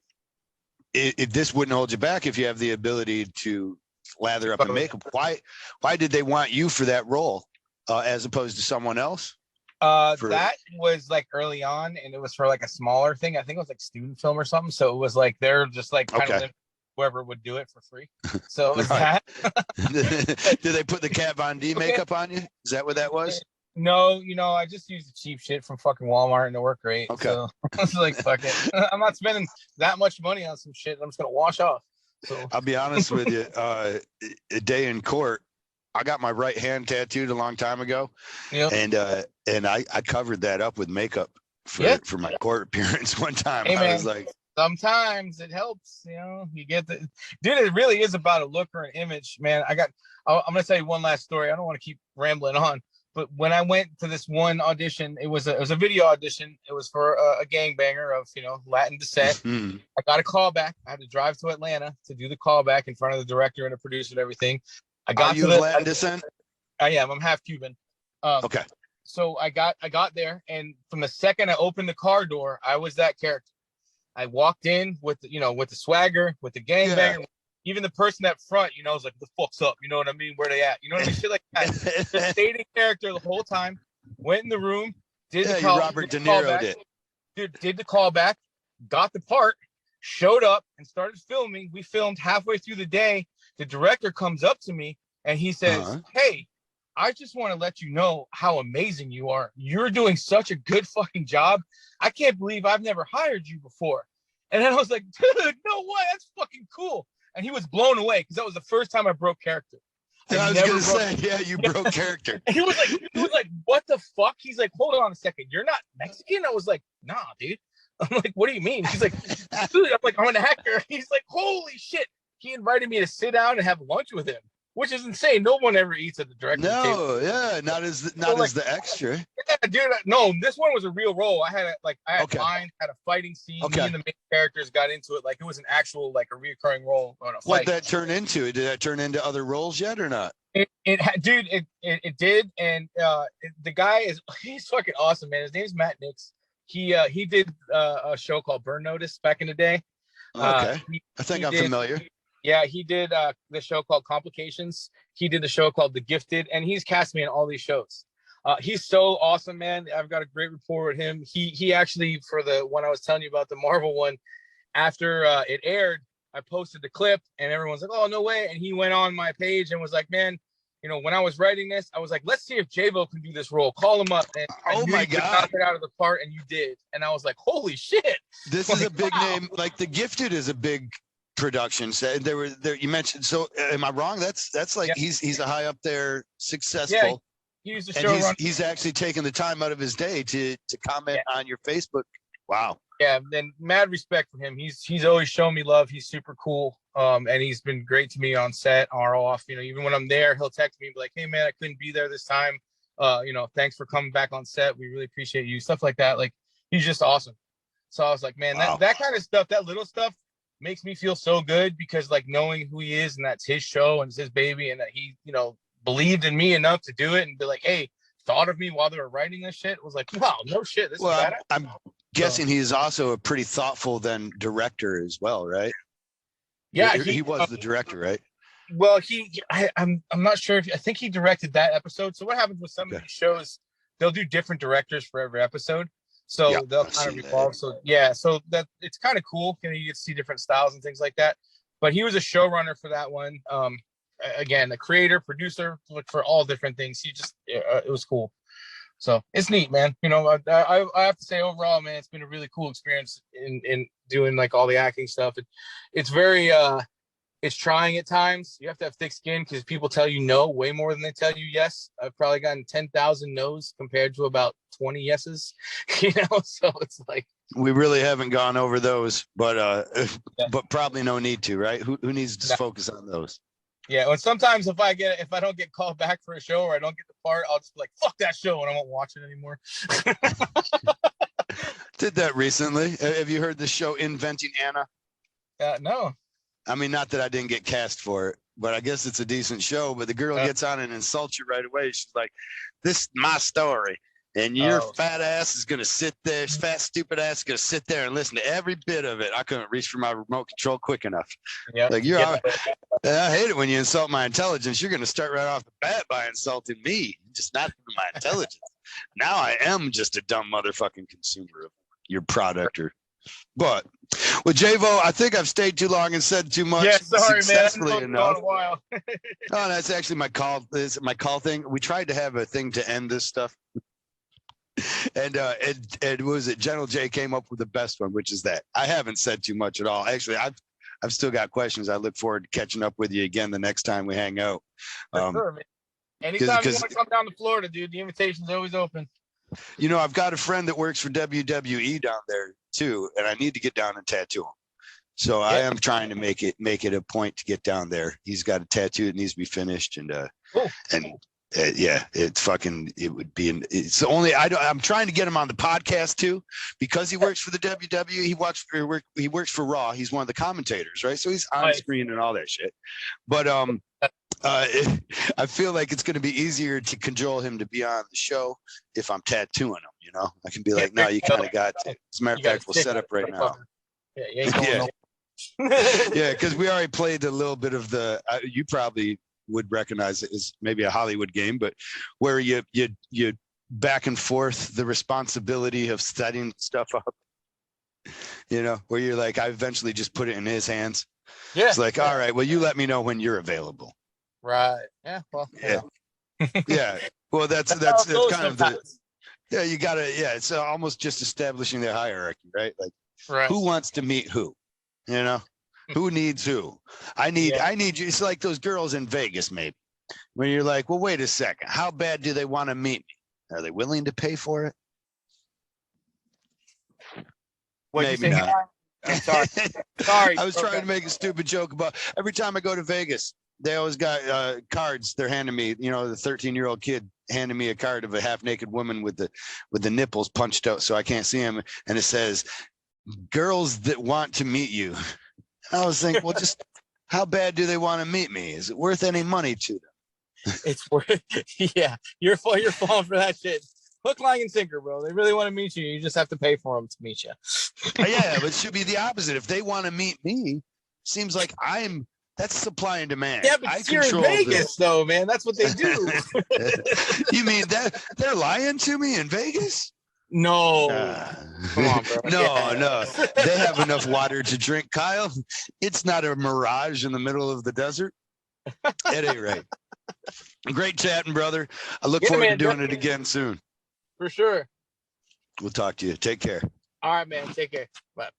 this wouldn't hold you back if you have the ability to lather up and makeup. Why did they want you for that role as opposed to someone else? That was like early on, and it was for like a smaller thing. I think it was like student film or something. So it was like they're just like kind of whoever would do it for free. So it was that. Did they put the Kat Von D makeup on you? Is that what that was? No, I just used the cheap shit from fucking Walmart and it worked great. Okay. So I was like, fuck it. I'm not spending that much money on some shit I'm just gonna wash off. So I'll be honest with you. A day in court, I got my right hand tattooed a long time ago. Yep. And I covered that up with makeup for my court appearance one time. Hey, I was like, sometimes it helps, you get the dude. It really is about a look or an image, man. I'm gonna tell you one last story. I don't want to keep rambling on, but when I went to this one audition, it was a video audition. It was for a gangbanger of Latin descent. I got a call back. I had to drive to Atlanta to do the callback in front of the director and the producer and everything. I got Are you of Latin descent? I am. I'm half Cuban. Okay. So I got there, and from the second I opened the car door, I was that character. I walked in with with the swagger, with the gangbanger. Yeah. Even the person up front, was like, "The fuck's up?" You know what I mean? Where they at? You know what I mean? Shit like that. Just stayed in character the whole time. Went in the room, did the call. Robert De Niro did. Dude, did the callback, got the part, showed up, and started filming. We filmed halfway through the day. The director comes up to me and he says, "Hey, I just want to let you know how amazing you are. You're doing such a good fucking job. I can't believe I've never hired you before." And then I was like, "Dude, no way. That's fucking cool." And he was blown away because that was the first time I broke character. I was gonna say, yeah, you broke character. And he was like, "What the fuck?" He's like, "Hold on a second. You're not Mexican?" I was like, "Nah, dude." I'm like, "What do you mean?" He's like, "Dude," I'm like, "I'm an actor." He's like, "Holy shit." He invited me to sit down and have lunch with him, which is insane. No one ever eats at the director's table. Yeah, not as the extra. Yeah, dude. No, this one was a real role. I had lines, had a fighting scene. Me and the main characters got into it like it was an actual like a reoccurring role on a fight. What that turn into? Did that turn into other roles yet or not? It did, and the guy he's fucking awesome, man. His name's Matt Nix. He did a show called Burn Notice back in the day. Okay, I think I'm familiar. Yeah, he did the show called Complications. He did the show called The Gifted, and he's cast me in all these shows. He's so awesome, man. I've got a great rapport with him. He actually, for the one I was telling you about, the Marvel one, after it aired, I posted the clip, and everyone's like, "Oh, no way!" And he went on my page and was like, "Man, when I was writing this, I was like, let's see if Jayvo can do this role. Call him up." And oh my God, knock it out of the park, and you did. And I was like, "Holy shit!" This is a big name. Like The Gifted is a big production. So there you mentioned. So am I wrong? That's like he's a high up there, successful. Yeah, he's the showrunner. He's actually taking the time out of his day to comment on your Facebook. Wow. Yeah, then mad respect for him. He's always shown me love. He's super cool. And he's been great to me on set or off. Even when I'm there, he'll text me and be like, "Hey man, I couldn't be there this time. Thanks for coming back on set. We really appreciate you." Stuff like that. Like, he's just awesome. So I was like, man, that kind of stuff, that little stuff makes me feel so good, because like knowing who he is and that's his show and it's his baby, and that he, believed in me enough to do it and be like, "Hey," thought of me while they were writing this shit. It was like, wow, no shit. This is badass. I'm guessing he's also a pretty thoughtful director as well, right? Yeah, he was the director, right? Well, I'm not sure I think he directed that episode. So what happens with some of these shows, they'll do different directors for every episode. So they'll kind of evolve. So so that it's kind of cool. You get to see different styles and things like that. But he was a showrunner for that one. Again, a creator, producer, for all different things. It was cool. So it's neat, man. I have to say overall, man, it's been a really cool experience in doing like all the acting stuff. It's very it's trying at times. You have to have thick skin because people tell you no way more than they tell you yes. I've probably gotten 10,000 no's compared to about 20 yeses. So it's like, we really haven't gone over those, but probably no need to, right? Who needs to focus on those? Yeah, and sometimes if I don't get called back for a show or I don't get the part, I'll just be like, "Fuck that show," and I won't watch it anymore. Did that recently. Have you heard the show Inventing Anna? No. I mean, not that I didn't get cast for it, but I guess it's a decent show. But the girl gets on and insults you right away. She's like, "This is my story. And your fat ass is going to sit there, fat, stupid ass is going to sit there and listen to every bit of it." I couldn't reach for my remote control quick enough. Yeah. Like, I hate it when you insult my intelligence. You're going to start right off the bat by insulting me, just not my intelligence. Now I am just a dumb motherfucking consumer of your product. But with Jayvo, I think I've stayed too long and said too much. Yeah, sorry, man. Successfully It's enough. been a while. Oh, that's actually my call. This my call thing. We tried to have a thing to end this stuff, and what was it? General J came up with the best one, which is that I haven't said too much at all. Actually, I've still got questions. I look forward to catching up with you again the next time we hang out. For sure, man. Anytime you want to come down to Florida, dude, the invitation's always open. You know, I've got a friend that works for WWE down there too, and I need to get down and tattoo him. So I am trying to make it a point to get down there. He's got a tattoo that needs to be finished, and it would be. It's the only I'm trying to get him on the podcast too, because he works for the WWE. He works for Raw. He's one of the commentators, right? So he's on screen and all that shit. But I feel like it's going to be easier to cajole him to be on the show if I'm tattooing him. You know, I can be like, no, you kind of got to. As a matter of fact, we'll set up right now. Yeah. Yeah, because we already played a little bit of the. You probably would recognize it as maybe a Hollywood game, but where you back and forth the responsibility of setting stuff up. You know, where you're like, I eventually just put it in his hands. Yeah. It's like, all right, well, you let me know when you're available. Right. Yeah. Well. Yeah. Yeah. Well, that's kind of the. Yeah, you gotta. Yeah, it's almost just establishing the hierarchy, right? Like, who wants to meet who? You know, who needs who? I need you. It's like those girls in Vegas, maybe, when you're like, well, wait a second. How bad do they want to meet me? Are they willing to pay for it? Maybe not. I'm sorry. Sorry. I was trying to make a stupid joke about every time I go to Vegas, they always got cards they're handing me. You know, the 13-year-old kid handing me a card of a half-naked woman with the nipples punched out so I can't see them, and it says, girls that want to meet you. I was thinking, well, just how bad do they want to meet me? Is it worth any money to them? It's worth. Yeah, you're falling for that shit. Hook, line, and sinker, bro. They really want to meet you. You just have to pay for them to meet you. Yeah, but it should be the opposite. If they want to meet me, seems like that's supply and demand. Yeah, but you're in Vegas, though, man. That's what they do. You mean that they're lying to me in Vegas? No. Come on, bro. No. They have enough water to drink, Kyle. It's not a mirage in the middle of the desert. At any rate. Great chatting, brother. I look forward to doing it again soon. For sure. We'll talk to you. Take care. All right, man. Take care. Bye.